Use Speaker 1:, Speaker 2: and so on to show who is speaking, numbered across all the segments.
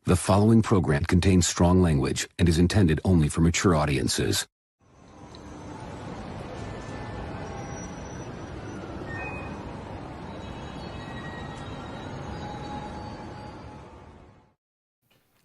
Speaker 1: The following program contains strong language and is intended only for mature audiences.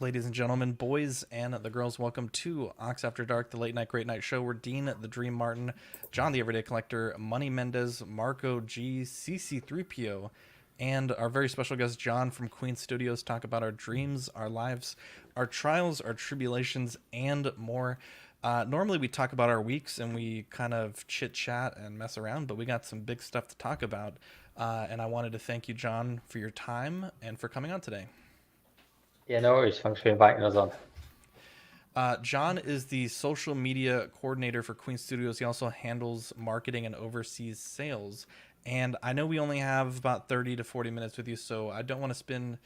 Speaker 2: Ladies and gentlemen, boys and the girls, welcome to Ox After Dark, the late night great night show where Dean the Dream Martin, John the Everyday Collector, Money Mendez, Marco G, CC3PO, and our very special guest John from Queen Studios talk about our dreams, our lives, our trials, our tribulations, and more. Normally we talk about our weeks and we kind of chit chat and mess around, but we got some big stuff to talk about. And I wanted to thank you, John, for your time and for coming on today.
Speaker 3: Yeah, no worries. Thanks for inviting us on.
Speaker 2: John is the social media coordinator for Queen Studios. He also handles marketing and oversees sales. And I know we only have about 30 to 40 minutes with you, so I don't want to spend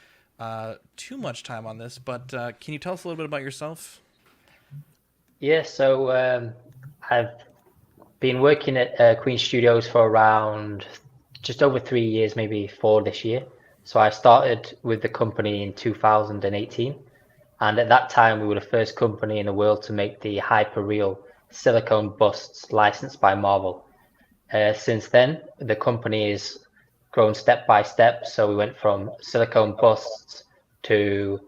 Speaker 2: too much time on this. But can you tell us a little bit about yourself?
Speaker 3: Yeah, so I've been working at Queen Studios for around just over 3 years, maybe 4 this year. So I started with the company in 2018, and at that time we were the first company in the world to make the hyper-real silicone busts licensed by Marvel. Since then, the company has grown step by step. So we went from silicone busts to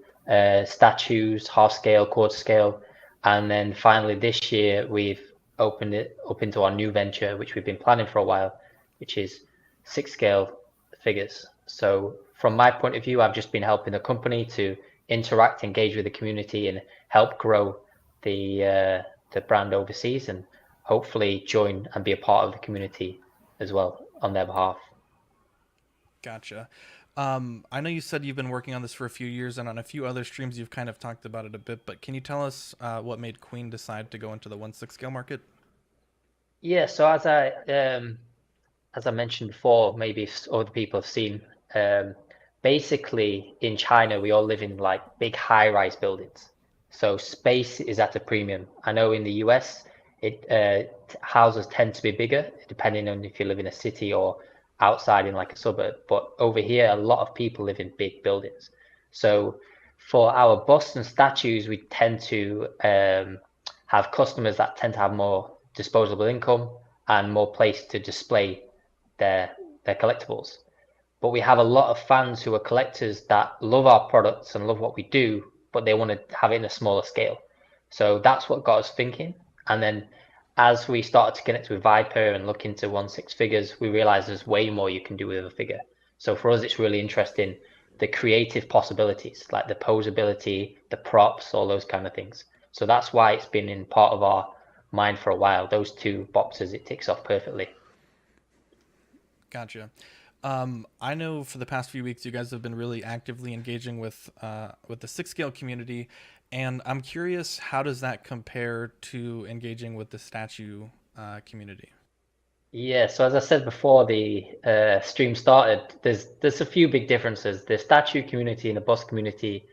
Speaker 3: statues, half scale, quarter scale, and then finally this year we've opened it up into our new venture, which we've been planning for a while, which is 6-scale figures. So from my point of view, I've just been helping the company to interact, engage with the community, and help grow the brand overseas, and hopefully join and be a part of the community as well on their behalf.
Speaker 2: Gotcha. I know you said you've been working on this for a few years, and on a few other streams you've kind of talked about it a bit, but can you tell us what made Queen decide to go into the 1/6 scale market?
Speaker 3: Yeah, so as I mentioned before, maybe if other people have seen, basically in China, we all live in like big high-rise buildings. So space is at a premium. I know in the US, houses tend to be bigger, depending on if you live in a city or outside in like a suburb. But over here, a lot of people live in big buildings. So for our busts and statues, we tend to have customers that tend to have more disposable income and more place to display their collectibles. But we have a lot of fans who are collectors that love our products and love what we do, but they want to have it in a smaller scale. So that's what got us thinking. And then as we started to connect with Viper and look into 1/6 figures, we realized there's way more you can do with a figure. So for us, it's really interesting, the creative possibilities, like the posability, the props, all those kind of things. So that's why it's been in part of our mind for a while. Those two boxes, it ticks off perfectly.
Speaker 2: Gotcha. I know for the past few weeks you guys have been really actively engaging with the 6-scale community, and I'm curious, how does that compare to engaging with the statue community?
Speaker 3: Yeah, so as I said before the stream started, there's a few big differences. The statue community and the bust community,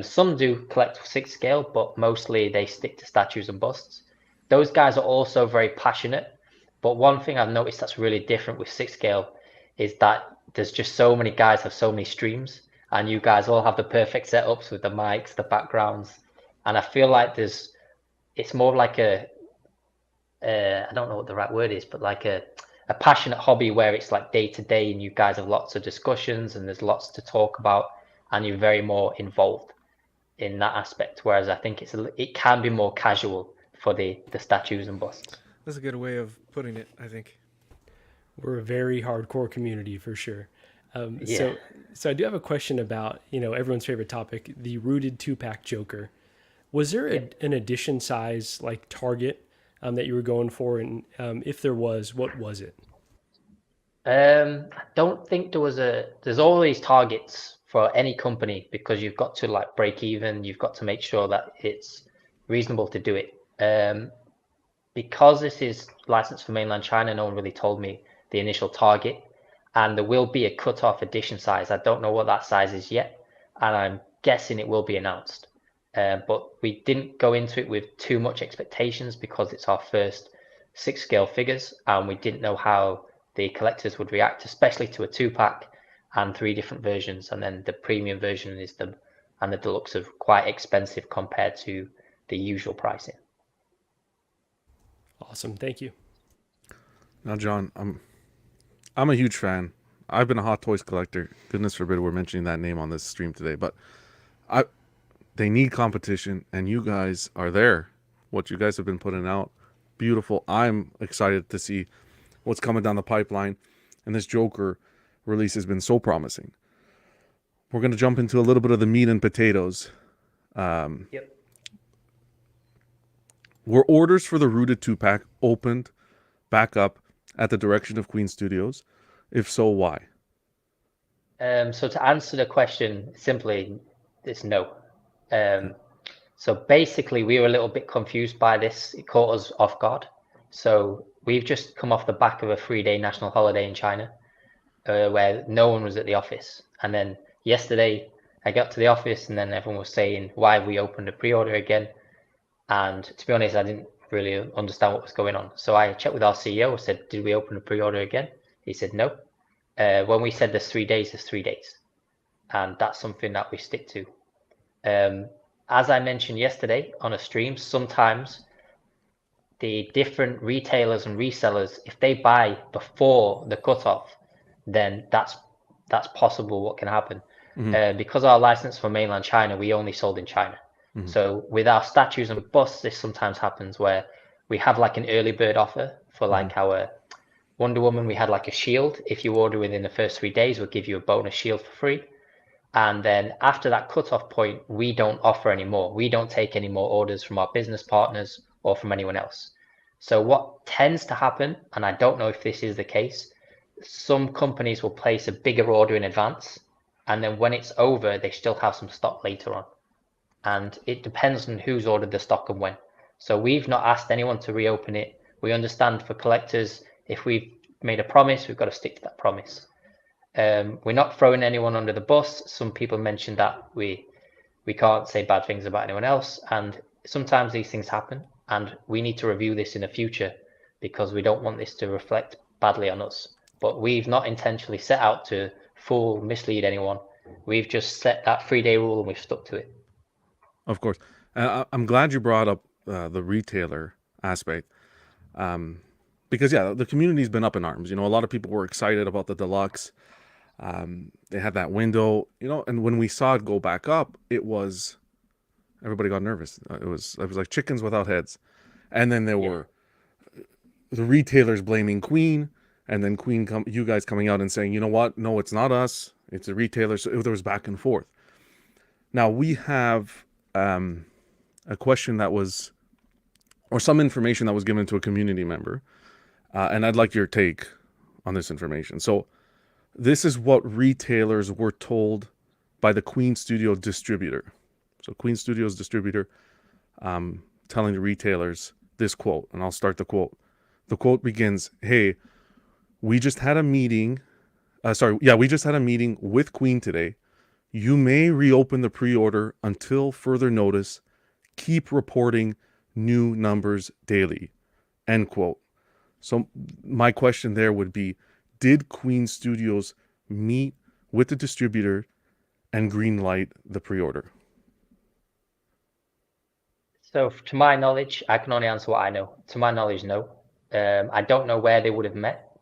Speaker 3: some do collect 6-scale, but mostly they stick to statues and busts. Those guys are also very passionate, but one thing I've noticed that's really different with 6-scale is that there's just so many guys have so many streams, and you guys all have the perfect setups with the mics, the backgrounds, and I feel like it's more like I don't know what the right word is, but like a passionate hobby where it's like day to day, and you guys have lots of discussions and there's lots to talk about, and you're very more involved in that aspect. Whereas I think it can be more casual for the statues and busts.
Speaker 4: That's a good way of putting it, I think. We're a very hardcore community for sure.
Speaker 3: Yeah.
Speaker 4: So I do have a question about, everyone's favorite topic, the rooted 2-pack Joker. Was there an edition size like target that you were going for? And if there was, what was it?
Speaker 3: I don't think there's always targets for any company, because you've got to like break even, you've got to make sure that it's reasonable to do it. Because this is licensed for mainland China, no one really told me the initial target, and there will be a cut-off edition size. I don't know what that size is yet, and I'm guessing it will be announced. But we didn't go into it with too much expectations because it's our first 6-scale figures, and we didn't know how the collectors would react, especially to a 2-pack and 3 different versions. And then the premium version is and the deluxe are quite expensive compared to the usual pricing.
Speaker 4: Awesome. Thank you.
Speaker 5: Now, John, I'm a huge fan. I've been a Hot Toys collector. Goodness forbid we're mentioning that name on this stream today, but they need competition, and you guys are there. What you guys have been putting out, beautiful. I'm excited to see what's coming down the pipeline, and this Joker release has been so promising. We're going to jump into a little bit of the meat and potatoes.
Speaker 3: Yep.
Speaker 5: Were orders for the Rooted 2-pack opened back up at the direction of Queen Studios? If so, why?
Speaker 3: So to answer the question simply, it's no. So basically, we were a little bit confused by this. It caught us off guard. So we've just come off the back of a 3-day national holiday in China, where no one was at the office. And then yesterday, I got to the office, and then everyone was saying, why have we opened a pre-order again? And to be honest, I didn't really understand what was going on. So I checked with our CEO. I said, did we open a pre-order again? He said, no. When we said there's 3 days, there's 3 days. And that's something that we stick to. As I mentioned yesterday on a stream, sometimes the different retailers and resellers, if they buy before the cutoff, then that's possible what can happen. Because our license for mainland China, we only sold in China. So with our statues and busts, this sometimes happens where we have like an early bird offer for like our Wonder Woman. We had like a shield. If you order within the first 3 days, we'll give you a bonus shield for free. And then after that cutoff point, we don't offer anymore. We don't take any more orders from our business partners or from anyone else. So what tends to happen, and I don't know if this is the case, some companies will place a bigger order in advance, and then when it's over, they still have some stock later on. And it depends on who's ordered the stock and when. So we've not asked anyone to reopen it. We understand for collectors, if we've made a promise, we've got to stick to that promise. We're not throwing anyone under the bus. Some people mentioned that we can't say bad things about anyone else, and sometimes these things happen, and we need to review this in the future because we don't want this to reflect badly on us. But we've not intentionally set out to mislead anyone. We've just set that 3-day rule and we've stuck to it.
Speaker 5: Of course. I'm glad you brought up the retailer aspect. Because, yeah, the community's been up in arms. You know, a lot of people were excited about the deluxe. They had that window, you know, and when we saw it go back up, everybody got nervous. It was like chickens without heads. And then there were the retailers blaming Queen, and then you guys coming out and saying, you know what? No, it's not us. It's the retailers. So there was back and forth. Now we have a question that was, or some information that was given to a community member. And I'd like your take on this information. So this is what retailers were told by the Queen Studio distributor. So Queen Studio's distributor telling the retailers this quote, and I'll start the quote. The quote begins, "Hey, we just had a meeting. We just had a meeting with Queen today. You may reopen the pre-order until further notice. Keep reporting new numbers daily." End quote. So my question there would be, did Queen Studios meet with the distributor and greenlight the pre-order?
Speaker 3: So to my knowledge, I can only answer what I know. To my knowledge, no. I don't know where they would have met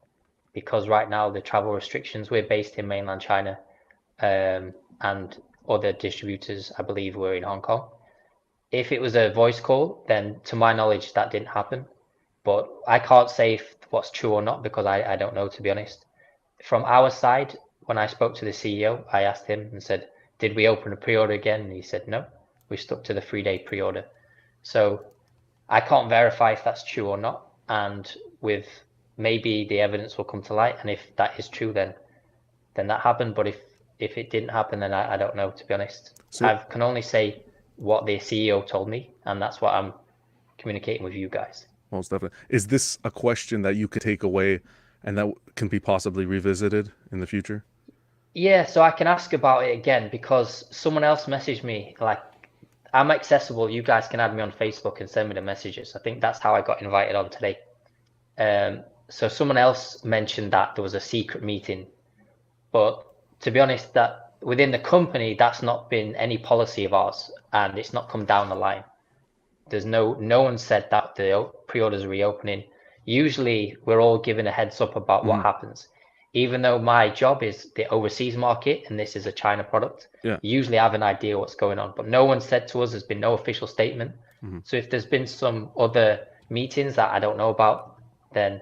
Speaker 3: because right now the travel restrictions, we're based in mainland China, and other distributors, I believe, were in Hong Kong. If it was a voice call, then to my knowledge, that didn't happen. But I can't say what's true or not because I don't know, to be honest. From our side, when I spoke to the CEO, I asked him and said, did we open a pre-order again? And he said, no, we stuck to the 3-day pre-order. So I can't verify if that's true or not. And with maybe the evidence will come to light. And if that is true, then that happened. But if it didn't happen, then I don't know, to be honest. So I can only say what the CEO told me, and that's what I'm communicating with you guys.
Speaker 5: Most definitely. Is this a question that you could take away and that can be possibly revisited in the future?
Speaker 3: Yeah, so I can ask about it again because someone else messaged me. Like, I'm accessible. You guys can add me on Facebook and send me the messages. I think that's how I got invited on today. So someone else mentioned that there was a secret meeting. But to be honest, that within the company, that's not been any policy of ours, and it's not come down the line. There's no one said that the pre-orders are reopening. Usually, we're all given a heads up about what happens. Even though my job is the overseas market, and this is a China product,
Speaker 5: Yeah.
Speaker 3: usually I have an idea what's going on. But no one said to us, there's been no official statement. So if there's been some other meetings that I don't know about, then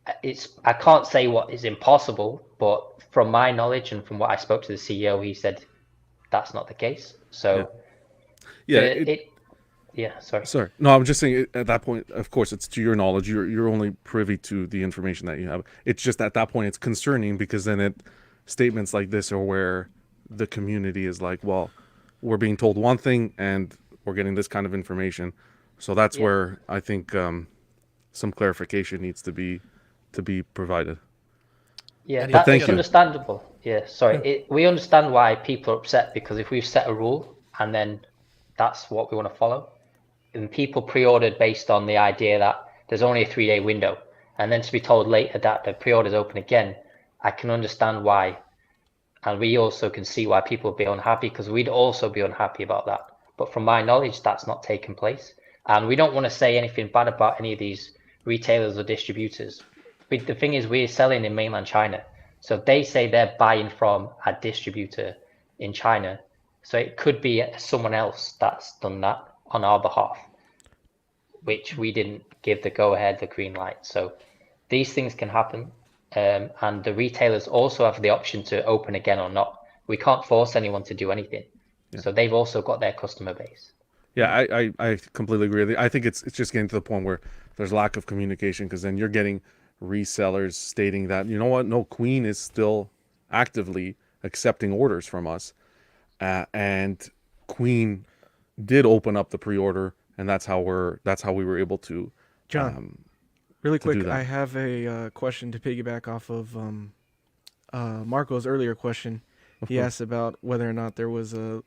Speaker 3: I can't say what is impossible, but from my knowledge and from what I spoke to the CEO, he said that's not the case. So sorry.
Speaker 5: Sorry. No, I'm just saying at that point, of course, it's to your knowledge. You're only privy to the information that you have. It's just at that point, it's concerning because then statements like this are where the community is like, well, we're being told one thing and we're getting this kind of information. So that's where I think some clarification needs to be provided.
Speaker 3: Yeah,
Speaker 5: But thank
Speaker 3: that's
Speaker 5: you.
Speaker 3: understandable. Yeah, sorry. We understand why people are upset because if we've set a rule and then that's what we want to follow, and people pre-ordered based on the idea that there's only a 3-day window, and then to be told later that the pre-orders open again, I can understand why. And we also can see why people would be unhappy because we'd also be unhappy about that. But from my knowledge, that's not taken place. And we don't want to say anything bad about any of these retailers or distributors. But the thing is, we're selling in mainland China. So they say they're buying from a distributor in China. So it could be someone else that's done that on our behalf, which we didn't give the go-ahead, the green light. So these things can happen. And the retailers also have the option to open again or not. We can't force anyone to do anything. Yeah. So they've also got their customer base.
Speaker 5: Yeah, I completely agree. I think it's just getting to the point where there's lack of communication because then you're getting resellers stating that, you know what, no, Queen is still actively accepting orders from us. And Queen did open up the pre-order, and that's how we were able to.
Speaker 6: John, really quick, I have a question to piggyback off of Marco's earlier question. He asked about whether or not there was a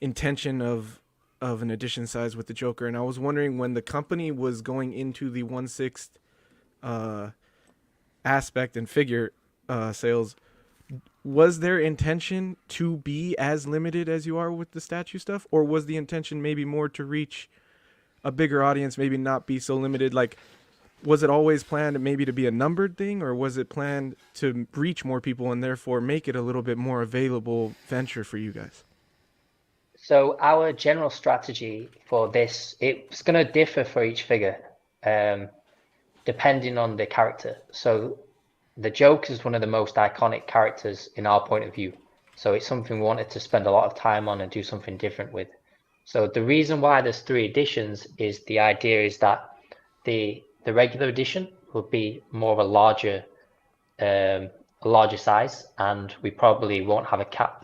Speaker 6: intention of an edition size with the Joker, and I was wondering when the company was going into the 1/6 aspect and figure sales, was their intention to be as limited as you are with the statue stuff, or was the intention maybe more to reach a bigger audience, maybe not be so limited? Like, was it always planned maybe to be a numbered thing, or was it planned to reach more people and therefore make it a little bit more available venture for you guys?
Speaker 3: So our general strategy for this, it's going to differ for each figure, depending on the character. So the Joker is one of the most iconic characters in our point of view. So it's something we wanted to spend a lot of time on and do something different with. So the reason why there's 3 editions is the idea is that the regular edition will be more of a larger size, and we probably won't have a cap.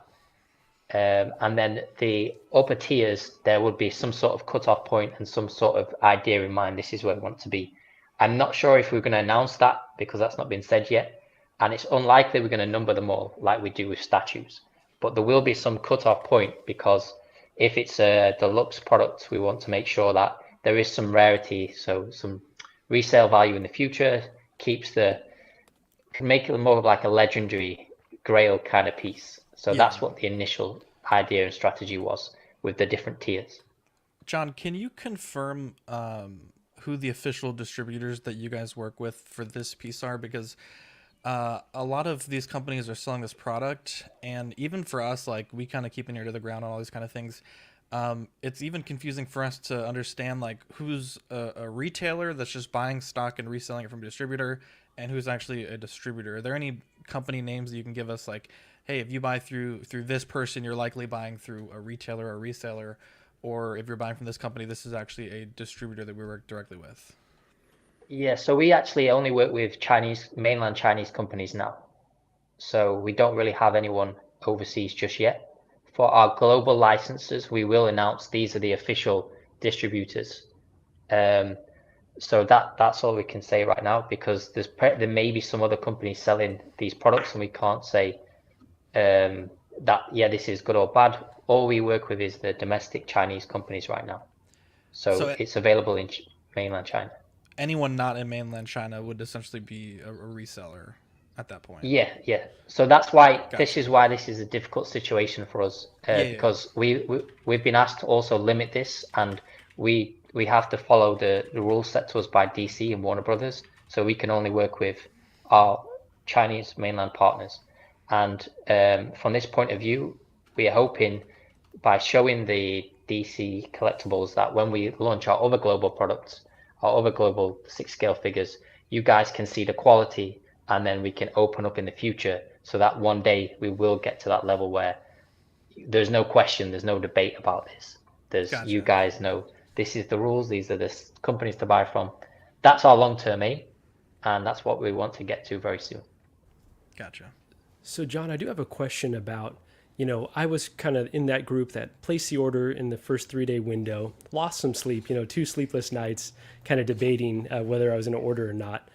Speaker 3: And then the upper tiers, there would be some sort of cutoff point and some sort of idea in mind. This is where we want to be. I'm not sure if we're going to announce that because that's not been said yet. And it's unlikely we're going to number them all like we do with statues. But there will be some cutoff point because if it's a deluxe product, we want to make sure that there is some rarity. So some resale value in the future can make it more of like a legendary grail kind of piece. So that's what the initial idea and strategy was with the different tiers.
Speaker 2: John, can you confirm who the official distributors that you guys work with for this piece are? Because a lot of these companies are selling this product, and even for us, like, we kind of keep an ear to the ground on all these kind of things. It's even confusing for us to understand like who's a retailer that's just buying stock and reselling it from a distributor and who's actually a distributor. Are there any company names that you can give us, like, hey, if you buy through this person, you're likely buying through a retailer or a reseller, or if you're buying from this company, this is actually a distributor that we work directly with?
Speaker 3: Yeah, so we actually only work with mainland Chinese companies now. So we don't really have anyone overseas just yet. For our global licenses, we will announce these are the official distributors. So that's all we can say right now, because there may be some other companies selling these products and we can't say this is good or bad. All we work with is the domestic Chinese companies right now. So it's available in mainland China.
Speaker 2: Anyone not in mainland China would essentially be a reseller. at that point.
Speaker 3: Yeah. So that's why
Speaker 2: Gotcha.
Speaker 3: this is a difficult situation for us, because we've been asked to also limit this, and we have to follow the rules set to us by DC and Warner Brothers. So we can only work with our Chinese mainland partners. And from this point of view, we are hoping by showing the DC collectibles that when we launch our other global products, our other global 6-scale figures, you guys can see the quality, and then we can open up in the future so that one day we will get to that level where there's no question, there's no debate about this.
Speaker 2: Gotcha.
Speaker 3: You guys know this is the rules, these are the companies to buy from. That's our long-term aim, and that's what we want to get to very soon.
Speaker 2: Gotcha.
Speaker 4: So, John, I do have a question about, I was kind of in that group that placed the order in the first 3-day window, lost some sleep, 2 sleepless nights, kind of debating whether I was in order or not.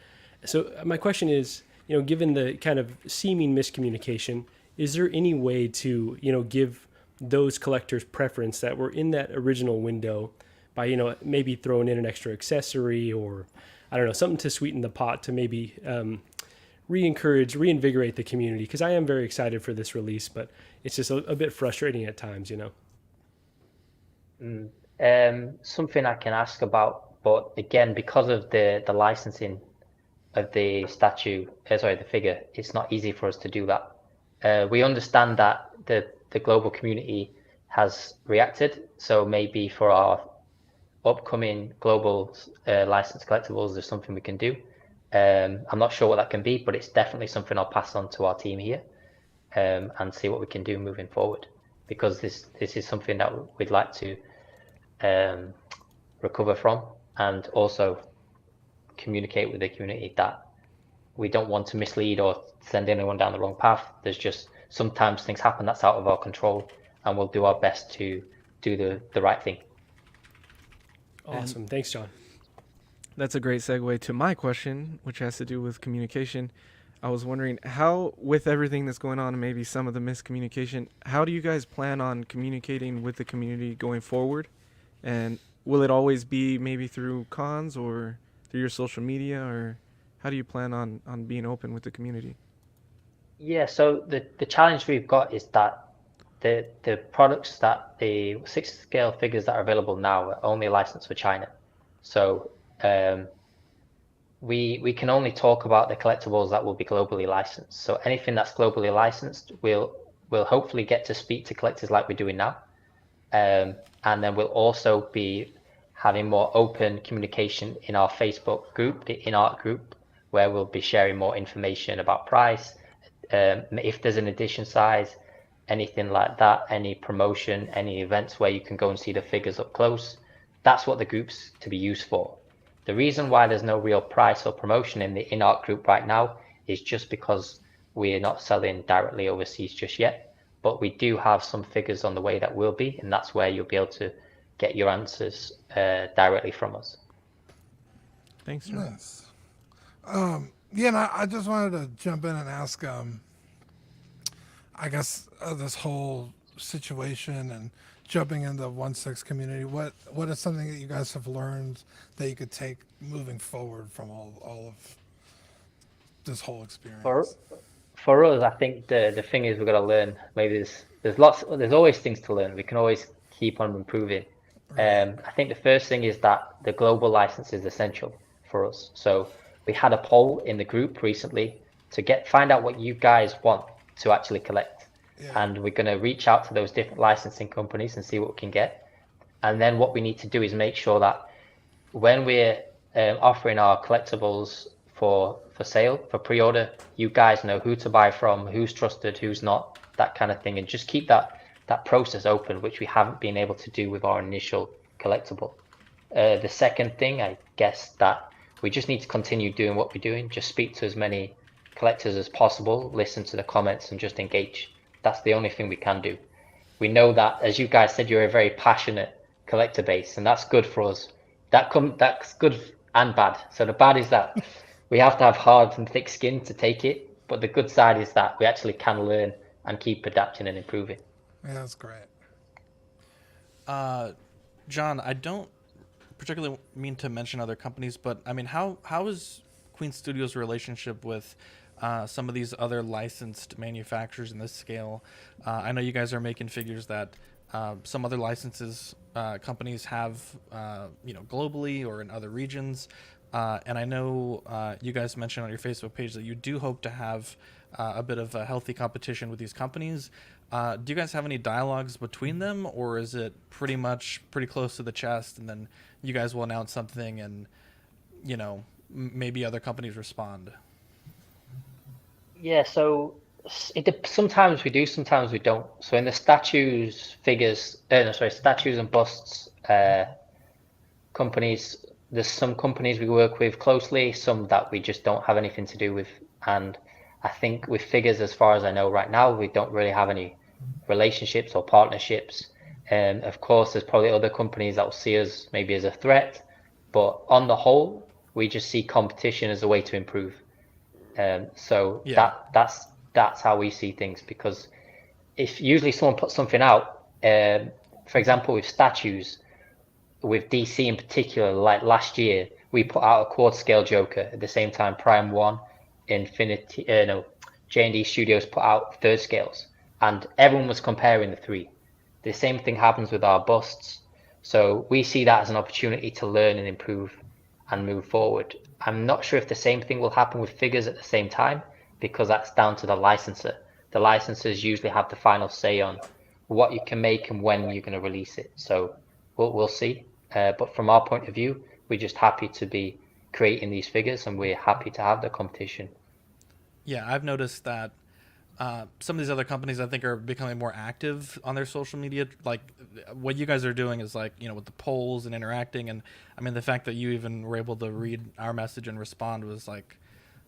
Speaker 4: So my question is, given the kind of seeming miscommunication, is there any way to, give those collectors preference that were in that original window by, maybe throwing in an extra accessory or, I don't know, something to sweeten the pot to maybe reinvigorate the community? Because I am very excited for this release, but it's just a bit frustrating at times,
Speaker 3: Something I can ask about, but again, because of the licensing of the the figure, it's not easy for us to do that. We understand that the global community has reacted, so maybe for our upcoming global licensed collectibles, there's something we can do. I'm not sure what that can be, but it's definitely something I'll pass on to our team here, and see what we can do moving forward, because this is something that we'd like to recover from, and also communicate with the community that we don't want to mislead or send anyone down the wrong path. There's just sometimes things happen that's out of our control, and we'll do our best to do the right thing.
Speaker 4: Awesome. Thanks, John.
Speaker 6: That's a great segue to my question, which has to do with communication. I was wondering how, with everything that's going on and maybe some of the miscommunication, how do you guys plan on communicating with the community going forward? And will it always be maybe through cons or through your social media, or how do you plan on being open with the community?
Speaker 3: Yeah, so the challenge we've got is that the products, that the 6-scale figures that are available now are only licensed for China. So we can only talk about the collectibles that will be globally licensed. So anything that's globally licensed, we'll hopefully get to speak to collectors like we're doing now. And then we'll also be having more open communication in our Facebook group, the in-art group, where we'll be sharing more information about price, if there's an edition size, anything like that, any promotion, any events where you can go and see the figures up close. That's what the group's to be used for. The reason why there's no real price or promotion in the in-art group right now is just because we're not selling directly overseas just yet, but we do have some figures on the way that will be, and that's where you'll be able to get your answers directly from us.
Speaker 6: Thanks, John.
Speaker 7: Nice. Yeah, and I just wanted to jump in and ask, I guess this whole situation and jumping into the 1/6 community, what is something that you guys have learned that you could take moving forward from all of this whole experience?
Speaker 3: For us, I think the thing is we've got to learn. Maybe there's always things to learn. We can always keep on improving. I think the first thing is that the global license is essential for us. So we had a poll in the group recently to find out what you guys want to actually collect. Yeah. And we're going to reach out to those different licensing companies and see what we can get. And then what we need to do is make sure that when we're offering our collectibles for sale, for pre-order, you guys know who to buy from, who's trusted, who's not, that kind of thing, and just keep that process open, which we haven't been able to do with our initial collectible. The second thing, I guess, that we just need to continue doing what we're doing, just speak to as many collectors as possible, listen to the comments, and just engage. That's the only thing we can do. We know that, as you guys said, you're a very passionate collector base, and that's good for us. That's good and bad. So the bad is that we have to have hard and thick skin to take it, but the good side is that we actually can learn and keep adapting and improving.
Speaker 7: Yeah, that's great.
Speaker 2: John, I don't particularly mean to mention other companies, but I mean, how is Queen Studios' relationship with some of these other licensed manufacturers in this scale. I know you guys are making figures that some other licenses companies have, globally or in other regions. And I know you guys mentioned on your Facebook page that you do hope to have a bit of a healthy competition with these companies. Do you guys have any dialogues between them, or is it pretty close to the chest, and then you guys will announce something and, maybe other companies respond?
Speaker 3: Yeah, so sometimes we do, sometimes we don't. So in the statues, statues and busts companies, there's some companies we work with closely, some that we just don't have anything to do with. And I think with figures, as far as I know right now, we don't really have any relationships or partnerships. And of course, there's probably other companies that will see us maybe as a threat, but on the whole, we just see competition as a way to improve. So
Speaker 2: Yeah.
Speaker 3: that's how we see things, because if usually someone puts something out, for example, with statues, with DC in particular, like last year, we put out a quad scale Joker at the same time. Prime One, J&D Studios put out third scales, and everyone was comparing the three. The same thing happens with our busts. So we see that as an opportunity to learn and improve and move forward. I'm not sure if the same thing will happen with figures at the same time, because that's down to the licensor. The licensors usually have the final say on what you can make and when you're going to release it. So we'll see. But from our point of view, we're just happy to be creating these figures, and we're happy to have the competition.
Speaker 2: Yeah, I've noticed that some of these other companies, I think, are becoming more active on their social media. Like what you guys are doing is like, with the polls and interacting. And I mean, the fact that you even were able to read our message and respond was like,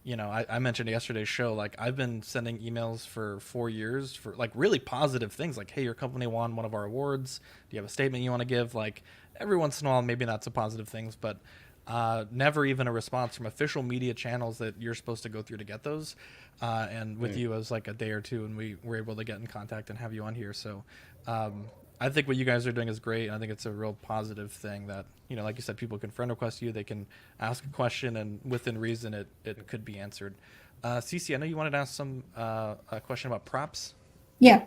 Speaker 2: I mentioned yesterday's show, like I've been sending emails for 4 years for like really positive things. Like, hey, your company won one of our awards. Do you have a statement you want to give? Like every once in a while, maybe not so positive things, but never even a response from official media channels that you're supposed to go through to get those. And with you, it was like a day or two, and we were able to get in contact and have you on here. So I think what you guys are doing is great. And I think it's a real positive thing that, like you said, people can friend request you, they can ask a question, and within reason, it could be answered. Cece, I know you wanted to ask a question about props.
Speaker 8: Yeah.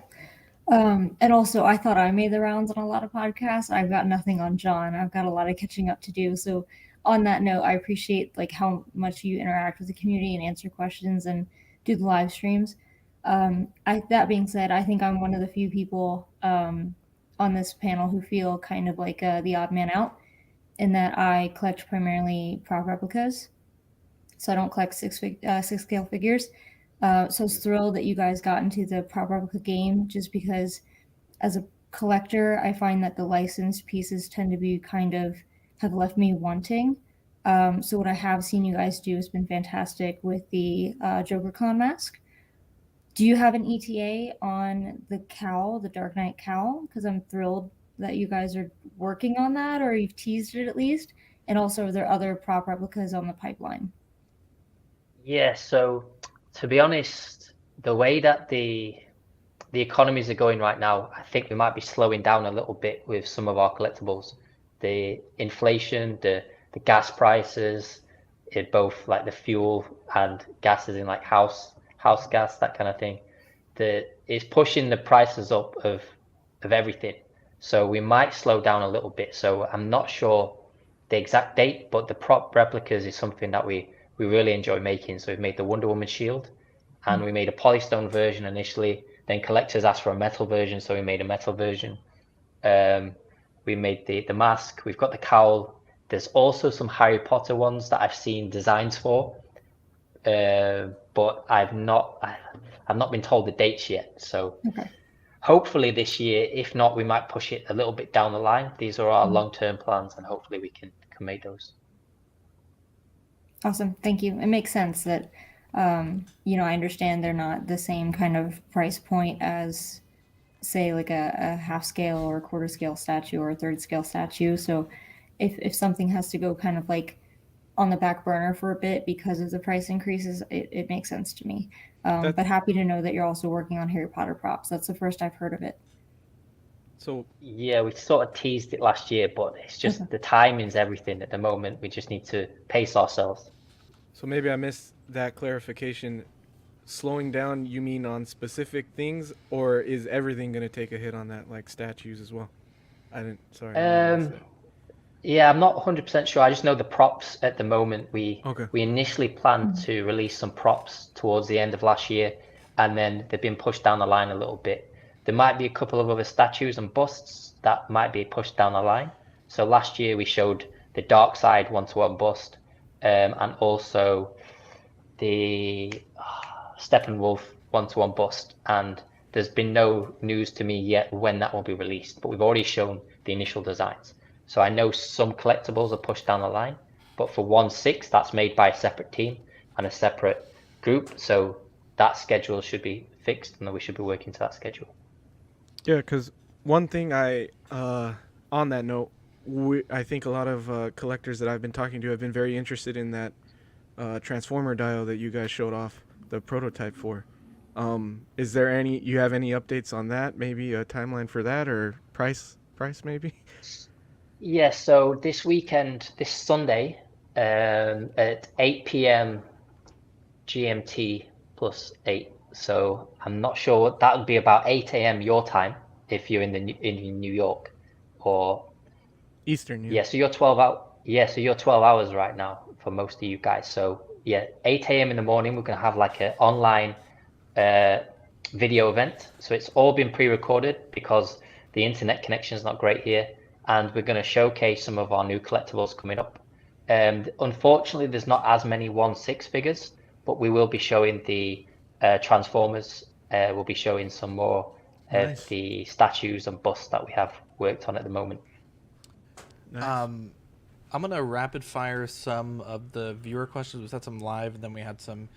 Speaker 8: And also, I thought I made the rounds on a lot of podcasts. I've got nothing on John. I've got a lot of catching up to do. So on that note, I appreciate like how much you interact with the community and answer questions and do the live streams. That being said, I think I'm one of the few people on this panel who feel kind of like the odd man out, in that I collect primarily prop replicas. So I don't collect six scale figures. So I was thrilled that you guys got into the prop replica game, just because as a collector, I find that the licensed pieces tend to be have left me wanting. So what I have seen you guys do has been fantastic with the JokerCon mask. Do you have an ETA on the cowl, the Dark Knight cowl? Because I'm thrilled that you guys are working on that, or you've teased it at least. And also, are there other prop replicas on the pipeline?
Speaker 3: Yeah, so to be honest, the way that the economies are going right now, I think we might be slowing down a little bit with some of our collectibles. The inflation, the gas prices, both like the fuel and gases in like house gas, that kind of thing, it's pushing the prices up of everything. So we might slow down a little bit. So I'm not sure the exact date, but the prop replicas is something that we really enjoy making. So we've made the Wonder Woman shield, and we made a polystone version initially. Then collectors asked for a metal version, so we made a metal version. We made the mask. We've got the cowl. There's also some Harry Potter ones that I've seen designs for, but I've not been told the dates yet. So hopefully this year. If not, we might push it a little bit down the line. These are our long-term plans, and hopefully we can make those.
Speaker 8: Awesome. Thank you. It makes sense that, I understand they're not the same kind of price point as, say, like a half scale or a quarter scale statue or a third scale statue. So if something has to go kind of like on the back burner for a bit because of the price increases, it makes sense to me. But happy to know that you're also working on Harry Potter props. That's the first I've heard of it.
Speaker 6: So
Speaker 3: yeah, we sort of teased it last year, but it's just the timing's everything at the moment. We just need to pace ourselves.
Speaker 6: So maybe I missed that clarification. slowing down, you mean on specific things, or is everything going to take a hit on that, like statues as well? I didn't. Sorry. I didn't miss that.
Speaker 3: Yeah, I'm not 100% sure. I just know the props at the moment.
Speaker 6: Okay.
Speaker 3: We initially planned to release some props towards the end of last year, and then they've been pushed down the line a little bit. There might be a couple of other statues and busts that might be pushed down the line. So last year we showed the Dark Side 1-to-1 bust, and also the Steppenwolf 1-to-1 bust. And there's been no news to me yet when that will be released, but we've already shown the initial designs. So I know some collectibles are pushed down the line, but for 1/6, that's made by a separate team and a separate group. So that schedule should be fixed, and we should be working to that schedule.
Speaker 6: Yeah, because one thing on that note, I think a lot of collectors that I've been talking to have been very interested in that Transformer dial that you guys showed off the prototype for. Is there you have any updates on that? Maybe a timeline for that, or price maybe?
Speaker 3: Yeah, so this weekend, this Sunday, at 8 p.m. GMT plus 8. So I'm not sure what that would be, about 8 a.m. your time if you're in New York, or
Speaker 6: Eastern.
Speaker 3: yeah. So you're 12 out. Yeah, so you're 12 hours right now for most of you guys. So yeah, 8 a.m. in the morning, we're gonna have like an online video event. So it's all been pre-recorded because the internet connection is not great here. And we're going to showcase some of our new collectibles coming up. Unfortunately, there's not as many 1/6 figures, but we will be showing the Transformers. We'll be showing some more of the statues and busts that we have worked on at the moment.
Speaker 6: Nice.
Speaker 2: I'm going to rapid fire some of the viewer questions. We had some live, and then we had some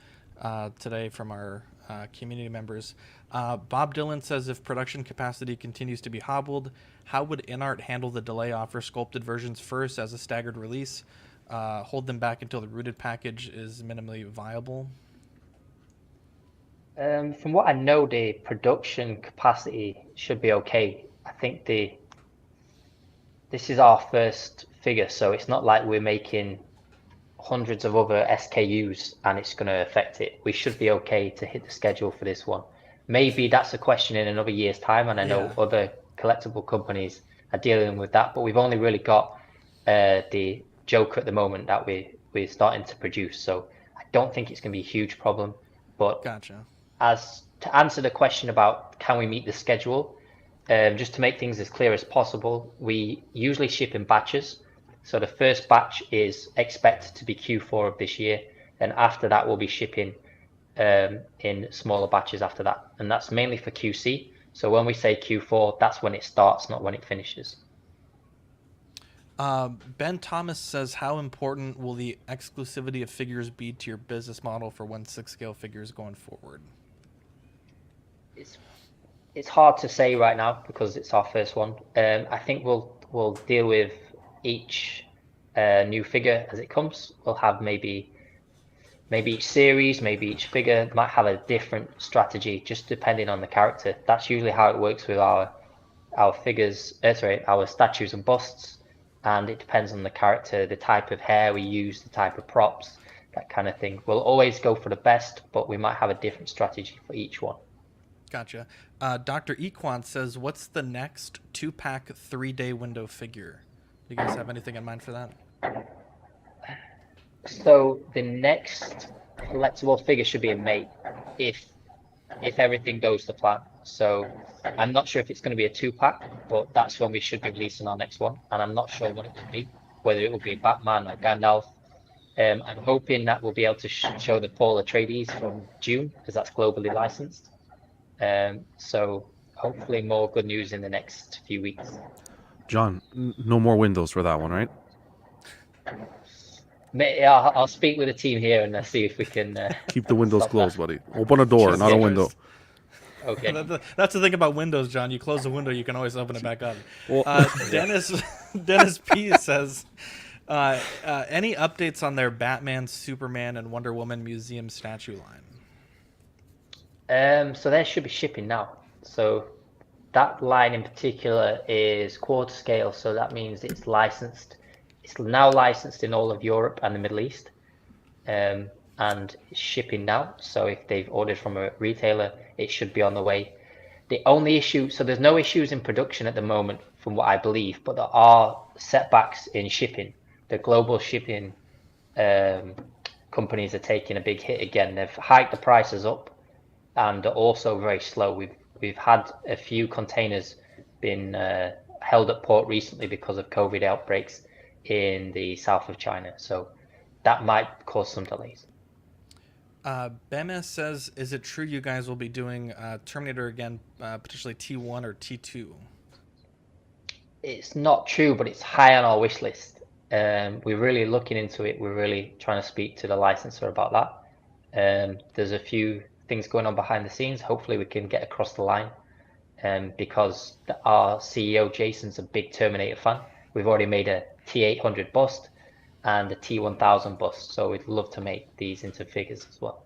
Speaker 2: today from our community members. Bob Dylan says, if production capacity continues to be hobbled, how would InArt handle the delay, offer sculpted versions first as a staggered release, hold them back until the rooted package is minimally viable?
Speaker 3: From what I know, the production capacity should be okay. I think this is our first figure, so it's not like we're making hundreds of other SKUs and it's going to affect it. We should be okay to hit the schedule for this one. Maybe that's a question in another year's time, and I know other collectible companies are dealing with that, but we've only really got the Joker at the moment that we're starting to produce, so I don't think it's going to be a huge problem. But
Speaker 2: Gotcha.
Speaker 3: As to answer the question about can we meet the schedule, just to make things as clear as possible, we usually ship in batches. So the first batch is expected to be Q4 of this year, and after that we'll be shipping in smaller batches after that, and that's mainly for QC. So when we say Q4, that's when it starts, not when it finishes.
Speaker 2: Ben Thomas says, how important will the exclusivity of figures be to your business model for 1/6 scale figures going forward?
Speaker 3: It's hard to say right now because it's our first one. I think we'll deal with each new figure as it comes. We'll have maybe each series, maybe each figure might have a different strategy, just depending on the character. That's usually how it works with our figures, our statues and busts, and it depends on the character, the type of hair we use, the type of props, that kind of thing. We'll always go for the best, but we might have a different strategy for each one.
Speaker 2: Gotcha. Dr. Equan says, what's the next 2-pack 3-day window figure? Do you guys have anything in mind for that?
Speaker 3: So the next collectible figure should be in May, if everything goes to plan. So I'm not sure if it's going to be a 2-pack, but that's when we should be releasing our next one. And I'm not sure what it will be, whether it will be Batman or Gandalf. I'm hoping that we'll be able to show the Paul Atreides from June, because that's globally licensed. So hopefully more good news in the next few weeks.
Speaker 5: John, no more windows for that one, right?
Speaker 3: I'll speak with the team here and see if we can
Speaker 5: keep the windows closed, buddy. Open a door, not a window.
Speaker 3: Okay.
Speaker 2: That's the thing about windows, John. You close the window, you can always open it back up. Well, Dennis P says, any updates on their Batman, Superman, and Wonder Woman museum statue line?
Speaker 3: So they should be shipping now. So that line in particular is quarter scale, so that means it's licensed. It's now licensed in all of Europe and the Middle East. and shipping now. So if they've ordered from a retailer, it should be on the way. The only issue, so there's no issues in production at the moment from what I believe, but there are setbacks in shipping. The global shipping companies are taking a big hit again. They've hiked the prices up and are also very slow. We've had a few containers been held at port recently because of COVID outbreaks in the south of China. So that might cause some delays.
Speaker 2: Bema says, is it true you guys will be doing Terminator again, potentially T1 or T2?
Speaker 3: It's not true, but it's high on our wish list. We're really looking into it. We're really trying to speak to the licensor about that. There's a few things going on behind the scenes. Hopefully we can get across the line, because our CEO, Jason's a big Terminator fan. We've already made a T800 bust and a T1000 bust, so we'd love to make these into figures as well.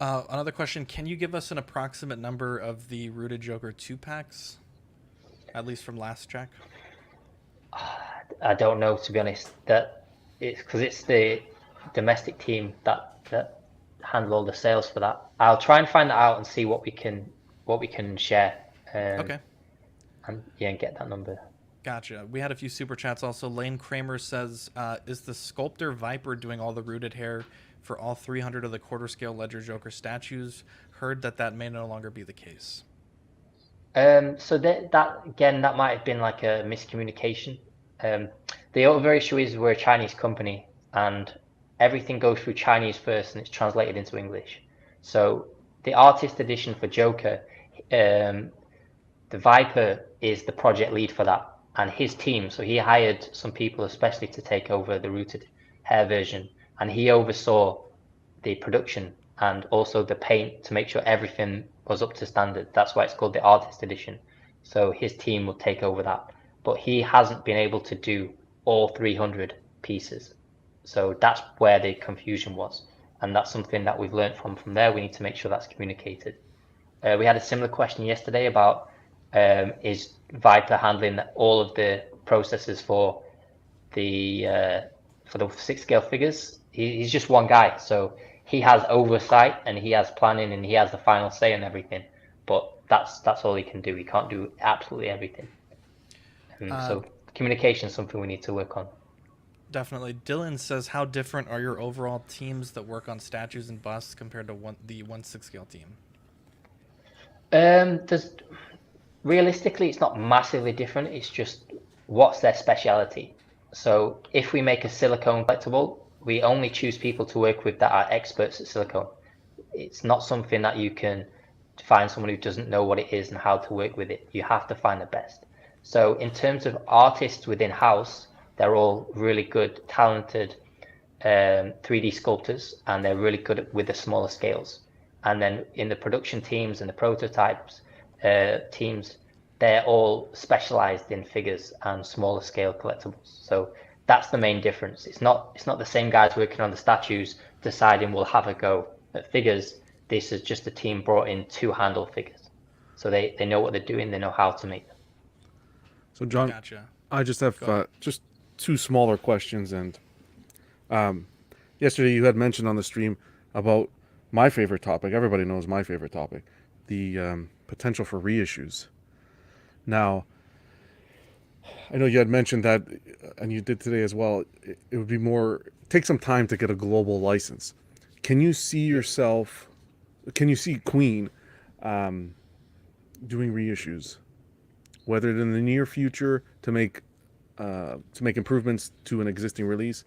Speaker 2: Another question, can you give us an approximate number of the Rooted Joker 2-packs, at least from last check?
Speaker 3: I don't know, to be honest. That it's because it's the domestic team that handle all the sales for that. I'll try and find that out and see what we can share.
Speaker 2: Okay.
Speaker 3: And get that number.
Speaker 2: Gotcha. We had a few super chats also. Lane Kramer says, is the sculptor Viper doing all the rooted hair for all 300 of the quarter scale Ledger Joker statues? Heard that may no longer be the case.
Speaker 3: So that again, that might have been like a miscommunication. The other issue is we're a Chinese company and everything goes through Chinese first and it's translated into English. So the artist edition for Joker, the Viper is the project lead for that, and his team. So he hired some people especially to take over the rooted hair version, and he oversaw the production and also the paint to make sure everything was up to standard. That's why it's called the artist edition. So his team will take over that, but he hasn't been able to do all 300 pieces. So that's where the confusion was, and that's something that we've learned from there. We need to make sure that's communicated. We had a similar question yesterday about is Viper handling all of the processes for the 6 scale figures? He's just one guy, so he has oversight and he has planning and he has the final say on everything. But that's all he can do. He can't do absolutely everything. So communication is something we need to work on.
Speaker 2: Definitely. Dylan says, how different are your overall teams that work on statues and busts compared to the 1/6 scale team?
Speaker 3: Realistically, it's not massively different. It's just what's their speciality. So if we make a silicone collectible, we only choose people to work with that are experts at silicone. It's not something that you can find someone who doesn't know what it is and how to work with it. You have to find the best. So in terms of artists within house, they're all really good, talented 3D sculptors, and they're really good with the smaller scales. And then in the production teams and the prototypes teams, they're all specialized in figures and smaller scale collectibles. So that's the main difference. It's not the same guys working on the statues deciding we'll have a go at figures. This is just a team brought in to handle figures. So they know what they're doing, they know how to make them.
Speaker 5: So John,
Speaker 2: Gotcha.
Speaker 5: I just have just 2 smaller questions. And yesterday you had mentioned on the stream about my favorite topic. Everybody knows my favorite topic, the potential for reissues. Now, I know you had mentioned that, and you did today as well, it would be take some time to get a global license. Can you see Queen doing reissues, whether in the near future to make improvements to an existing release,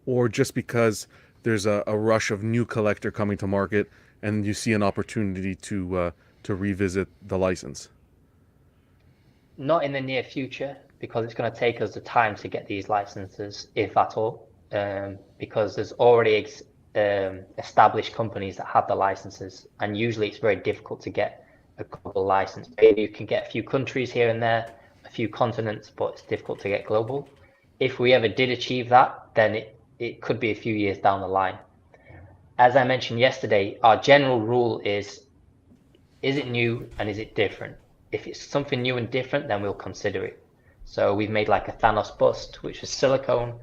Speaker 5: or just because there's a rush of new collector coming to market and you see an opportunity to revisit the license?
Speaker 3: Not in the near future, because it's going to take us the time to get these licenses, if at all, because there's already established companies that have the licenses, and usually it's very difficult to get a global license. Maybe you can get a few countries here and there, a few continents, but it's difficult to get global. If we ever did achieve that, then it could be a few years down the line. As I mentioned yesterday, our general rule is it new and is it different? If it's something new and different, then we'll consider it. So we've made like a Thanos bust, which was silicone,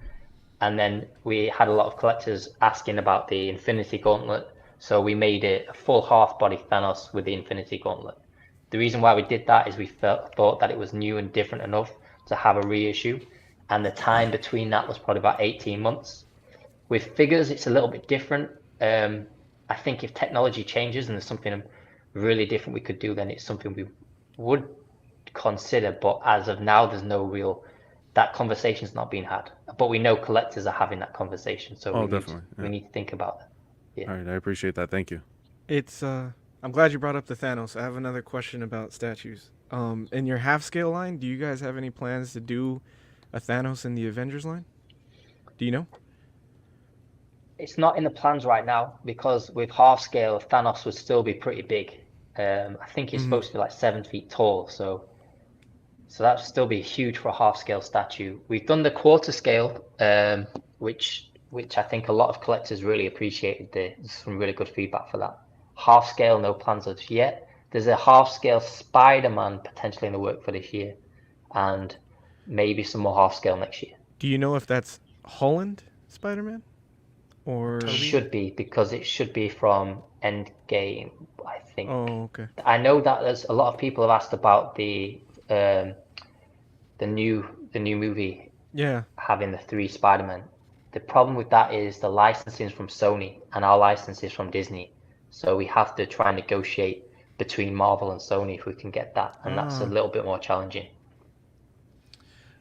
Speaker 3: And then we had a lot of collectors asking about the Infinity Gauntlet, so we made it a full half-body Thanos with the Infinity Gauntlet. The reason why we did that is we thought that it was new and different enough to have a reissue, and the time between that was probably about 18 months. With figures, it's a little bit different. I think if technology changes and there's something really different we could do, then it's something we would consider. But as of now, there's no real, that conversation's not being had. But we know collectors are having that conversation, so we need to think about that. Yeah.
Speaker 5: All right, I appreciate that. Thank you.
Speaker 6: It's I'm glad you brought up the Thanos. I have another question about statues. In your half scale line, do you guys have any plans to do a Thanos in the Avengers line? Do you know?
Speaker 3: It's not in the plans right now because with half scale, Thanos would still be pretty big. I think he's supposed to be like 7 feet tall, so that would still be huge for a half scale statue. We've done the quarter scale, which I think a lot of collectors really appreciated. There's some really good feedback for that. Half scale, no plans as yet. There's a half scale Spider-Man potentially in the work for this year, and maybe some more half scale next year.
Speaker 6: Do you know if that's Holland Spider-Man? Or
Speaker 3: should be, because it should be from Endgame, I think.
Speaker 6: Oh, okay.
Speaker 3: I know that there's a lot of people have asked about the new movie.
Speaker 6: Yeah.
Speaker 3: Having the 3 Spider-Man. The problem with that is the licensing is from Sony and our license is from Disney. So we have to try and negotiate between Marvel and Sony if we can get that, and that's a little bit more challenging.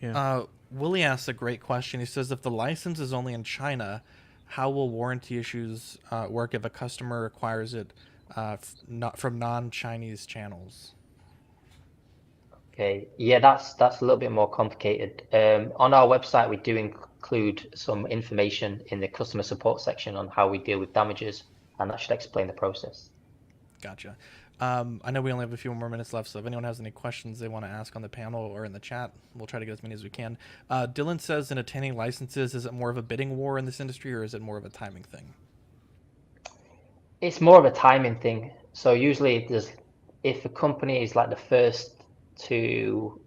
Speaker 6: Yeah.
Speaker 2: Willie asks a great question. He says, if the license is only in China, how will warranty issues work if a customer acquires it not from non-Chinese channels?
Speaker 3: Okay, yeah, that's a little bit more complicated. On our website, we do include some information in the customer support section on how we deal with damages, and that should explain the process.
Speaker 2: Gotcha. I know we only have a few more minutes left, so if anyone has any questions they want to ask on the panel or in the chat, we'll try to get as many as we can. Dylan says, in attaining licenses, is it more of a bidding war in this industry, or is it more of a timing thing?
Speaker 3: It's more of a timing thing. So usually if a company is like the first to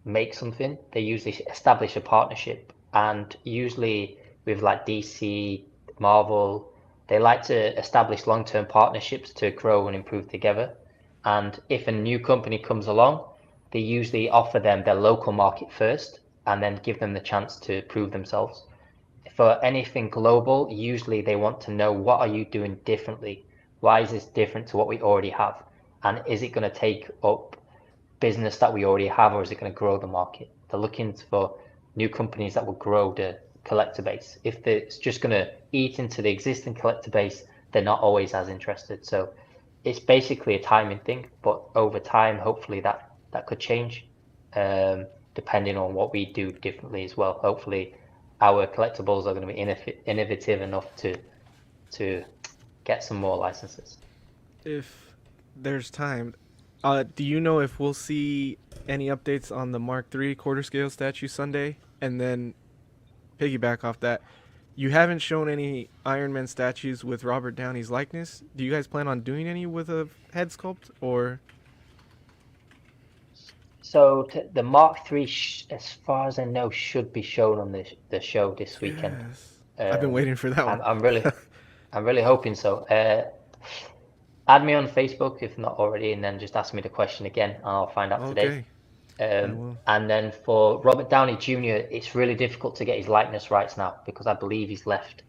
Speaker 3: make something, they usually establish a partnership, and usually with like DC, Marvel, they like to establish long-term partnerships to grow and improve together. And if a new company comes along, they usually offer them their local market first and then give them the chance to prove themselves. For anything global, usually they want to know, what are you doing differently? Why is this different to what we already have? And is it going to take up business that we already have, or is it going to grow the market? They're looking for new companies that will grow the collector base. If it's just going to eat into the existing collector base, they're not always as interested. So it's basically a timing thing, but over time, hopefully that could change, depending on what we do differently as well. Hopefully our collectibles are going to be innovative enough to get some more licenses.
Speaker 6: If there's time, do you know if we'll see any updates on the Mark III quarter scale statue Sunday? And then piggyback off that, you haven't shown any Iron Man statues with Robert Downey's likeness. Do you guys plan on doing any with a head sculpt, or?
Speaker 3: So the Mark III, as far as I know, should be shown on the show this weekend.
Speaker 6: Yes. I've been waiting for that one.
Speaker 3: I'm really hoping so. Add me on Facebook if not already, and then just ask me the question again, and I'll find out today. And then for Robert Downey Jr., it's really difficult to get his likeness rights now because I believe he's left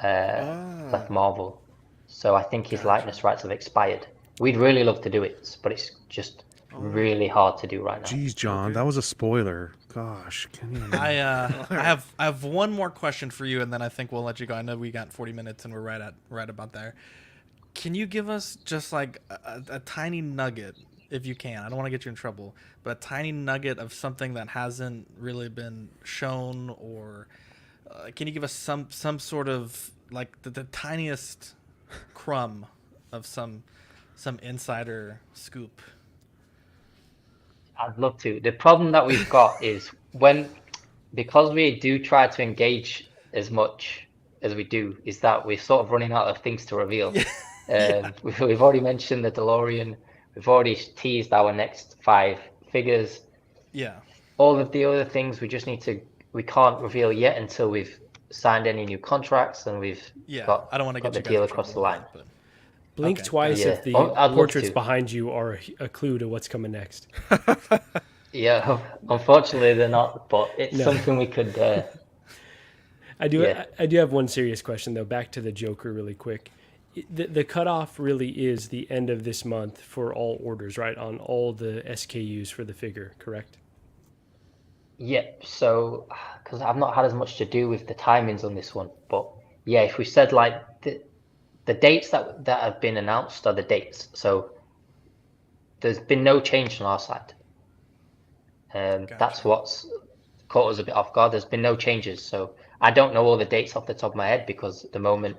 Speaker 3: Marvel. So I think his likeness rights have expired. We'd really love to do it, but it's just really hard to do right now.
Speaker 5: Jeez, John, that was a spoiler. Gosh, can you imagine?
Speaker 2: I have one more question for you, and then I think we'll let you go. I know we got 40 minutes, and we're right about there. Can you give us just like a tiny nugget, if you can? I don't want to get you in trouble, but a tiny nugget of something that hasn't really been shown, or can you give us some sort of like the tiniest crumb of some insider scoop?
Speaker 3: I'd love to. The problem that we've got is because we do try to engage as much as we do, is that we're sort of running out of things to reveal. We've already mentioned the DeLorean. We've already teased our next 5 figures.
Speaker 2: Yeah.
Speaker 3: All of the other things we can't reveal yet until we've signed any new contracts, and we've
Speaker 2: Yeah,
Speaker 3: got,
Speaker 2: I don't want to
Speaker 3: got
Speaker 2: get
Speaker 3: the
Speaker 2: you guys
Speaker 3: deal
Speaker 2: in
Speaker 3: across the
Speaker 2: trouble with
Speaker 3: line.
Speaker 2: that, but
Speaker 4: Blink
Speaker 2: Okay,
Speaker 4: twice
Speaker 3: yeah.
Speaker 4: if the
Speaker 3: Oh, I'd love
Speaker 4: portraits
Speaker 3: to.
Speaker 4: behind you are a clue to what's coming next.
Speaker 3: Yeah, unfortunately they're not, but it's
Speaker 4: No.
Speaker 3: something we could.
Speaker 4: I do.
Speaker 3: Yeah.
Speaker 4: I do have one serious question though. Back to the Joker, really quick. The cutoff really is the end of this month for all orders, right? On all the SKUs for the figure, correct?
Speaker 3: Yep. So, because I've not had as much to do with the timings on this one, but yeah, if we said like the dates that have been announced are the dates. So there's been no change on our side. That's
Speaker 2: Gotcha.
Speaker 3: what's caught us a bit off guard. There's been no changes, so I don't know all the dates off the top of my head because at the moment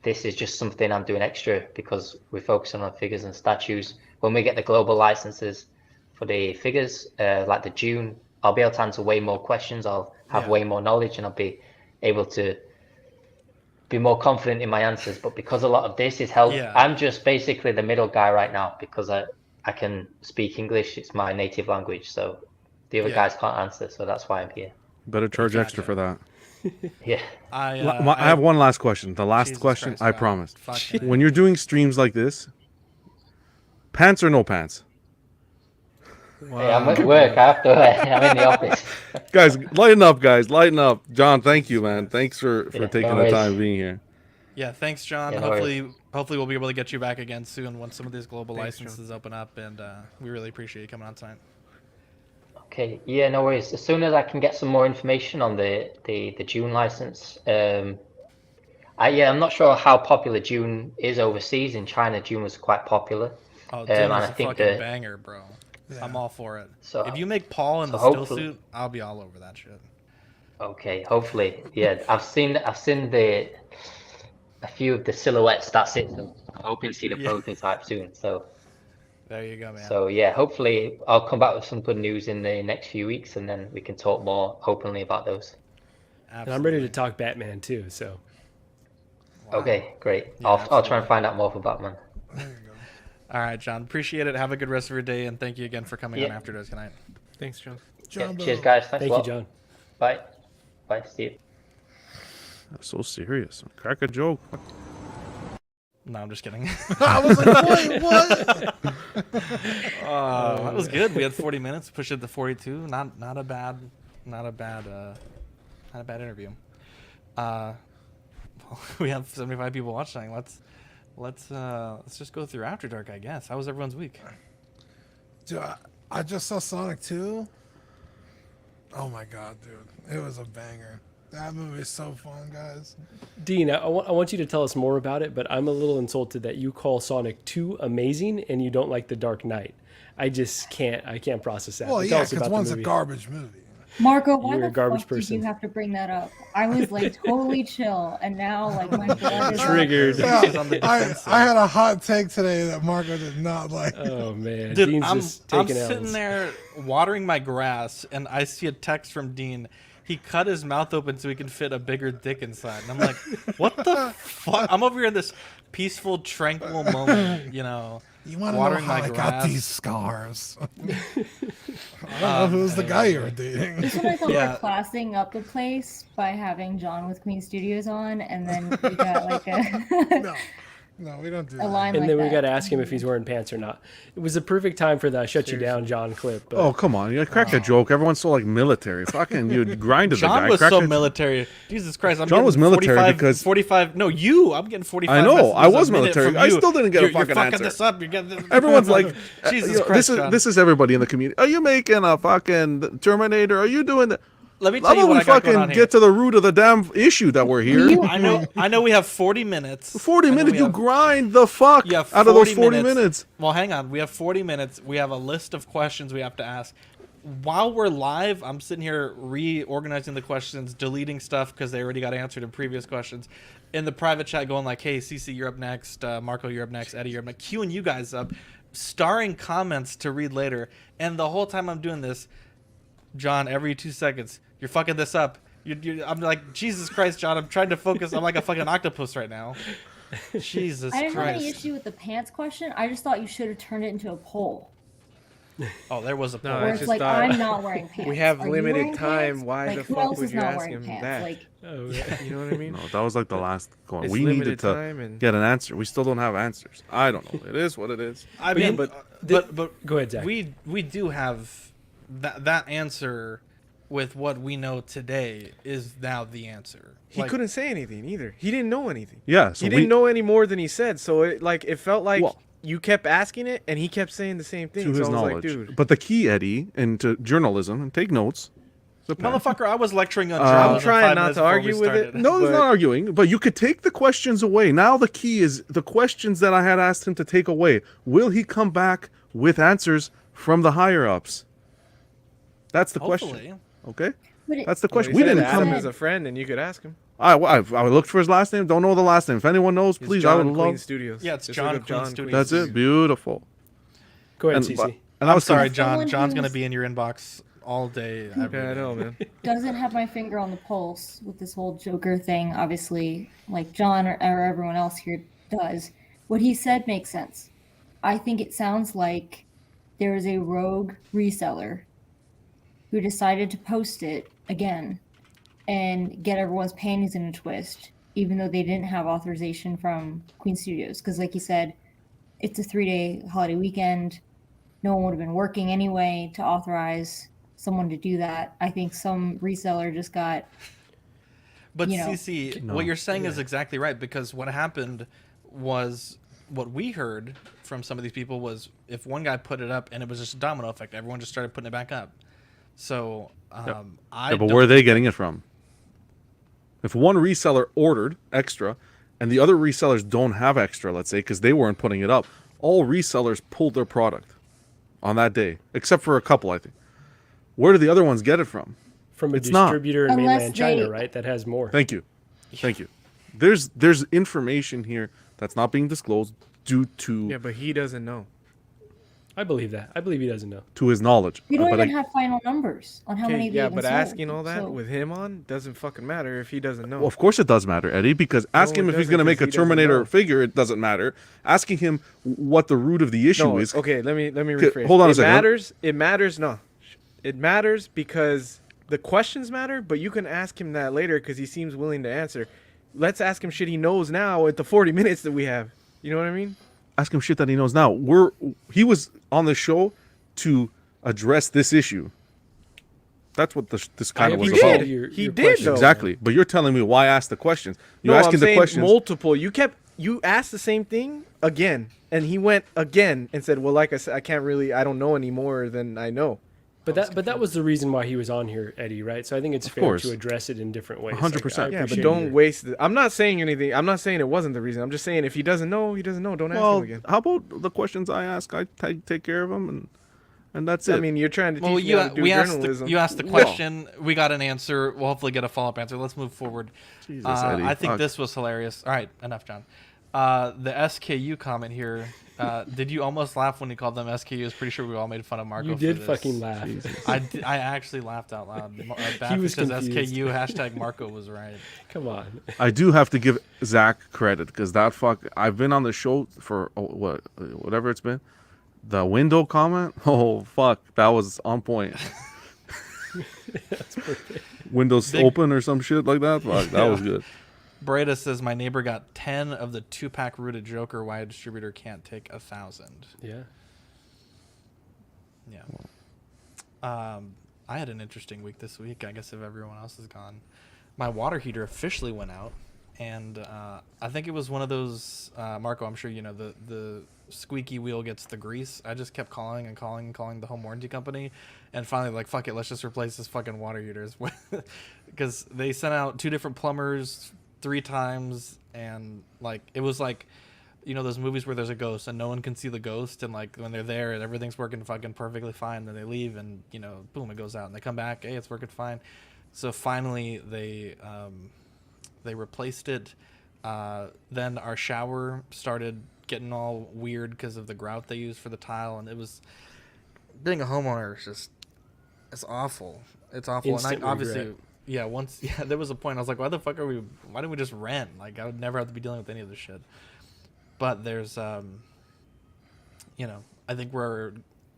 Speaker 3: this is just something I'm doing extra because we're focusing on figures and statues. When we get the global licenses for the figures, like the June, I'll be able to answer way more questions. I'll have
Speaker 2: Yeah.
Speaker 3: way more knowledge, and I'll be able to be more confident in my answers. But because a lot of this is held,
Speaker 2: Yeah.
Speaker 3: I'm just basically the middle guy right now because I can speak English. It's my native language, so the other
Speaker 2: Yeah.
Speaker 3: guys can't answer. So that's why I'm here.
Speaker 5: Better charge extra
Speaker 2: Gotcha.
Speaker 5: for that.
Speaker 3: Yeah.
Speaker 2: I
Speaker 5: I have one last question. The last
Speaker 2: Jesus
Speaker 5: question,
Speaker 2: Christ,
Speaker 5: I
Speaker 2: God.
Speaker 5: promise.
Speaker 2: Fucking
Speaker 5: When you're doing streams like this, pants or no pants?
Speaker 3: Hey, I'm at work. I have to. I'm in the office.
Speaker 5: Guys, lighten up, guys. Lighten up. John, thank you, man. Thanks for
Speaker 3: Yeah,
Speaker 5: taking
Speaker 3: no
Speaker 5: the
Speaker 3: worries.
Speaker 5: time being here.
Speaker 2: Yeah, thanks, John.
Speaker 3: Yeah, no
Speaker 2: Hopefully we'll be able to get you back again soon once some of these global
Speaker 6: Thanks,
Speaker 2: licenses open up, and we really appreciate you coming on tonight.
Speaker 3: Okay. Yeah, no worries. As soon as I can get some more information on the June license, I'm not sure how popular June is overseas. In China, June was quite popular.
Speaker 2: Oh, Dune
Speaker 3: And
Speaker 2: is
Speaker 3: I
Speaker 2: a
Speaker 3: think
Speaker 2: fucking
Speaker 3: that-
Speaker 2: banger, bro.
Speaker 7: Yeah.
Speaker 2: I'm all for it.
Speaker 3: So-
Speaker 2: if you make Paul in
Speaker 3: so
Speaker 2: the still
Speaker 3: hopefully-
Speaker 2: suit, I'll be all over that shit.
Speaker 3: Okay, hopefully. Yeah, I've seen a few of the silhouettes. That's it. So I'm hoping to see the
Speaker 2: Yeah.
Speaker 3: prototype soon. So
Speaker 2: There you go, man.
Speaker 3: so yeah, hopefully I'll come back with some good news in the next few weeks, and then we can talk more openly about those.
Speaker 4: And I'm ready to talk Batman too. So
Speaker 2: Wow.
Speaker 3: Okay, great.
Speaker 2: Yeah,
Speaker 3: I'll try
Speaker 2: absolutely.
Speaker 3: and find out more for Batman.
Speaker 7: There you go.
Speaker 2: All right, John. Appreciate it. Have a good rest of your day, and thank you again for coming on
Speaker 3: Yeah.
Speaker 2: After Dark tonight.
Speaker 6: Thanks, John.
Speaker 3: Yeah,
Speaker 7: Jumbo.
Speaker 3: cheers, guys. Thanks
Speaker 4: thank
Speaker 3: a
Speaker 4: you,
Speaker 3: lot.
Speaker 4: John.
Speaker 3: Bye. Bye, Steve.
Speaker 5: That's so serious. Crack a joke.
Speaker 2: No, I'm just kidding.
Speaker 7: I was like, wait, what?
Speaker 2: That was good. We had 40 minutes. Pushed it to 42. Not a bad interview. Well, we have 75 people watching. Let's just go through After Dark, I guess. How was everyone's week?
Speaker 7: Dude, I just saw Sonic 2. Oh my god, dude. It was a banger. That movie is so fun, guys.
Speaker 4: Dean, I want you to tell us more about it, but I'm a little insulted that you call Sonic 2 amazing and you don't like The Dark Knight. I can't process that.
Speaker 7: Well,
Speaker 4: But tell
Speaker 7: yeah,
Speaker 4: us
Speaker 7: because
Speaker 4: about
Speaker 7: one's
Speaker 4: the
Speaker 7: a
Speaker 4: movie.
Speaker 7: garbage movie.
Speaker 8: Marco, why
Speaker 4: You're
Speaker 8: the
Speaker 4: a garbage
Speaker 8: fuck did
Speaker 4: person.
Speaker 8: you have to bring that up? I was like totally chill, and now like my blood is up.
Speaker 4: Triggered.
Speaker 2: She's on the
Speaker 7: I
Speaker 2: defensive.
Speaker 7: had a hot take today that Marco did not like.
Speaker 4: Oh man,
Speaker 2: Dude,
Speaker 4: Dean's
Speaker 2: I'm
Speaker 4: just taking
Speaker 2: sitting
Speaker 4: L's.
Speaker 2: there watering my grass, and I see a text from Dean. He cut his mouth open so he can fit a bigger dick inside. And I'm like, what the fuck? I'm over here in this peaceful, tranquil moment,
Speaker 7: You want to know
Speaker 2: watering
Speaker 7: how
Speaker 2: my
Speaker 7: I got
Speaker 2: grass.
Speaker 7: these scars? I don't know who's the guy you're dating.
Speaker 8: This one I thought
Speaker 2: Yeah.
Speaker 8: we're classing up the place by having John with Queen Studios on, and then we got like a
Speaker 7: No, we don't do
Speaker 8: a
Speaker 7: that.
Speaker 8: line
Speaker 4: And
Speaker 8: like
Speaker 4: then we
Speaker 8: that.
Speaker 4: got to ask him if he's wearing pants or not. It was the perfect time for the "shut you down, John" clip. But
Speaker 5: Oh, come on. You crack a joke. Everyone's so like military. Fucking you grinded the
Speaker 2: John
Speaker 5: guy.
Speaker 2: was
Speaker 5: Crack
Speaker 2: so
Speaker 5: a-
Speaker 2: military. Jesus Christ, I'm
Speaker 5: John
Speaker 2: getting
Speaker 5: was military
Speaker 2: 45,
Speaker 5: because-
Speaker 2: 45. No, you. I'm getting 45.
Speaker 5: I know,
Speaker 2: messages
Speaker 5: I was
Speaker 2: a minute
Speaker 5: military.
Speaker 2: from
Speaker 5: I
Speaker 2: you.
Speaker 5: still didn't get a
Speaker 2: You're
Speaker 5: fucking
Speaker 2: fucking
Speaker 5: answer.
Speaker 2: this up. You're getting this.
Speaker 5: Everyone's like,
Speaker 2: Jesus
Speaker 5: you know,
Speaker 2: Christ, John.
Speaker 5: this is everybody in the community. Are you making a fucking Terminator? Are you doing that?
Speaker 2: Let me
Speaker 5: How
Speaker 2: tell you
Speaker 5: about
Speaker 2: what
Speaker 5: we
Speaker 2: I got going
Speaker 5: fucking
Speaker 2: on here.
Speaker 5: get to the root of the damn issue that we're here?
Speaker 2: I know we have 40 minutes.
Speaker 5: 40
Speaker 2: I know
Speaker 5: minutes,
Speaker 2: we
Speaker 5: you
Speaker 2: have-
Speaker 5: grind the fuck
Speaker 2: Yeah,
Speaker 5: out of those 40 minutes.
Speaker 2: Well, hang on. We have 40 minutes. We have a list of questions we have to ask. While we're live, I'm sitting here reorganizing the questions, deleting stuff because they already got answered in previous questions. In the private chat, going like, "Hey, CC, you're up next. Marco, you're up next. Eddie, you're up next." Queuing you guys up, starring comments to read later. And the whole time I'm doing this, John, every 2 seconds, you're fucking this up. I'm like, Jesus Christ, John. I'm trying to focus. I'm like a fucking octopus right now. Jesus
Speaker 8: I didn't have any
Speaker 2: Christ.
Speaker 8: issue with the pants question. I just thought you should have turned it into a poll.
Speaker 2: Oh, there was a
Speaker 6: No,
Speaker 2: poll.
Speaker 6: I
Speaker 8: Where
Speaker 6: just
Speaker 8: it's like,
Speaker 6: thought
Speaker 8: I'm not wearing pants.
Speaker 6: we have
Speaker 8: Are you
Speaker 6: limited
Speaker 8: wearing
Speaker 6: time.
Speaker 8: pants?
Speaker 6: Why
Speaker 8: Like,
Speaker 6: the
Speaker 8: who
Speaker 6: fuck
Speaker 8: else
Speaker 6: would
Speaker 8: is
Speaker 6: you
Speaker 8: not
Speaker 6: ask
Speaker 8: wearing
Speaker 6: him
Speaker 8: pants?
Speaker 6: that?
Speaker 8: Like,
Speaker 4: Oh, yeah.
Speaker 6: You know what I mean?
Speaker 5: No, that was like the last one.
Speaker 6: It's
Speaker 5: We needed
Speaker 6: limited
Speaker 5: to
Speaker 6: time and-
Speaker 5: get an answer. We still don't have answers. I don't know. It is what it is.
Speaker 2: I
Speaker 4: But yeah,
Speaker 2: mean, but
Speaker 4: Go ahead, Zach.
Speaker 2: we do have that answer with what we know today is now the answer.
Speaker 6: He
Speaker 2: Like,
Speaker 6: couldn't say anything either. He didn't know anything.
Speaker 5: Yeah, so
Speaker 6: He didn't know any more than he said. So it felt like
Speaker 5: Well-
Speaker 6: you kept asking it, and he kept saying the same thing.
Speaker 5: to
Speaker 6: So
Speaker 5: his
Speaker 6: I was
Speaker 5: knowledge.
Speaker 6: like, dude.
Speaker 5: But the key, Eddie, into journalism, and take notes. is a pen.
Speaker 2: Motherfucker, I was lecturing on
Speaker 6: I'm
Speaker 2: journalism
Speaker 6: trying
Speaker 2: 5
Speaker 6: not
Speaker 2: minutes
Speaker 6: to
Speaker 2: before
Speaker 6: argue
Speaker 2: we
Speaker 6: with it.
Speaker 2: started.
Speaker 5: No, he's
Speaker 6: But-
Speaker 5: not arguing. But you could take the questions away. Now the key is the questions that I had asked him to take away. Will he come back with answers from the higher ups? That's the
Speaker 2: Hopefully.
Speaker 5: question. Okay,
Speaker 8: but it,
Speaker 5: that's the
Speaker 6: Well,
Speaker 5: question.
Speaker 6: he
Speaker 5: We
Speaker 6: said
Speaker 5: didn't
Speaker 6: Adam
Speaker 5: come.
Speaker 6: as a friend, and you could ask him.
Speaker 5: I looked for his last name. Don't know the last name. If anyone knows,
Speaker 6: It's
Speaker 5: please. I
Speaker 6: John
Speaker 5: would
Speaker 6: Queen
Speaker 5: love.
Speaker 6: Studios.
Speaker 2: Yeah, it's
Speaker 6: Just
Speaker 2: John
Speaker 6: look up
Speaker 2: Queen Studios.
Speaker 5: That's it. Beautiful.
Speaker 4: Go ahead,
Speaker 5: And,
Speaker 4: Cece.
Speaker 5: and I
Speaker 2: I'm
Speaker 5: was
Speaker 2: sorry,
Speaker 5: conf-
Speaker 2: John.
Speaker 8: Someone
Speaker 2: John's gonna
Speaker 8: who's-
Speaker 2: be in your inbox all day. Every
Speaker 6: Yeah, I
Speaker 2: day.
Speaker 6: know, man.
Speaker 8: doesn't have my finger on the pulse with this whole Joker thing, obviously, like John or everyone else here does. What he said makes sense. I think it sounds like there is a rogue reseller who decided to post it again and get everyone's panties in a twist, even though they didn't have authorization from Queen Studios. Because, like you said, it's a 3-day holiday weekend. No one would have been working anyway to authorize someone to do that. I think some reseller just got.
Speaker 2: But
Speaker 8: You know.
Speaker 2: CC, what you're saying is exactly right, because what happened was what we heard from some of these people was if one guy put it up and it was just a domino effect, everyone just started putting it back up. So I
Speaker 5: Yeah, but
Speaker 2: don't-
Speaker 5: where are they getting it from? If one reseller ordered extra and the other resellers don't have extra, let's say, because they weren't putting it up, all resellers pulled their product on that day, except for a couple, I think. Where do the other ones get it from?
Speaker 4: From a
Speaker 5: It's not.
Speaker 4: distributor in
Speaker 8: Unless
Speaker 4: mainland China,
Speaker 8: they-
Speaker 4: right? That has more.
Speaker 5: Thank you. Thank you. There's information here that's not being disclosed due to
Speaker 6: Yeah, but he doesn't know.
Speaker 4: I believe that. I believe he doesn't know.
Speaker 5: to his knowledge.
Speaker 8: We don't
Speaker 5: But
Speaker 8: even have final numbers on how many.
Speaker 6: Okay, yeah,
Speaker 8: they even
Speaker 6: but
Speaker 8: sold,
Speaker 6: asking all that
Speaker 8: so-
Speaker 6: with him on doesn't fucking matter if he doesn't know.
Speaker 5: well, of course it does matter, Eddie, because ask
Speaker 6: No,
Speaker 5: him
Speaker 6: it
Speaker 5: if he's
Speaker 6: doesn't,
Speaker 5: going to make
Speaker 6: 'cause
Speaker 5: a
Speaker 6: he doesn't
Speaker 5: Terminator
Speaker 6: know.
Speaker 5: figure, it doesn't matter. Asking him what the root of the issue
Speaker 6: No,
Speaker 5: is.
Speaker 6: okay, let me
Speaker 5: Okay,
Speaker 6: rephrase.
Speaker 5: hold on a
Speaker 6: it
Speaker 5: second.
Speaker 6: matters. It matters. No, it matters because the questions matter. But you can ask him that later because he seems willing to answer. Let's ask him shit he knows now at the 40 minutes that we have. You know what I mean?
Speaker 5: Ask him shit that he knows now. He was on the show to address this issue. That's what this kind of was
Speaker 4: appreciate
Speaker 5: about.
Speaker 6: He did,
Speaker 4: question.
Speaker 6: though.
Speaker 5: Exactly. But you're telling me why ask the questions. You're
Speaker 6: No,
Speaker 5: asking
Speaker 6: I'm
Speaker 5: the
Speaker 6: saying
Speaker 5: questions.
Speaker 6: multiple. You asked the same thing again, and he went again and said, "Well, like I said, I don't know any more than I know."
Speaker 4: But that was the reason why he was on here, Eddie, right? So I think it's fair
Speaker 5: course.
Speaker 4: to address it in different ways.
Speaker 5: 100%.
Speaker 4: I
Speaker 6: Yeah, but
Speaker 4: appreciate
Speaker 6: don't
Speaker 4: your-
Speaker 6: waste. I'm not saying anything. I'm not saying it wasn't the reason. I'm just saying if he doesn't know, he doesn't know. Don't ask
Speaker 5: Well,
Speaker 6: him again.
Speaker 5: how about the questions I ask? I take care of them, and that's it.
Speaker 6: I mean, you're trying to teach
Speaker 2: Well,
Speaker 6: me how to do
Speaker 2: you asked
Speaker 6: journalism.
Speaker 2: you asked the question. We got an answer. We'll hopefully get a follow up answer. Let's move forward.
Speaker 5: Jesus, Eddie,
Speaker 2: I think
Speaker 5: fuck.
Speaker 2: this was hilarious. All right, enough, John. The SKU comment here. Did you almost laugh when he called them SKUs? Pretty sure we all made fun of Marco.
Speaker 4: You
Speaker 2: for
Speaker 4: did
Speaker 2: this.
Speaker 4: fucking laugh.
Speaker 2: I actually laughed out loud.
Speaker 4: He was
Speaker 2: says
Speaker 4: confused.
Speaker 2: SKU hashtag Marco was right.
Speaker 4: Come on.
Speaker 5: I do have to give Zach credit because that fuck. I've been on the show for whatever it's been. The window comment. Oh fuck, that was on point. Windows open or some shit like that. Fuck, that was good.
Speaker 2: Breda says my neighbor got 10 of the 2-pack rooted Joker. Why a distributor can't take 1,000.
Speaker 4: Yeah.
Speaker 2: Yeah. I had an interesting week this week. I guess if everyone else is gone, my water heater officially went out, and I think it was one of those. Marco, I'm sure you know the squeaky wheel gets the grease. I just kept calling the home warranty company, and finally like fuck it, let's just replace this fucking water heaters because they sent out 2 different plumbers 3 times, and like it was like. You know those movies where there's a ghost and no one can see the ghost, and like when they're there and everything's working fucking perfectly fine, then they leave and you know boom, it goes out, and they come back, hey, it's working fine. So finally they replaced it. Then our shower started getting all weird because of the grout they used for the tile, and it was being a homeowner is just it's awful. It's awful.
Speaker 4: Instant
Speaker 2: And I obviously
Speaker 4: regret.
Speaker 2: there was a point I was like, why didn't we just rent? Like I would never have to be dealing with any of this shit. But there's, you know, I think we're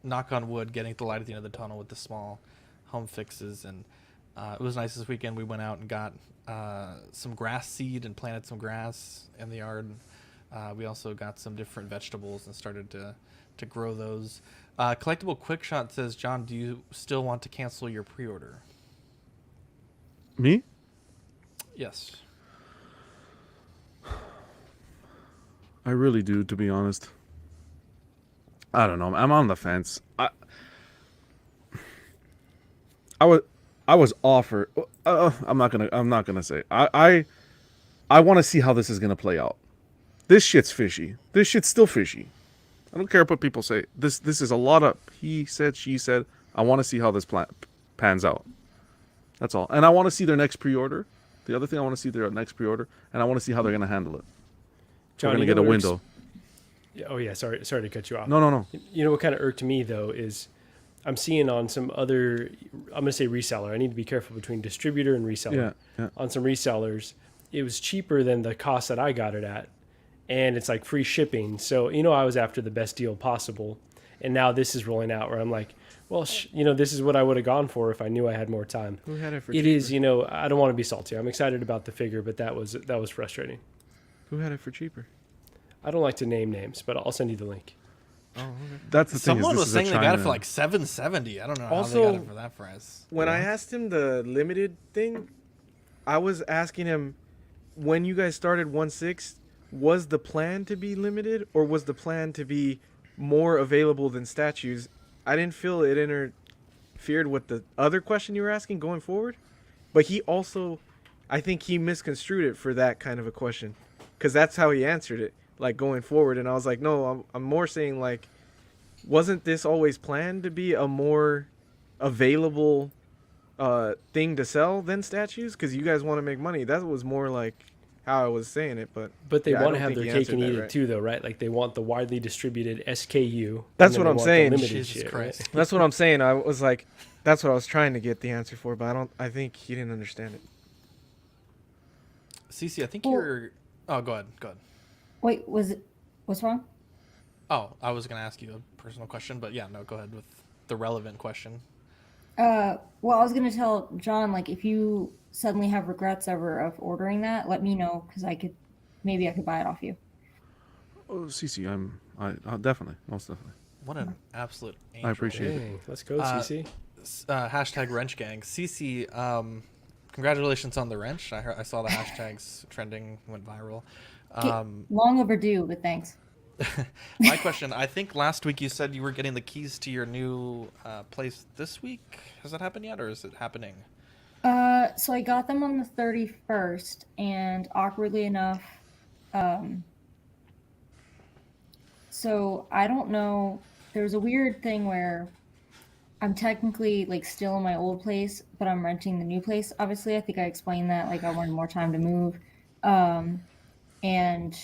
Speaker 2: knock on wood, getting the light at the end of the tunnel with the small home fixes. And it was nice this weekend. We went out and got some grass seed and planted some grass in the yard. We also got some different vegetables and started to grow those. Collectible Quickshot says, John, do you still want to cancel your pre-order?
Speaker 5: Me?
Speaker 2: Yes.
Speaker 5: I really do, to be honest. I don't know. I'm on the fence. I was offered. I'm not gonna say. I want to see how this is gonna play out. This shit's fishy. This shit's still fishy. I don't care what people say. This is a lot of he said, she said. I want to see how this pans out. That's all. And I want to see their next pre-order. The other thing, I want to see their next pre-order, and I want to see how they're gonna handle it.
Speaker 4: John,
Speaker 5: We're gonna get a window.
Speaker 4: Oh yeah, sorry to cut you off.
Speaker 5: No.
Speaker 4: You know what kind of irked me though is I'm seeing on some other, I'm gonna say reseller. I need to be careful between distributor and reseller.
Speaker 5: Yeah.
Speaker 4: On some resellers, it was cheaper than the cost that I got it at, and it's like free shipping. So I was after the best deal possible, and now this is rolling out where I'm like, well, this is what I would have gone for if I knew I had more time.
Speaker 6: Who had it for
Speaker 4: It
Speaker 6: cheaper?
Speaker 4: is, I don't want to be salty. I'm excited about the figure, but that was frustrating.
Speaker 6: Who had it for cheaper?
Speaker 4: I don't like to name names, but I'll send you the link.
Speaker 6: Oh, okay.
Speaker 5: That's the thing.
Speaker 2: Someone
Speaker 5: is,
Speaker 2: was
Speaker 5: this
Speaker 2: saying
Speaker 5: is
Speaker 2: they
Speaker 5: a
Speaker 2: got it
Speaker 5: China-
Speaker 2: for like $770. I don't know
Speaker 6: Also,
Speaker 2: how they got it for that price.
Speaker 6: When I asked him the limited thing, I was asking him, when you guys started 1/6, was the plan to be limited or was the plan to be more available than statues? I didn't feel it interfered with the other question you were asking going forward, but he also, I think he misconstrued it for that kind of a question, because that's how he answered it, like going forward. And I was like, no, I'm more saying like, wasn't this always planned to be a more available thing to sell than statues? Because you guys want to make money. That was more like how I was saying it. But
Speaker 4: they
Speaker 6: yeah, I
Speaker 4: want to
Speaker 6: don't
Speaker 4: have
Speaker 6: think
Speaker 4: their
Speaker 6: he
Speaker 4: cake
Speaker 6: answered
Speaker 4: and
Speaker 6: that
Speaker 4: eat it
Speaker 6: right.
Speaker 4: too, though, right? Like they want the widely distributed SKU.
Speaker 6: That's
Speaker 4: and then
Speaker 6: what
Speaker 4: they
Speaker 6: I'm
Speaker 4: want the
Speaker 6: saying.
Speaker 4: limited
Speaker 2: Jesus
Speaker 4: shit,
Speaker 2: Christ.
Speaker 4: right?
Speaker 6: That's what I'm saying. I was like, that's what I was trying to get the answer for, but I think he didn't understand it.
Speaker 2: Cece, I think
Speaker 8: Well-
Speaker 2: you're... Oh, go ahead.
Speaker 8: Wait, what's wrong?
Speaker 2: Oh, I was going to ask you a personal question, but yeah, no, go ahead with the relevant question.
Speaker 8: Well, I was gonna tell John, like, if you suddenly have regrets ever of ordering that, let me know, because maybe I could buy it off you.
Speaker 5: Oh, Cece, I'll definitely, most definitely.
Speaker 2: What an absolute angel.
Speaker 5: I appreciate it.
Speaker 4: Dang, let's go, CC.
Speaker 2: Hashtag wrench gang. Cece, congratulations on the wrench. I saw the hashtags trending, went viral.
Speaker 8: Long overdue, but thanks.
Speaker 2: My question, I think last week you said you were getting the keys to your new place this week. Has that happened yet, or is it happening?
Speaker 8: So I got them on the 31st, and awkwardly enough, so I don't know. There's a weird thing where I'm technically like still in my old place, but I'm renting the new place. Obviously, I think I explained that. Like I wanted more time to move, and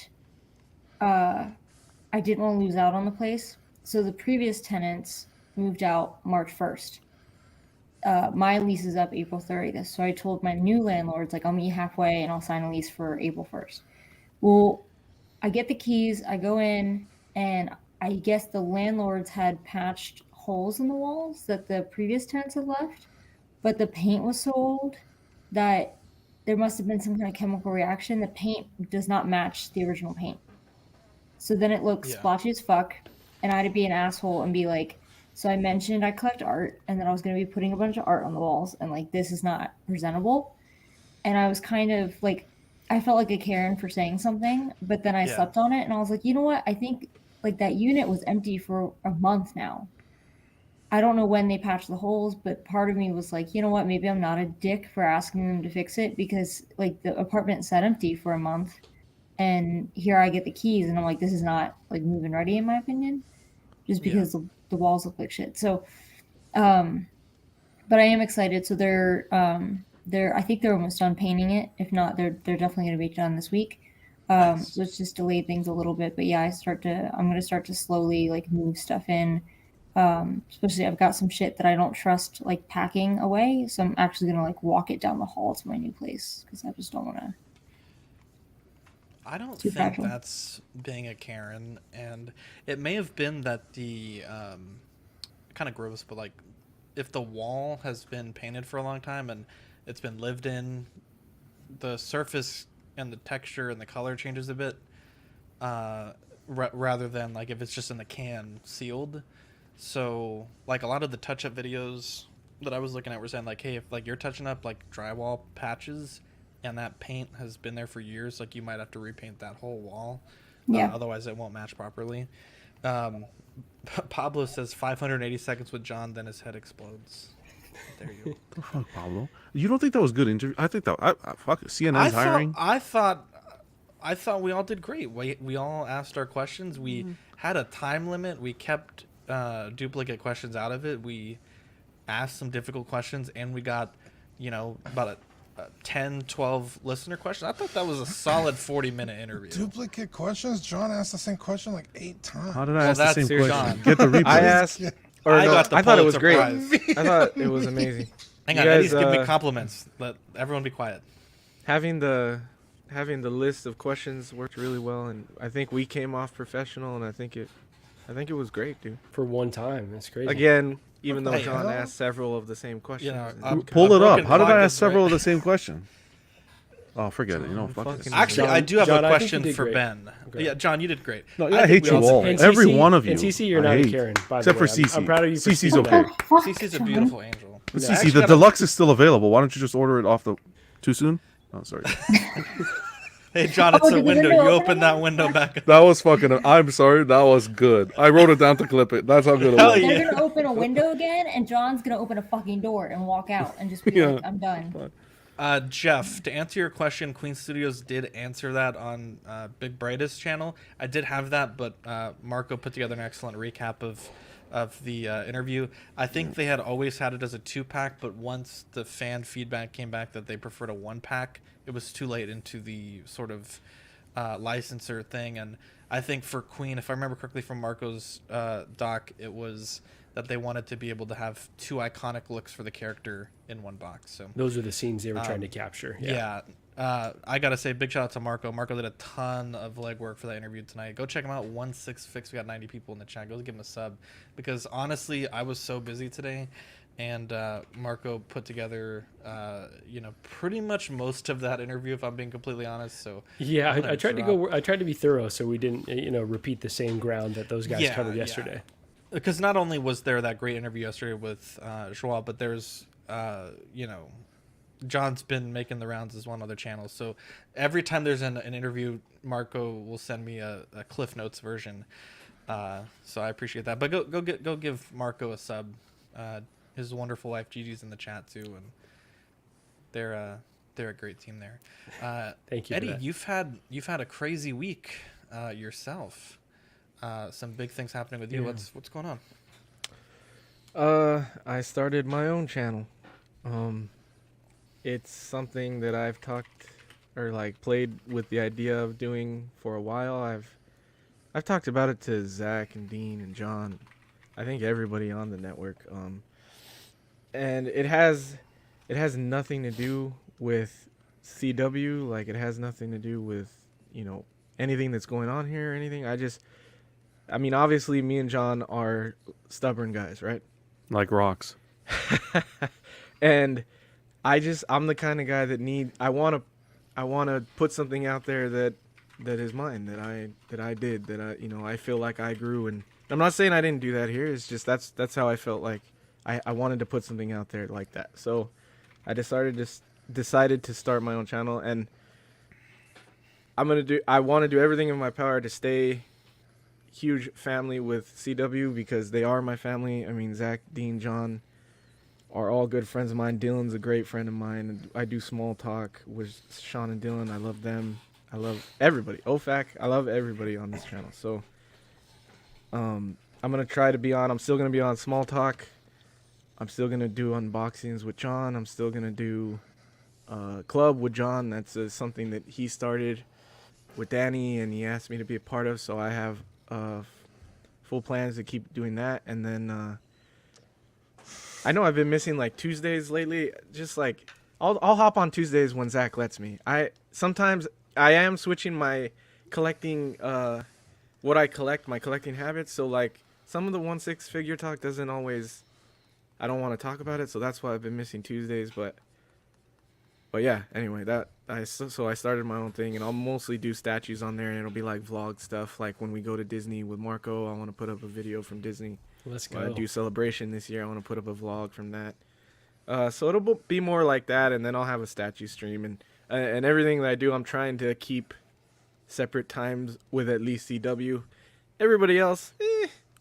Speaker 8: I didn't want to lose out on the place. So the previous tenants moved out March 1st. My lease is up April 30th. So I told my new landlords, like, I'll meet halfway and I'll sign a lease for April 1st. Well, I get the keys, I go in, and I guess the landlords had patched holes in the walls that the previous tenants had left, but the paint was so old that there must have been some kind of chemical reaction. The paint does not match the original paint. So then it looks splotchy as fuck, and I had to be an asshole and be like, so I mentioned I collect art, and then I was going to be putting a bunch of art on the walls, and like, this is not presentable. And I was kind of like, I felt like a Karen for saying something, but then I slept on it, and I was like, you know what? I think like that unit was empty for a month now. I don't know when they patched the holes, but part of me was like, you know what? Maybe I'm not a dick for asking them to fix it, because like the apartment sat empty for a month. And here I get the keys, and I'm like, this is not like move-in ready, in my opinion, just because the walls look like shit. So, but I am excited. So I think they're almost done painting it. If not, they're definitely going to be done this week.
Speaker 2: Nice.
Speaker 8: So it's just delayed things a little bit. But yeah, I'm going to start to slowly like move stuff in. Especially I've got some shit that I don't trust like packing away. So I'm actually going to like walk it down the hall to my new place, because I just don't want to.
Speaker 2: I don't
Speaker 8: Too
Speaker 2: think
Speaker 8: fragile.
Speaker 2: that's being a Karen, and it may have been that the kind of gross, but like if the wall has been painted for a long time and it's been lived in, the surface and the texture and the color changes a bit, rather than like if it's just in the can sealed. So like a lot of the touch-up videos that I was looking at were saying like, hey, if like you're touching up like drywall patches and that paint has been there for years, like you might have to repaint that whole wall.
Speaker 8: Yeah.
Speaker 2: Otherwise it won't match properly. Pablo says 580 seconds with John, then his head explodes. There you go.
Speaker 5: The fuck, Pablo? You don't think that was a good interview? I think that fuck it. CNN's hiring.
Speaker 2: I thought we all did great. We all asked our questions. We had a time limit. We kept duplicate questions out of it. We asked some difficult questions, and we got, about a 10, 12 listener questions. I thought that was a solid 40-minute interview.
Speaker 7: Duplicate questions? John asked the same question like 8 times.
Speaker 5: How did I ask the
Speaker 2: that's
Speaker 5: same
Speaker 2: John.
Speaker 5: question? Get the replay.
Speaker 6: I asked. Or
Speaker 2: I
Speaker 6: no,
Speaker 2: got the
Speaker 6: I thought it was
Speaker 2: Pulitzer
Speaker 6: great.
Speaker 2: Prize.
Speaker 6: I thought it was amazing.
Speaker 2: Hang
Speaker 6: You
Speaker 2: on,
Speaker 6: guys,
Speaker 2: Eddie's giving me compliments. Let everyone be quiet.
Speaker 6: Having the list of questions worked really well, and I think we came off professional, and I think it was great, dude.
Speaker 4: For one time, that's crazy.
Speaker 6: Again, even though
Speaker 2: Hey,
Speaker 6: John
Speaker 7: hello?
Speaker 6: asked several of the same questions. and-
Speaker 5: Pull it up.
Speaker 2: broken
Speaker 5: How did I
Speaker 2: clock
Speaker 5: ask
Speaker 2: is
Speaker 5: several
Speaker 2: right.
Speaker 5: of the same question? Oh, forget it. Fuck
Speaker 6: fucking-
Speaker 5: this.
Speaker 2: Actually,
Speaker 4: John-
Speaker 2: I do have
Speaker 4: John,
Speaker 2: a
Speaker 4: I think
Speaker 2: question
Speaker 4: you did
Speaker 2: for
Speaker 4: great.
Speaker 2: Ben.
Speaker 4: Okay.
Speaker 2: Yeah, John, you did great.
Speaker 5: No, I
Speaker 2: think
Speaker 5: hate
Speaker 2: we
Speaker 5: you
Speaker 2: all
Speaker 5: all.
Speaker 2: did
Speaker 4: And
Speaker 2: great.
Speaker 5: Every
Speaker 4: CC
Speaker 5: one of you.
Speaker 4: And CC, you're
Speaker 5: I
Speaker 4: not
Speaker 5: hate.
Speaker 4: a Karen, by
Speaker 5: Except
Speaker 4: the
Speaker 5: for
Speaker 4: way.
Speaker 5: CC.
Speaker 4: I'm proud of you for
Speaker 5: CC's
Speaker 4: speaking
Speaker 5: okay.
Speaker 4: up.
Speaker 8: Fuck,
Speaker 2: Cece's a
Speaker 8: John.
Speaker 2: beautiful angel.
Speaker 5: But
Speaker 4: No,
Speaker 5: CC,
Speaker 2: actually
Speaker 5: the
Speaker 2: got a-
Speaker 5: deluxe is still available. Why don't you just order it off the... Too soon? Oh, sorry.
Speaker 2: Hey, John, it's
Speaker 8: Oh,
Speaker 2: a
Speaker 8: did the
Speaker 2: window.
Speaker 8: window
Speaker 2: You
Speaker 8: open
Speaker 2: open that
Speaker 8: again?
Speaker 2: window back up.
Speaker 5: That was fucking... I'm sorry. That was good. I wrote it down to clip it. That's how good it
Speaker 2: Hell
Speaker 5: was.
Speaker 2: yeah.
Speaker 8: They're gonna open a window again, and John's gonna open a fucking door and walk out and just be
Speaker 5: Yeah.
Speaker 8: like, "I'm done."
Speaker 2: Jeff, to answer your question, Queen Studios did answer that on Big Brightest channel. I did have that, but Marco put together an excellent recap of the interview. I think they had always had it as a 2-pack, but once the fan feedback came back that they preferred a 1-pack, it was too late into the sort of licensor thing. And I think for Queen, if I remember correctly from Marco's doc, it was that they wanted to be able to have 2 iconic looks for the character in one box. So
Speaker 4: Those are the scenes they were trying to capture.
Speaker 2: yeah. I gotta say, big shout out to Marco. Marco did a ton of legwork for that interview tonight. Go check him out. 16fix. We got 90 people in the chat. Go give him a sub, because honestly, I was so busy today, and Marco put together, pretty much most of that interview, if I'm being completely honest. So
Speaker 4: Yeah,
Speaker 2: I'm gonna
Speaker 4: I tried to
Speaker 2: drop-
Speaker 4: go. I tried to be thorough, so we didn't, repeat the same ground that those guys
Speaker 2: Yeah,
Speaker 4: covered
Speaker 2: yeah.
Speaker 4: yesterday.
Speaker 2: Because not only was there that great interview yesterday with Joao, but there's, John's been making the rounds as one other channel. So every time there's an interview, Marco will send me a Cliff Notes version. So I appreciate that. But go give Marco a sub. His wonderful wife Gigi's in the chat too, and they're a great team there.
Speaker 4: Thank you, for
Speaker 2: Eddie,
Speaker 4: that.
Speaker 2: you've had a crazy week yourself. Some big things happening with you.
Speaker 6: Yeah.
Speaker 2: What's going on?
Speaker 6: I started my own channel. It's something that I've talked or like played with the idea of doing for a while. I've talked about it to Zach and Dean and John. I think everybody on the network. And it has nothing to do with CW. Like, it has nothing to do with, anything that's going on here or anything. I mean, obviously me and John are stubborn guys, right?
Speaker 5: Like rocks.
Speaker 6: And I'm the kind of guy that I want to put something out there that is mine, that I feel like I grew. And I'm not saying I didn't do that here. It's just that's how I felt like I wanted to put something out there like that. So I decided to start my own channel, and I want to do everything in my power to stay huge family with CW, because they are my family. I mean, Zach, Dean, John are all good friends of mine. Dylan's a great friend of mine. And I do small talk with Sean and Dylan. I love them. I love everybody. OFAC, I love everybody on this channel. So I'm going to try to be on. I'm still going to be on small talk. I'm still going to do unboxings with John. I'm still going to do club with John. That's something that he started with Danny, and he asked me to be a part of. So I have full plans to keep doing that. And then I know I've been missing like Tuesdays lately. Just like I'll hop on Tuesdays when Zach lets me. Sometimes I am switching my collecting what I collect, my collecting habits. So like some of the 1/6 figure talk doesn't always. I don't want to talk about it, so that's why I've been missing Tuesdays. But yeah. Anyway, so I started my own thing, and I'll mostly do statues on there, and it'll be like vlog stuff. Like when we go to Disney with Marco, I want to put up a video from Disney.
Speaker 4: Let's
Speaker 6: When I
Speaker 4: go.
Speaker 6: do Celebration this year, I want to put up a vlog from that. So it'll be more like that, and then I'll have a statue stream, and everything that I do, I'm trying to keep separate times with at least CW. Everybody else,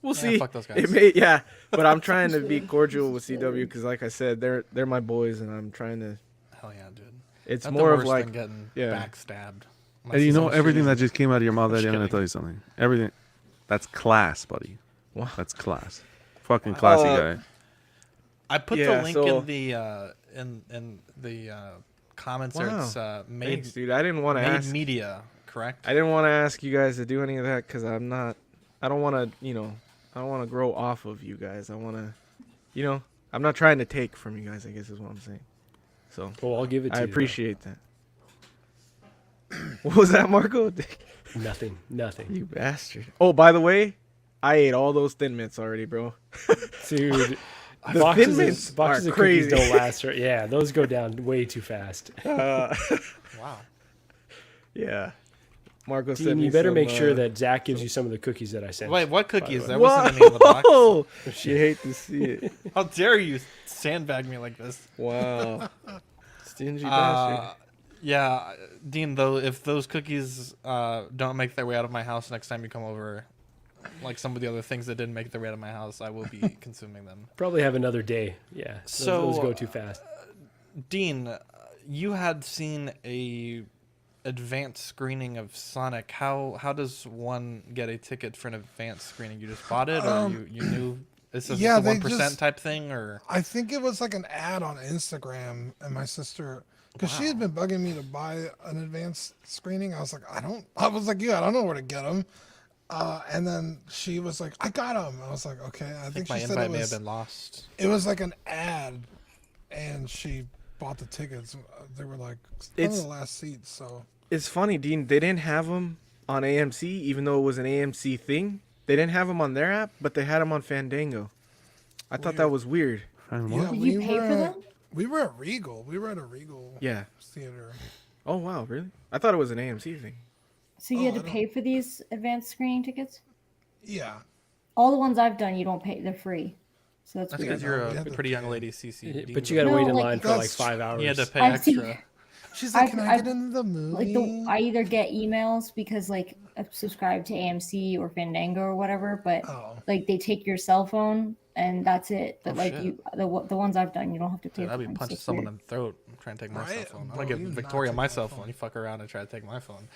Speaker 6: we'll see.
Speaker 2: Fuck those guys.
Speaker 6: It may, but I'm trying to be cordial with CW because, like I said, they're my boys, and I'm trying to.
Speaker 2: Hell yeah, dude.
Speaker 6: It's
Speaker 2: Not
Speaker 6: more
Speaker 2: the
Speaker 6: of
Speaker 2: worst
Speaker 6: like
Speaker 2: than getting
Speaker 6: yeah.
Speaker 2: backstabbed.
Speaker 5: And you know everything that
Speaker 2: just
Speaker 5: just came out of your mouth, Eddie, I'm gonna
Speaker 2: kidding.
Speaker 5: tell you something. Everything, that's class, buddy.
Speaker 6: Wow.
Speaker 5: That's class. Fucking classy guy.
Speaker 2: I put
Speaker 6: Yeah,
Speaker 2: the link
Speaker 6: so-
Speaker 2: in the comments there.
Speaker 6: Wow.
Speaker 2: It's made
Speaker 6: Thanks, dude. I didn't want to
Speaker 2: made
Speaker 6: ask.
Speaker 2: media, correct?
Speaker 6: I didn't want to ask you guys to do any of that because I'm not. I don't want to. I don't want to grow off of you guys. I want to. I'm not trying to take from you guys. I guess is what I'm saying. So
Speaker 4: Well, I'll give it to
Speaker 6: I
Speaker 4: you. though.
Speaker 6: appreciate that. What was that, Marco?
Speaker 4: Nothing.
Speaker 6: You bastard. Oh, by the way, I ate all those Thin Mints already, bro.
Speaker 4: Dude,
Speaker 6: The
Speaker 4: boxes,
Speaker 6: Thin Mints
Speaker 4: boxes
Speaker 6: are
Speaker 4: of cookies
Speaker 6: crazy.
Speaker 4: don't last. Yeah, those go down way too fast.
Speaker 2: Wow.
Speaker 6: Yeah. Marco
Speaker 4: Dean,
Speaker 6: sent me
Speaker 4: you better
Speaker 6: some,
Speaker 4: make sure that Zach gives you some of the cookies that I sent.
Speaker 2: Wait, what
Speaker 4: by the
Speaker 2: cookies?
Speaker 4: way.
Speaker 2: There wasn't any in the box.
Speaker 6: Whoa! You hate to see it.
Speaker 2: How dare you sandbag me like this?
Speaker 6: Wow. Stingy bastard.
Speaker 2: Yeah, Dean. Though, if those cookies don't make their way out of my house next time you come over, like some of the other things that didn't make their way out of my house, I will be consuming them.
Speaker 4: Probably have another day. Yeah, those go too fast.
Speaker 2: Dean, you had seen a advanced screening of Sonic. How does one get a ticket for an advanced screening? You just bought it, or you knew this is
Speaker 7: yeah,
Speaker 2: the
Speaker 7: they
Speaker 2: 1%
Speaker 7: just-
Speaker 2: type thing, or
Speaker 7: I think it was like an ad on Instagram, and my sister, because she had been bugging me to buy an advanced screening. I was like, I don't know where to get them. And then she was like, I got them. I was like, okay. I think
Speaker 2: my
Speaker 7: she said
Speaker 2: invite
Speaker 7: it
Speaker 2: may have
Speaker 7: was,
Speaker 2: been lost.
Speaker 7: it was like an ad, and she bought the tickets. They were like some of
Speaker 6: It's-
Speaker 7: the last seats. So
Speaker 6: It's funny, Dean. They didn't have them on AMC, even though it was an AMC thing. They didn't have them on their app, but they had them on Fandango. I thought that was weird.
Speaker 5: And
Speaker 7: yeah,
Speaker 5: what?
Speaker 8: Did you pay for them?
Speaker 7: We were at Regal. We were at a Regal
Speaker 6: Yeah.
Speaker 7: theater.
Speaker 6: Oh wow, really? I thought it was an AMC thing.
Speaker 8: So you had
Speaker 7: I
Speaker 8: to
Speaker 7: don't-
Speaker 8: pay for these advanced screening tickets?
Speaker 7: Yeah.
Speaker 8: All the ones I've done, you don't pay. They're free. So that's
Speaker 2: That's
Speaker 8: weird.
Speaker 2: because you're
Speaker 7: we
Speaker 2: a
Speaker 7: had to
Speaker 2: pretty young
Speaker 7: pay.
Speaker 2: lady, CC.
Speaker 4: But you got to
Speaker 8: No,
Speaker 4: wait in
Speaker 8: like-
Speaker 4: line for like
Speaker 7: That's-
Speaker 4: 5 hours.
Speaker 2: You had to pay
Speaker 8: I've seen-
Speaker 2: extra.
Speaker 7: She's like,
Speaker 8: I've-
Speaker 7: can I
Speaker 8: I've-
Speaker 7: get into the movie?
Speaker 8: Like I either get emails because like I subscribe to AMC or Fandango or whatever, but
Speaker 7: Oh.
Speaker 8: like they take your cell phone and that's it. But
Speaker 2: Oh,
Speaker 8: like
Speaker 2: shit.
Speaker 8: the ones I've done, you don't have to pay.
Speaker 2: Dude, I'd
Speaker 8: for
Speaker 2: be
Speaker 8: them, so
Speaker 2: punching
Speaker 8: it's
Speaker 2: someone
Speaker 8: weird.
Speaker 2: in the throat. I'm trying to take my cell
Speaker 7: Right?
Speaker 2: phone. I'm
Speaker 7: Bro,
Speaker 2: gonna give
Speaker 7: you not
Speaker 2: Victoria
Speaker 7: take
Speaker 2: my
Speaker 7: my
Speaker 2: cell
Speaker 7: phone.
Speaker 2: phone. You fuck around and try to take my phone.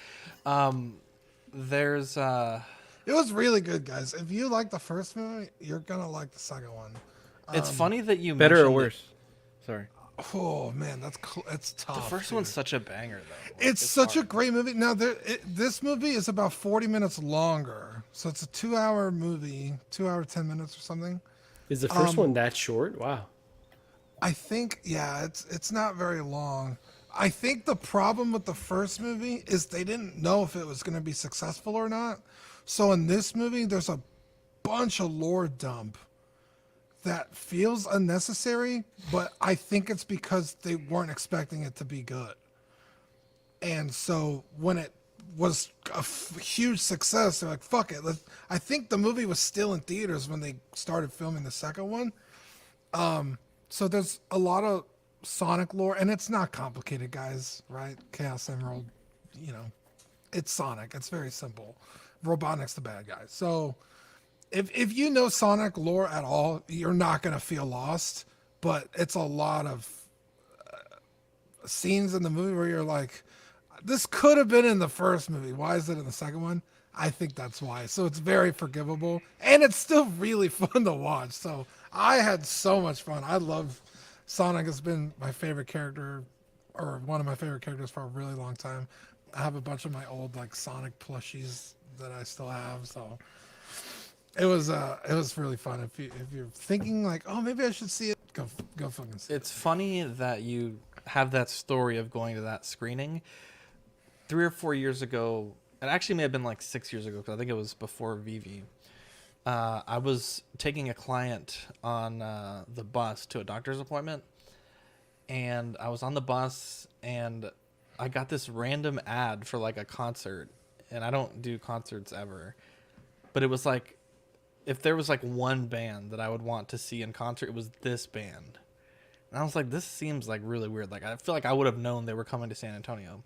Speaker 2: There's
Speaker 7: It was really good, guys. If you like the first movie, you're gonna like the second one.
Speaker 2: it's funny that you
Speaker 6: Better or
Speaker 2: mentioned
Speaker 6: worse? Sorry.
Speaker 7: Oh man, it's
Speaker 2: The
Speaker 7: tough.
Speaker 2: first
Speaker 7: dude.
Speaker 2: one's such a banger, though. Like,
Speaker 7: It's such a
Speaker 2: hard.
Speaker 7: great movie. Now, this movie is about 40 minutes longer, so it's a 2-hour movie, 2 hour 10 minutes or something.
Speaker 4: Is the first one that short? Wow.
Speaker 7: I think, yeah, it's not very long. I think the problem with the first movie is they didn't know if it was going to be successful or not. So in this movie, there's a bunch of lore dump that feels unnecessary, but I think it's because they weren't expecting it to be good. And so when it was a huge success, they're like, fuck it. I think the movie was still in theaters when they started filming the second one. So there's a lot of Sonic lore, and it's not complicated, guys, right? Chaos Emerald, it's Sonic. It's very simple. Robotnik's the bad guy. So if you know Sonic lore at all, you're not going to feel lost, but it's a lot of scenes in the movie where you're like, this could have been in the first movie. Why is it in the second one? I think that's why. So it's very forgivable, and it's still really fun to watch. So I had so much fun. I love Sonic. Has been my favorite character, or one of my favorite characters for a really long time. I have a bunch of my old like Sonic plushies that I still have. So it was really fun. If you're thinking like, oh, maybe I should see it, go fucking see it.
Speaker 2: It's funny that you have that story of going to that screening. 3 or 4 years ago, it actually may have been like 6 years ago because I think it was before Vivi. I was taking a client on the bus to a doctor's appointment, and I was on the bus, and I got this random ad for like a concert, and I don't do concerts ever, but it was like, if there was like one band that I would want to see in concert, it was this band. And I was like, this seems like really weird. Like, I feel like I would have known they were coming to San Antonio.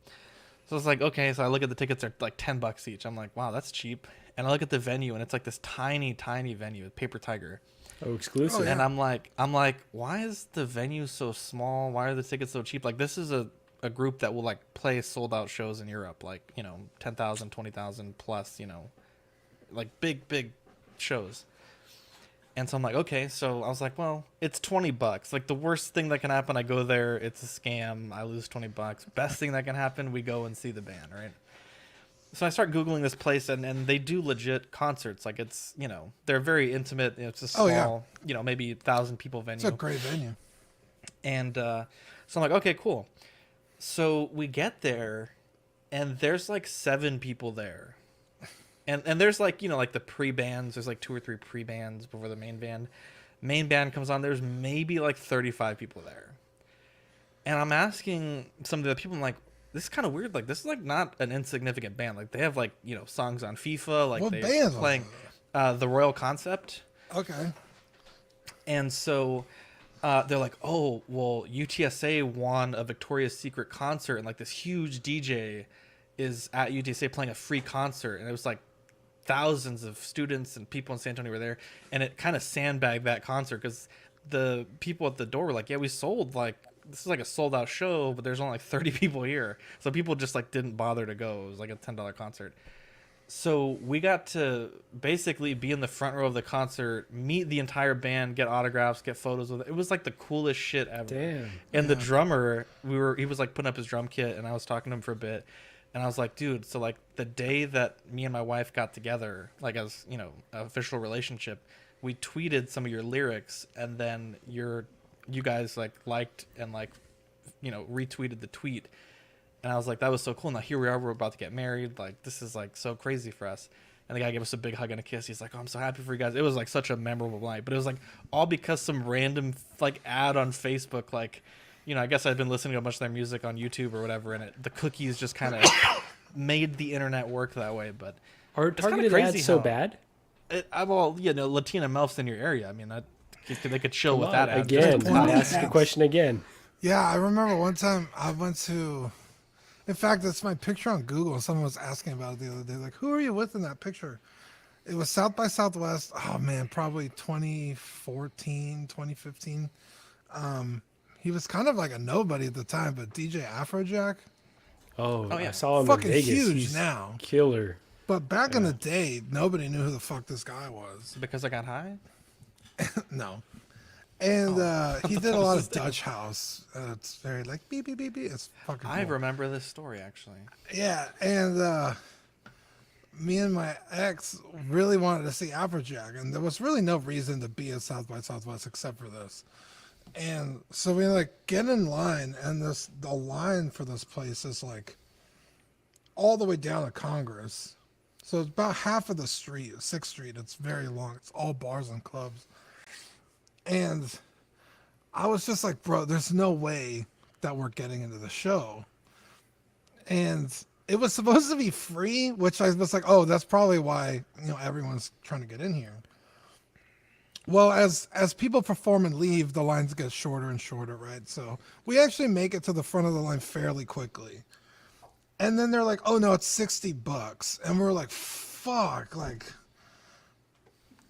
Speaker 2: So it's like, okay, so I look at the tickets, they're like $10 each. I'm like, wow, that's cheap. And I look at the venue, and it's like this tiny, tiny venue with Paper Tiger.
Speaker 4: Oh, exclusive.
Speaker 2: And I'm like, why is the venue so small? Why are the tickets so cheap? Like, this is a group that will like play sold out shows in Europe, like, 10,000, 20,000 plus, like big shows. And so I'm like, okay, so I was like, well, it's $20. Like, the worst thing that can happen, I go there, it's a scam, I lose $20. Best thing that can happen, we go and see the band, right? So I start Googling this place, and they do legit concerts. Like, it's, they're very intimate. It's a small, maybe 1,000 people venue.
Speaker 7: It's a great venue.
Speaker 2: And so I'm like, okay, cool. So we get there, and there's like 7 people there. And there's like, like the pre-bands. There's like 2 or 3 pre-bands before the main band. Main band comes on. There's maybe like 35 people there. And I'm asking some of the people, I'm like, this is kind of weird. Like, this is like not an insignificant band. Like, they have like, songs on FIFA. Like,
Speaker 7: What
Speaker 2: they're
Speaker 7: band
Speaker 2: playing
Speaker 7: was
Speaker 2: the Royal Concept.
Speaker 7: Okay.
Speaker 2: And so they're like, oh, well, UTSA won a Victoria's Secret concert, and like this huge DJ is at UTSA playing a free concert. And it was like thousands of students and people in San Antonio were there, and it kind of sandbagged that concert because the people at the door were like, yeah, we sold, like, this is like a sold out show, but there's only like 30 people here. So people just like didn't bother to go. It was like a $10 concert. So we got to basically be in the front row of the concert, meet the entire band, get autographs, get photos with it. It was like the coolest shit ever.
Speaker 4: Damn.
Speaker 2: And the drummer, he was like putting up his drum kit, and I was talking to him for a bit. And I was like, dude, so like the day that me and my wife got together, like as, an official relationship, we tweeted some of your lyrics, and then you guys like liked and like, retweeted the tweet. And I was like, that was so cool. Now here we are, we're about to get married. Like, this is like so crazy for us. And the guy gave us a big hug and a kiss. He's like, oh, I'm so happy for you guys. It was like such a memorable night, but it was like all because some random like ad on Facebook, like, I guess I'd been listening to a bunch of their music on YouTube or whatever, and the cookies just kind of made the internet work that way. But
Speaker 4: are targeted ads so bad?
Speaker 2: Latina MILFs in your area. I mean, they could chill with that ad.
Speaker 4: Again, ask the question again.
Speaker 7: Yeah, I remember one time I went to. In fact, that's my picture on Google. And someone was asking about it the other day. Like, who are you with in that picture? It was South by Southwest. Oh man, probably 2014, 2015. He was kind of like a nobody at the time, but DJ Afrojack.
Speaker 4: Oh
Speaker 2: yeah.
Speaker 4: I saw him
Speaker 7: Fucking
Speaker 4: in Vegas.
Speaker 7: huge
Speaker 4: He's
Speaker 7: now.
Speaker 4: Killer.
Speaker 7: But back in the day, nobody knew who the fuck this guy was.
Speaker 2: Because I got high?
Speaker 7: No. And he did a lot of Dutch house. It's very like beep, beep, beep, beep. It's fucking cool.
Speaker 2: I remember this story, actually.
Speaker 7: Yeah, and me and my ex really wanted to see Afrojack, and there was really no reason to be at South by Southwest except for this. And so we like get in line, and the line for this place is like all the way down to Congress. So it's about half of the street, 6th Street. It's very long. It's all bars and clubs. And I was just like, bro, there's no way that we're getting into the show. And it was supposed to be free, which I was like, oh, that's probably why, everyone's trying to get in here. Well, as people perform and leave, the lines get shorter and shorter, right? So we actually make it to the front of the line fairly quickly. And then they're like, oh no, it's $60. And we're like, fuck, like,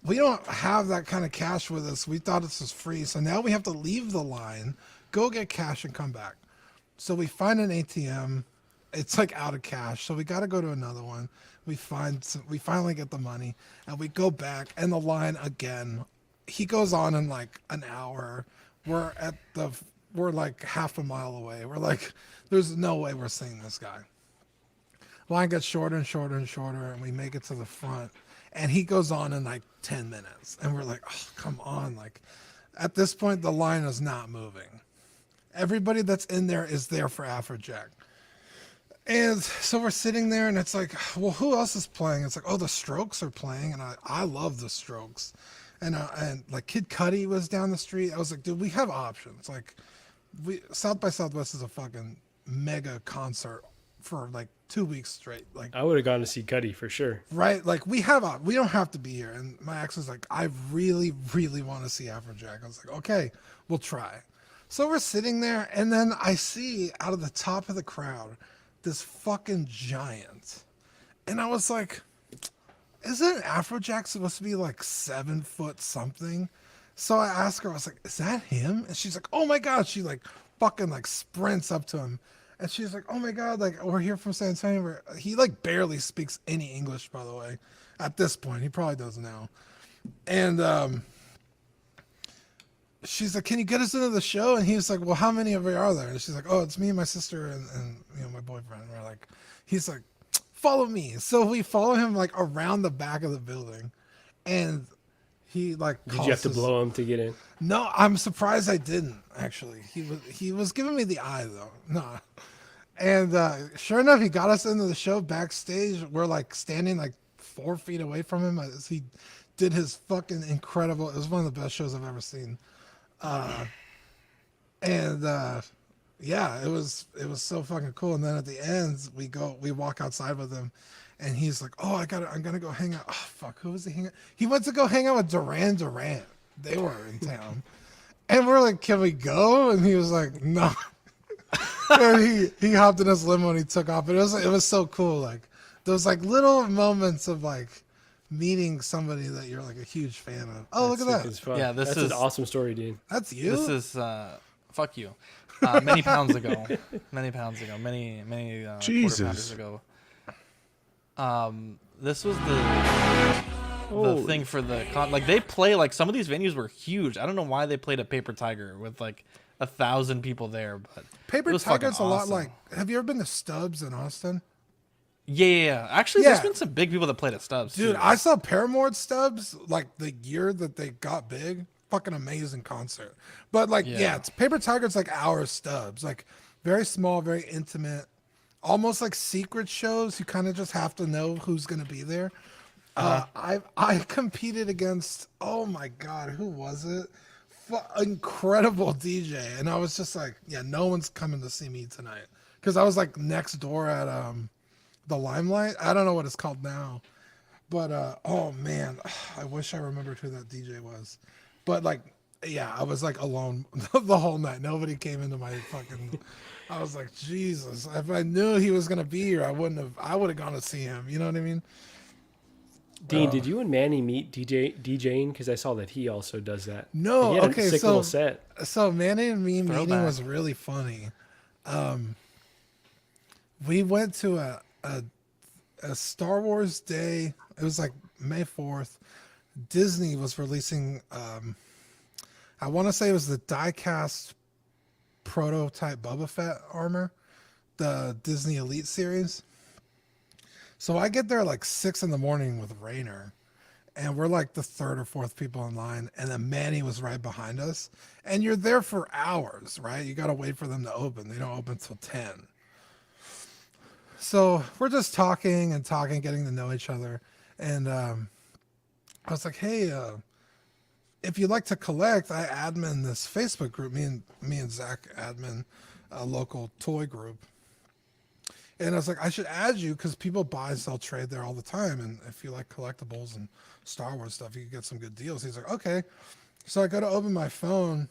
Speaker 7: we don't have that kind of cash with us. We thought this was free. So now we have to leave the line, go get cash and come back. So we find an ATM. It's like out of cash. So we got to go to another one. We finally get the money, and we go back, and the line again. He goes on in like an hour. We're like half a mile away. We're like, there's no way we're seeing this guy. Line gets shorter and shorter and shorter, and we make it to the front. And he goes on in like 10 minutes. And we're like, oh, come on. Like, at this point, the line is not moving. Everybody that's in there is there for Afrojack. And so we're sitting there, and it's like, well, who else is playing? It's like, oh, the Strokes are playing, and I love the Strokes, and like Kid Cudi was down the street. I was like, dude, we have options. Like, South by Southwest is a fucking mega concert for like 2 weeks straight. Like,
Speaker 4: I would have gone to see Cuddy for sure.
Speaker 7: right? Like, we don't have to be here. And my ex was like, I really, really want to see Afrojack. I was like, okay, we'll try. So we're sitting there, and then I see out of the top of the crowd this fucking giant. And I was like, isn't Afrojack supposed to be like 7 foot something? So I asked her, I was like, is that him? And she's like, oh my God. She like fucking like sprints up to him. And she's like, oh my God, like we're here from San Antonio. He like barely speaks any English, by the way, at this point. He probably does now. And she's like, can you get us into the show? And he's like, well, how many of you are there? And she's like, oh, it's me and my sister and you know, my boyfriend. And we're like, he's like, follow me. So we follow him like around the back of the building. And he like
Speaker 4: Did you have to blow him to get in?
Speaker 7: No, I'm surprised I didn't actually. He was giving me the eye though. No. And sure enough, he got us into the show backstage. We're like standing like 4 feet away from him as he did his fucking incredible. It was one of the best shows I've ever seen. Yeah, it was so fucking cool. And then at the end, we walk outside with him, and he's like, "Oh, I'm gonna go hang out." Oh fuck, who was he hanging out? He went to go hang out with Duran Duran. They were in town, and we're like, "Can we go?" And he was like, "No." And he hopped in his limo and he took off. But it was so cool. Like those like little moments of like meeting somebody that you're like a huge fan of. Oh, look at that.
Speaker 4: It's fun.
Speaker 2: Yeah,
Speaker 4: that's an awesome story, dude.
Speaker 7: That's you.
Speaker 2: This is fuck you. Many pounds ago, many
Speaker 5: Jesus.
Speaker 2: quarter pounders ago. This was the thing for the like they play like some of these venues were huge. I don't know why they played at Paper Tiger with like 1,000 people there, but
Speaker 7: Paper
Speaker 2: it was
Speaker 7: Tiger's
Speaker 2: fucking
Speaker 7: a lot
Speaker 2: awesome.
Speaker 7: like. Have you ever been to Stubbs in Austin?
Speaker 2: Yeah. Actually, there's been some big people that played at Stubbs.
Speaker 7: Dude,
Speaker 2: too.
Speaker 7: I saw Paramore at Stubbs like the year that they got big. Fucking amazing concert. But like, yeah, it's Paper Tiger's like our Stubbs. Like very small, very intimate, almost like secret shows. You kind of just have to know who's gonna be there. I competed against, oh my God, who was it? Incredible DJ. And I was just like, yeah, no one's coming to see me tonight. Because I was like next door at the Limelight. I don't know what it's called now. But oh man, I wish I remembered who that DJ was. But like, yeah, I was like alone the whole night. Nobody came into my fucking. I was like, Jesus. If I knew he was gonna be here, I would have gone to see him. You know what I mean?
Speaker 4: Dean, did you and Manny meet DJing? Because I saw that he also does that.
Speaker 7: No,
Speaker 4: he had
Speaker 7: okay,
Speaker 4: a sick little set.
Speaker 7: So Manny and me meeting
Speaker 2: Throwback.
Speaker 7: was really funny. We went to a Star Wars day. It was like May 4th. Disney was releasing, I want to say it was the die-cast prototype Boba Fett armor, the Disney Elite series. So I get there like 6 a.m. with Rainer, and we're like the 3rd or 4th people in line, and then Manny was right behind us. And you're there for hours, right? You got to wait for them to open. They don't open till 10. So we're just talking, getting to know each other. And I was like, hey, if you'd like to collect, I admin this Facebook group. Me and Zach admin a local toy group. And I was like, I should add you because people buy and sell trade there all the time. And if you like collectibles and Star Wars stuff, you can get some good deals. He's like, okay. So I go to open my phone,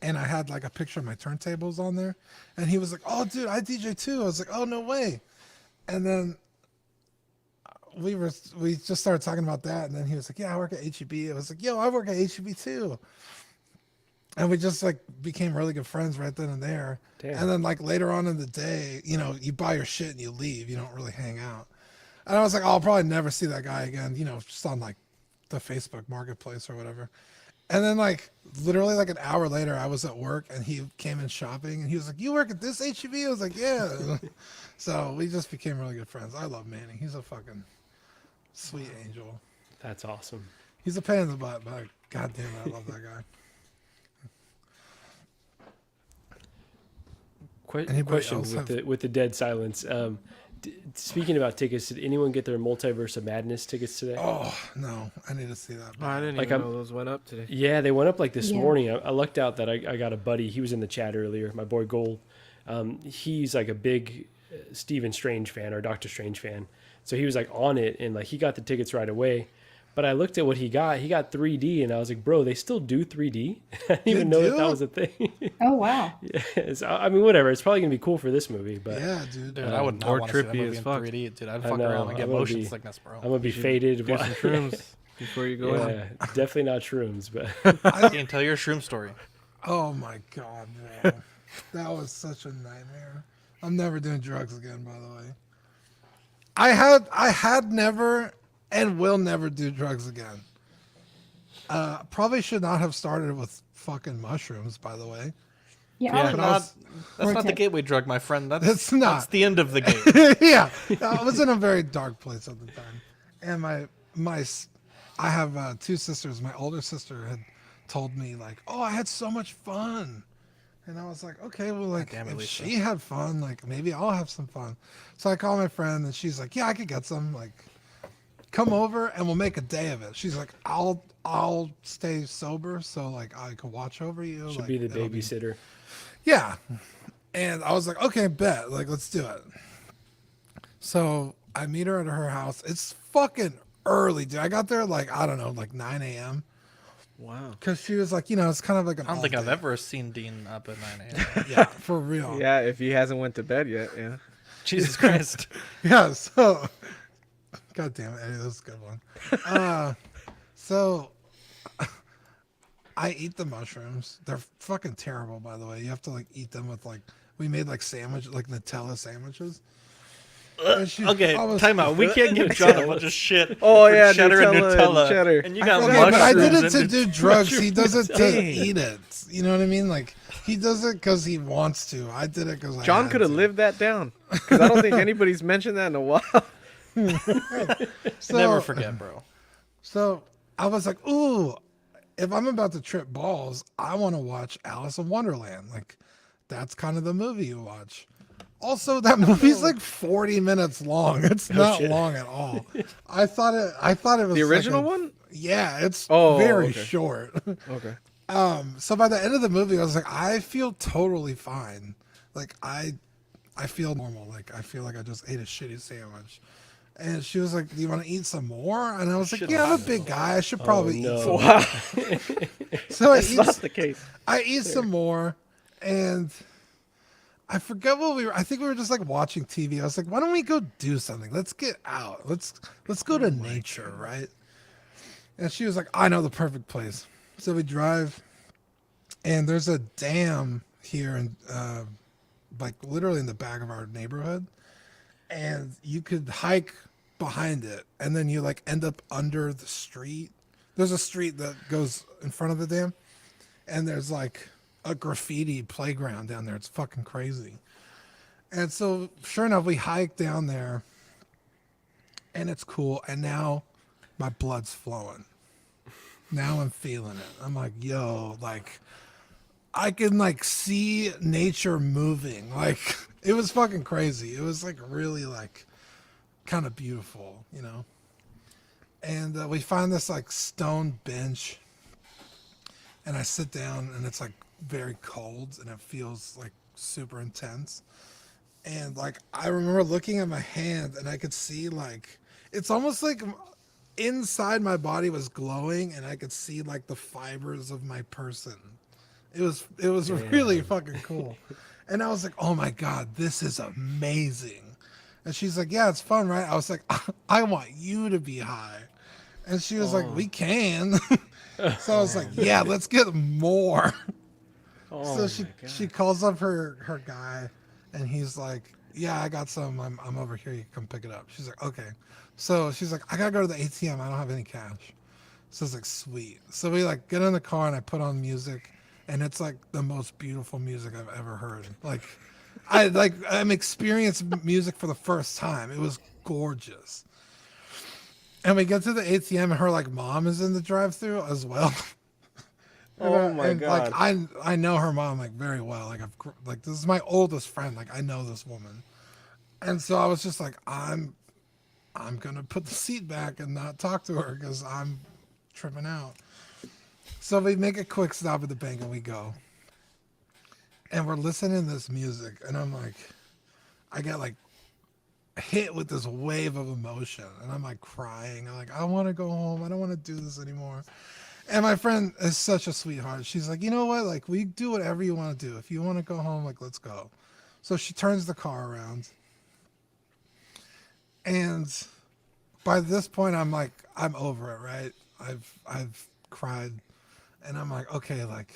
Speaker 7: and I had like a picture of my turntables on there. And he was like, oh, dude, I DJ too. I was like, oh, no way. And then we just started talking about that. And then he was like, yeah, I work at HEB. I was like, yo, I work at HEB too. And we just like became really good friends right then and there.
Speaker 4: Damn.
Speaker 7: And then like later on in the day, you know, you buy your shit and you leave. You don't really hang out. And I was like, oh, I'll probably never see that guy again, you know, just on like the Facebook marketplace or whatever. And then like literally like an hour later, I was at work and he came in shopping and he was like, you work at this HEB? I was like, yeah. So we just became really good friends. I love Manny. He's a fucking sweet angel.
Speaker 4: That's awesome.
Speaker 7: He's a pain in the butt, but goddamn, I love that guy. Anybody
Speaker 4: Question
Speaker 7: else
Speaker 4: with the dead silence. Speaking about tickets, did anyone get their Multiverse of Madness tickets today?
Speaker 7: Oh no, I need to see that.
Speaker 6: Oh, I didn't
Speaker 4: Like,
Speaker 6: even
Speaker 4: I'm-
Speaker 6: know those went up today.
Speaker 4: Yeah, they went up like this
Speaker 8: Yeah.
Speaker 4: morning. I lucked out that I got a buddy. He was in the chat earlier. My boy Gold. He's like a big Stephen Strange fan or Doctor Strange fan. So he was like on it and like he got the tickets right away. But I looked at what he got. He got 3D, and I was like, "Bro, they still do 3D." I didn't even know that
Speaker 7: do?
Speaker 4: was a thing.
Speaker 8: Oh wow.
Speaker 4: Yeah, so, I mean, whatever. It's probably gonna be cool for this movie, but
Speaker 7: Yeah, dude.
Speaker 2: Dude, I would not
Speaker 6: or
Speaker 2: want to see that
Speaker 6: trippy
Speaker 2: movie
Speaker 6: as
Speaker 2: in
Speaker 6: fuck.
Speaker 2: 3D. Dude, I'd
Speaker 4: I
Speaker 2: fuck
Speaker 4: know,
Speaker 2: around and get
Speaker 4: I'm gonna
Speaker 2: motion
Speaker 4: be-
Speaker 2: sickness, bro.
Speaker 4: I'm gonna be faded.
Speaker 6: Do some shrooms before you go in.
Speaker 4: Yeah, definitely not shrooms, but
Speaker 2: Dean, tell your shroom story.
Speaker 7: Oh my god, bro. That was such a nightmare. I'm never doing drugs again, by the way. I had never and will never do drugs again. Probably should not have started with fucking mushrooms, by the way.
Speaker 8: Yeah.
Speaker 2: Yeah,
Speaker 8: I
Speaker 7: but I was-
Speaker 2: that's not the
Speaker 8: Vortex.
Speaker 2: gateway drug, my friend. That's
Speaker 7: It's not.
Speaker 2: That's the end of the game.
Speaker 7: Yeah, I was in a very dark place at the time, and I have two sisters. My older sister had told me like, "Oh, I had so much fun," and I was like, "Okay, well, like
Speaker 2: damn it,
Speaker 7: if
Speaker 2: Lisa.
Speaker 7: she had fun, like maybe I'll have some fun." So I called my friend, and she's like, "Yeah, I could get some. Like, come over and we'll make a day of it." She's like, "I'll stay sober, so like I could watch over you."
Speaker 4: should
Speaker 7: like,
Speaker 4: be the
Speaker 7: it'll
Speaker 4: babysitter.
Speaker 7: Yeah. And I was like, okay, bet. Like, let's do it. So I meet her at her house. It's fucking early, dude. I got there like, I don't know, like 9 a.m.
Speaker 6: Wow.
Speaker 7: Because she was like, you know, it's kind of like an
Speaker 2: I don't think I've
Speaker 7: all-day-
Speaker 2: ever seen Dean up at 9 a.m.
Speaker 7: Yeah, for real.
Speaker 6: Yeah, if he hasn't went to bed yet, yeah.
Speaker 2: Jesus Christ.
Speaker 7: Yeah, so God damn it, Eddie, that was a good one. So I eat the mushrooms. They're fucking terrible, by the way. You have to like eat them with like we made like Nutella sandwiches. And she-
Speaker 2: Okay,
Speaker 7: I was-
Speaker 2: time out. We can't give John a bunch of shit.
Speaker 6: Oh,
Speaker 2: for
Speaker 6: yeah,
Speaker 2: cheddar and
Speaker 6: Nutella and
Speaker 2: Nutella.
Speaker 6: cheddar.
Speaker 2: And you got
Speaker 7: Okay,
Speaker 2: mushrooms.
Speaker 7: but I did it to
Speaker 2: and
Speaker 7: do drugs. He does it to
Speaker 6: Dang.
Speaker 7: eat it. You know what I mean? Like he does it because he wants to. I did it because
Speaker 6: John could have lived that down. Because I don't think anybody's mentioned that in a while.
Speaker 7: So,
Speaker 2: Never forget, bro.
Speaker 7: So I was like, ooh, if I'm about to trip balls, I want to watch Alice in Wonderland. Like that's kind of the movie you watch. Also, that movie's like 40 minutes long. It's not long at all. I thought it was
Speaker 6: The
Speaker 7: like
Speaker 6: original one?
Speaker 7: Yeah, it's
Speaker 6: Oh,
Speaker 7: very
Speaker 6: okay.
Speaker 7: short.
Speaker 6: Okay.
Speaker 7: So by the end of the movie, I was like, I feel totally fine. Like I feel normal. Like I feel like I just ate a shitty sandwich. And she was like, "Do you want to eat some more?" And I was like, "Yeah, I'm a big guy. I should probably eat some."
Speaker 4: no.
Speaker 6: Wow.
Speaker 7: So
Speaker 6: That's not the case.
Speaker 7: I eat some more, and I forget what we were. I think we were just like watching TV. I was like, "Why don't we go do something? Let's get out. Let's go to nature, right?" And she was like, "I know the perfect place." So we drive, and there's a dam here, and like literally in the back of our neighborhood, and you could hike behind it, and then you like end up under the street. There's a street that goes in front of the dam, and there's like a graffiti playground down there. It's fucking crazy. And so sure enough, we hike down there, and it's cool. And now my blood's flowing. Now I'm feeling it. I'm like, yo, like I can like see nature moving. Like it was fucking crazy. It was like really like kind of beautiful, you know? And we find this like stone bench, and I sit down, and it's like very cold, and it feels like super intense. And like I remember looking at my hand, and I could see like it's almost like inside my body was glowing, and I could see like the fibers of my person. It was really fucking cool. And I was like, "Oh my god, this is amazing." And she's like, "Yeah, it's fun, right?" I was like, "I want you to be high." And she was like, "We can." So I was like, "Yeah, let's get more." So she calls up her guy, and he's like, "Yeah, I got some. I'm over here. You can come pick it up." She's like, "Okay." So she's like, "I gotta go to the ATM. I don't have any cash." So it's like, sweet. So we like get in the car, and I put on music, and it's like the most beautiful music I've ever heard. Like I'm experiencing music for the first time. It was gorgeous. And we get to the ATM, and her like mom is in the drive-through as well.
Speaker 6: Oh my
Speaker 7: and
Speaker 6: God.
Speaker 7: like I know her mom like very well. Like like this is my oldest friend. Like I know this woman, and so I was just like I'm gonna put the seat back and not talk to her because I'm tripping out. So we make a quick stop at the bank and we go, and we're listening to this music, and I'm like, I get like hit with this wave of emotion, and I'm like crying. I'm like, I want to go home. I don't want to do this anymore. And my friend is such a sweetheart. She's like, you know what? Like, we do whatever you want to do. If you want to go home, like, let's go. So she turns the car around. And by this point, I'm like, I'm over it, right? I've cried. And I'm like, okay, like,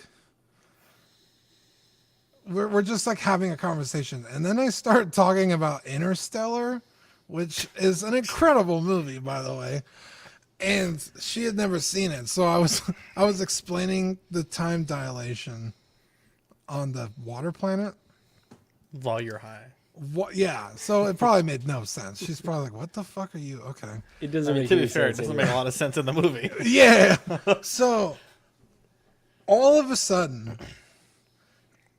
Speaker 7: we're just like having a conversation. And then I start talking about Interstellar, which is an incredible movie, by the way. And she had never seen it, so I was explaining the time dilation on the water planet.
Speaker 2: While you're high.
Speaker 7: What? Yeah. So it probably made no sense. She's probably like, "What the fuck are you?" Okay.
Speaker 4: It doesn't make
Speaker 2: To be
Speaker 4: any
Speaker 2: fair, it
Speaker 4: sense.
Speaker 2: doesn't
Speaker 4: anyway.
Speaker 2: make a lot of sense in the movie.
Speaker 7: Yeah. So all of a sudden,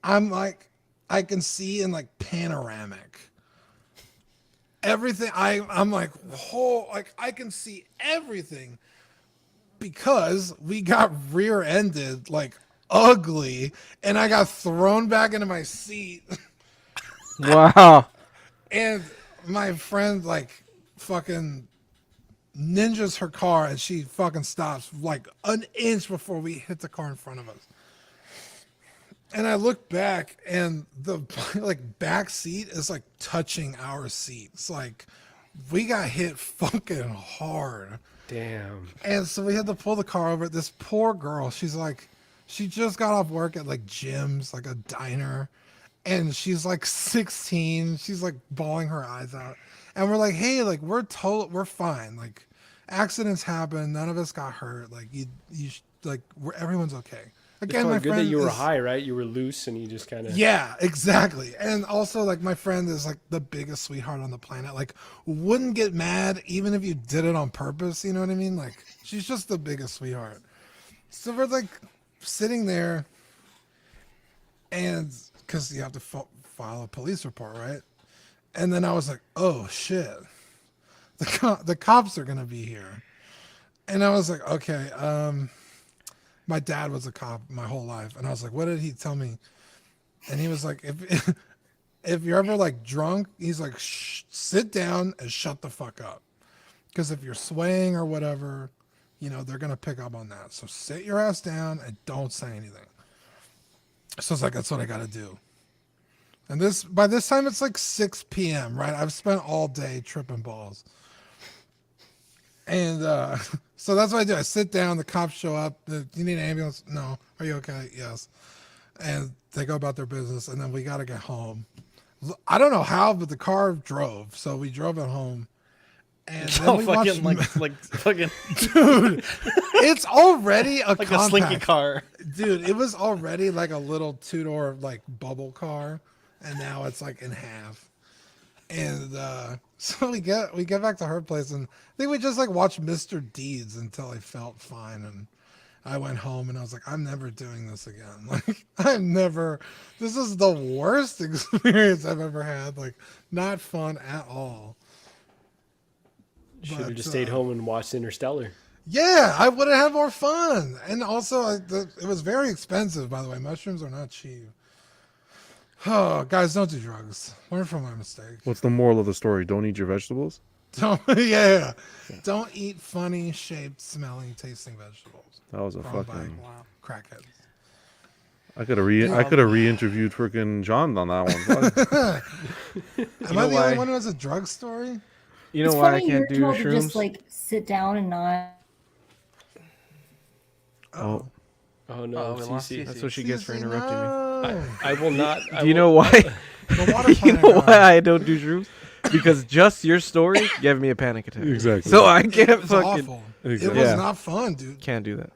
Speaker 7: I'm like, I can see in like panoramic. Everything I'm like, whole, like I can see everything because we got rear-ended like ugly, and I got thrown back into my seat.
Speaker 6: Wow.
Speaker 7: And my friend like fucking ninjas her car, and she fucking stops like an inch before we hit the car in front of us. And I look back, and the like back seat is like touching our seat. It's like we got hit fucking hard.
Speaker 4: Damn.
Speaker 7: And so we had to pull the car over. This poor girl, she's like, she just got off work at like Jim's, like a diner. And she's like 16. She's like bawling her eyes out. And we're like, hey, like we're fine. Like accidents happen. None of us got hurt. Like everyone's okay. Again,
Speaker 4: It's
Speaker 7: my
Speaker 4: good
Speaker 7: friend
Speaker 4: that you were
Speaker 7: is,
Speaker 4: high, right? You were loose and you just kind of...
Speaker 7: yeah, exactly. And also, like, my friend is like the biggest sweetheart on the planet. Like, wouldn't get mad even if you did it on purpose. You know what I mean? Like, she's just the biggest sweetheart. So we're like sitting there, and because you have to file a police report, right? And then I was like, oh shit, the cops are gonna be here. And I was like, okay, my dad was a cop my whole life, and I was like, what did he tell me? And he was like, if you're ever like drunk, he's like, sit down and shut the fuck up, because if you're swaying or whatever, you know, they're gonna pick up on that. So sit your ass down and don't say anything. So it's like, that's what I gotta do. And by this time it's like 6 p.m., right? I've spent all day tripping balls. And so that's what I do. I sit down, the cops show up. You need an ambulance? No. Are you okay? Yes. And they go about their business, and then we got to get home. I don't know how, but the car drove. So we drove it home. And then we
Speaker 2: fucking
Speaker 7: watched,
Speaker 2: like fucking
Speaker 7: dude, it's already a
Speaker 2: like
Speaker 7: compact.
Speaker 2: a slinky car.
Speaker 7: Dude, it was already like a little two-door like bubble car, and now it's like in half. And so we get back to her place, and I think we just like watched Mr. Deeds until I felt fine, and I went home, and I was like, I'm never doing this again. Like this is the worst experience I've ever had. Like, not fun at all.
Speaker 4: Should have just stayed home and watched Interstellar.
Speaker 7: Yeah, I would have had more fun. And also, it was very expensive, by the way. Mushrooms are not cheap. Oh, guys, don't do drugs. Learn from my mistake.
Speaker 5: What's the moral of the story? Don't eat your vegetables?
Speaker 7: Yeah. Don't eat funny shaped, smelling, tasting vegetables.
Speaker 5: That was a
Speaker 7: Grown
Speaker 5: fucking...
Speaker 7: by crackheads.
Speaker 5: I could have re-interviewed freaking John on that one.
Speaker 7: Am I the only one who has a drug story?
Speaker 6: You know
Speaker 8: It's
Speaker 6: why I
Speaker 8: funny
Speaker 6: can't
Speaker 8: you're
Speaker 6: do
Speaker 8: told to
Speaker 6: shrooms?
Speaker 8: just like sit down and not.
Speaker 5: Oh,
Speaker 4: Oh no,
Speaker 2: we lost
Speaker 4: CC.
Speaker 2: CC.
Speaker 6: That's what she gets for
Speaker 7: CC,
Speaker 6: interrupting me.
Speaker 7: no.
Speaker 4: I will not.
Speaker 6: Do you know why?
Speaker 7: The water
Speaker 6: You
Speaker 7: planet
Speaker 6: know
Speaker 7: guy.
Speaker 6: why I don't do shrooms? Because just your story gave me a panic attack.
Speaker 5: exactly.
Speaker 6: So I can't
Speaker 7: It was
Speaker 6: fucking
Speaker 7: awful.
Speaker 5: Exactly.
Speaker 7: It was
Speaker 6: Yeah.
Speaker 7: not fun, dude.
Speaker 6: can't do that.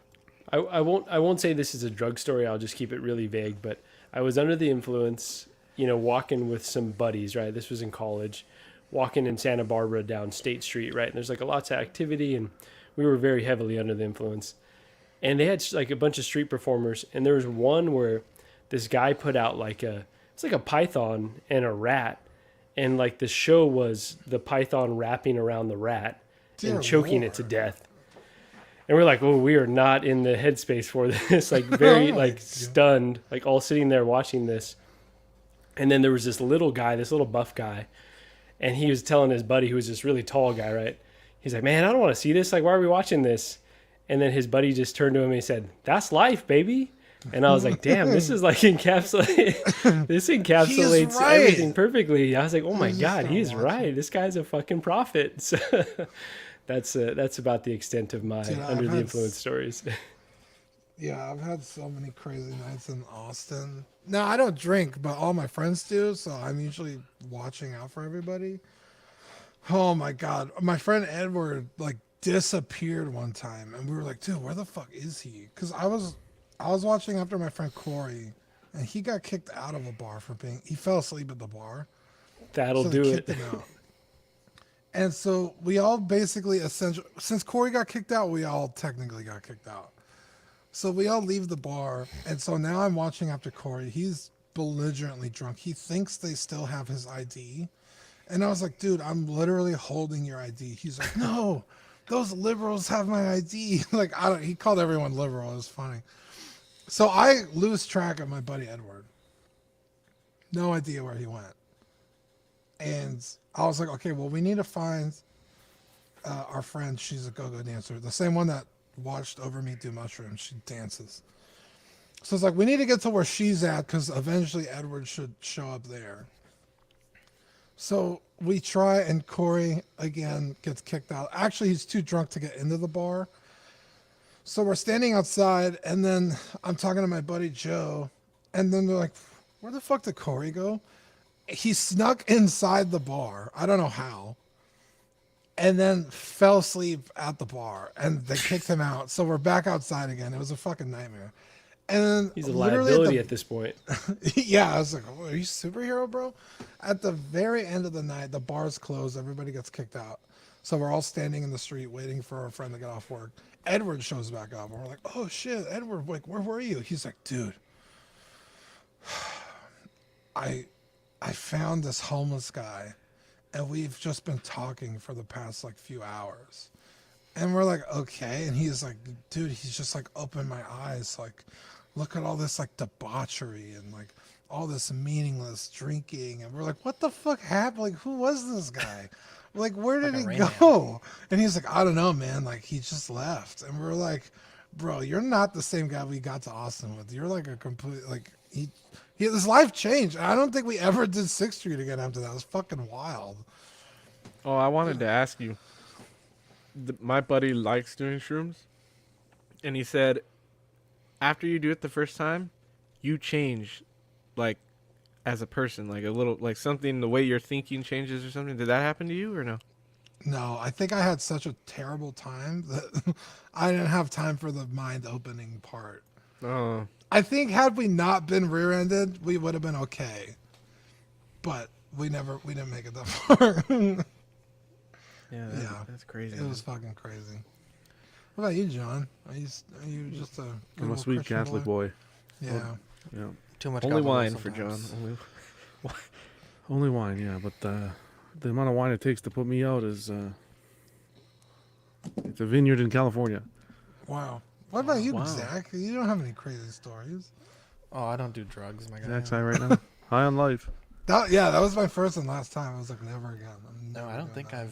Speaker 4: I won't say this is a drug story. I'll just keep it really vague. But I was under the influence, walking with some buddies. Right, this was in college, walking in Santa Barbara down State Street. Right, and there's like lots of activity, and we were very heavily under the influence. and they had like a bunch of street performers, and there was one where this guy put out it's like a python and a rat, and like the show was the python wrapping around the rat and choking it to death. And we're like, oh, we are not in the headspace for this. Like very like stunned, like all sitting there watching this. And then there was this little guy, this little buff guy, and he was telling his buddy, who was this really tall guy, right? He's like, man, I don't want to see this. Like, why are we watching this? And then his buddy just turned to him and he said, that's life, baby. And I was like, damn, this is like this encapsulates everything perfectly. I was like, oh my God, he's right. This guy's a fucking prophet. So that's about the extent of my under the influence stories.
Speaker 7: Yeah, I've had so many crazy nights in Austin. No, I don't drink, but all my friends do, so I'm usually watching out for everybody. Oh my God. My friend Edward like disappeared one time, and we were like, dude, where the fuck is he? Because I was watching after my friend Corey, and he got kicked out of a bar he fell asleep at the bar.
Speaker 4: That'll
Speaker 7: so
Speaker 4: do
Speaker 7: they
Speaker 4: it.
Speaker 7: kicked him out. And so we all basically since Corey got kicked out, we all technically got kicked out. So we all leave the bar, and so now I'm watching after Corey. He's belligerently drunk. He thinks they still have his ID. And I was like, dude, I'm literally holding your ID. He's like, no, those liberals have my ID. Like, he called everyone liberal. It was funny. So I lose track of my buddy Edward. No idea where he went. And I was like, okay, well, we need to find our friend. She's a go-go dancer. The same one that watched over me do mushrooms. She dances. So it's like, we need to get to where she's at because eventually Edward should show up there. So we try, and Corey, again, gets kicked out. Actually, he's too drunk to get into the bar. So we're standing outside, and then I'm talking to my buddy Joe, and then they're like, where the fuck did Corey go? He snuck inside the bar. I don't know how. And then fell asleep at the bar, and they kicked him out. So we're back outside again. It was a fucking nightmare. And then
Speaker 4: He's a liability at this point.
Speaker 7: Yeah, I was like, oh, are you a superhero, bro? At the very end of the night, the bar's closed. Everybody gets kicked out. So we're all standing in the street waiting for our friend to get off work. Edward shows back up, and we're like, oh, shit, Edward, like, where were you? He's like, dude, I found this homeless guy, and we've just been talking for the past, like, few hours. And we're like, okay. And he's like, dude, he's just, like, opened my eyes, like, look at all this like debauchery and like all this meaningless drinking. And we're like, what the fuck happened? Like, who was this guy? Like, where did he go? And he's like, I don't know, man. Like, he just left. And we're like, bro, you're not the same guy we got to Austin with. You're like a complete, like, his life changed. I don't think we ever did 6th Street again after that. It was fucking wild.
Speaker 6: Oh, I wanted to ask you. My buddy likes doing shrooms. And he said, after you do it the first time, you change, like, as a person, like a little, like something, the way you're thinking changes or something. Did that happen to you or no?
Speaker 7: No, I think I had such a terrible time that I didn't have time for the mind opening part.
Speaker 6: Oh.
Speaker 7: I think had we not been rear-ended, we would have been okay. But we didn't make it that far.
Speaker 6: Yeah, that's crazy.
Speaker 7: It was fucking crazy. What about you, John? Are you just a good
Speaker 5: I'm a
Speaker 7: old
Speaker 5: sweet
Speaker 7: Christian
Speaker 5: Catholic boy.
Speaker 7: Yeah.
Speaker 5: Yeah.
Speaker 2: Too much
Speaker 6: Only
Speaker 2: alcohol
Speaker 6: wine for John.
Speaker 2: sometimes.
Speaker 5: Only wine, yeah. But the amount of wine it takes to put me out is it's a vineyard in California.
Speaker 7: Wow. What about you,
Speaker 6: Wow.
Speaker 7: Zach? You don't have any crazy stories.
Speaker 2: Oh, I don't do drugs, my guy.
Speaker 5: Zach's high right now. High on life.
Speaker 7: That was my first and last time. I was like, never again.
Speaker 2: No, I don't think I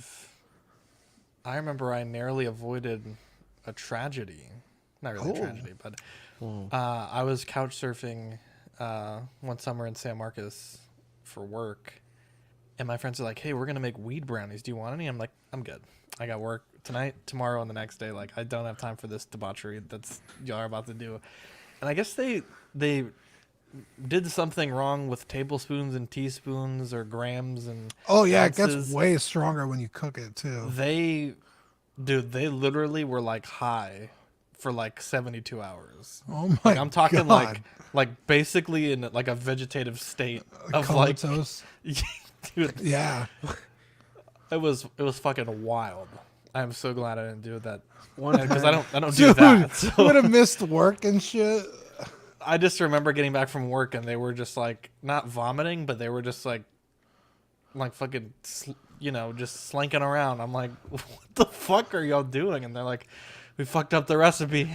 Speaker 2: remember I narrowly avoided a tragedy. Not really a tragedy, but I was couch surfing one summer in San Marcos for work, and my friends are like, hey, we're gonna make weed brownies, do you want any? I'm like, I'm good, I got work tonight, tomorrow, and the next day. Like, I don't have time for this debauchery that's y'all are about to do. And I guess they did something wrong with tablespoons and teaspoons or grams and
Speaker 7: it
Speaker 2: ounces.
Speaker 7: gets way stronger when you cook it too.
Speaker 2: They literally were like high for like 72 hours.
Speaker 7: Oh my
Speaker 2: Like, I'm talking
Speaker 7: God.
Speaker 2: like basically in like a vegetative state of like,
Speaker 7: comatose.
Speaker 2: dude,
Speaker 7: Yeah.
Speaker 2: it was fucking wild. I'm so glad I didn't do that
Speaker 6: One
Speaker 2: because
Speaker 6: time,
Speaker 2: I don't do
Speaker 7: Dude,
Speaker 2: that. So.
Speaker 7: would have missed work and shit.
Speaker 2: I just remember getting back from work and they were just like not vomiting, but they were just like fucking, just slinking around. I'm like, what the fuck are y'all doing? And they're like, we fucked up the recipe.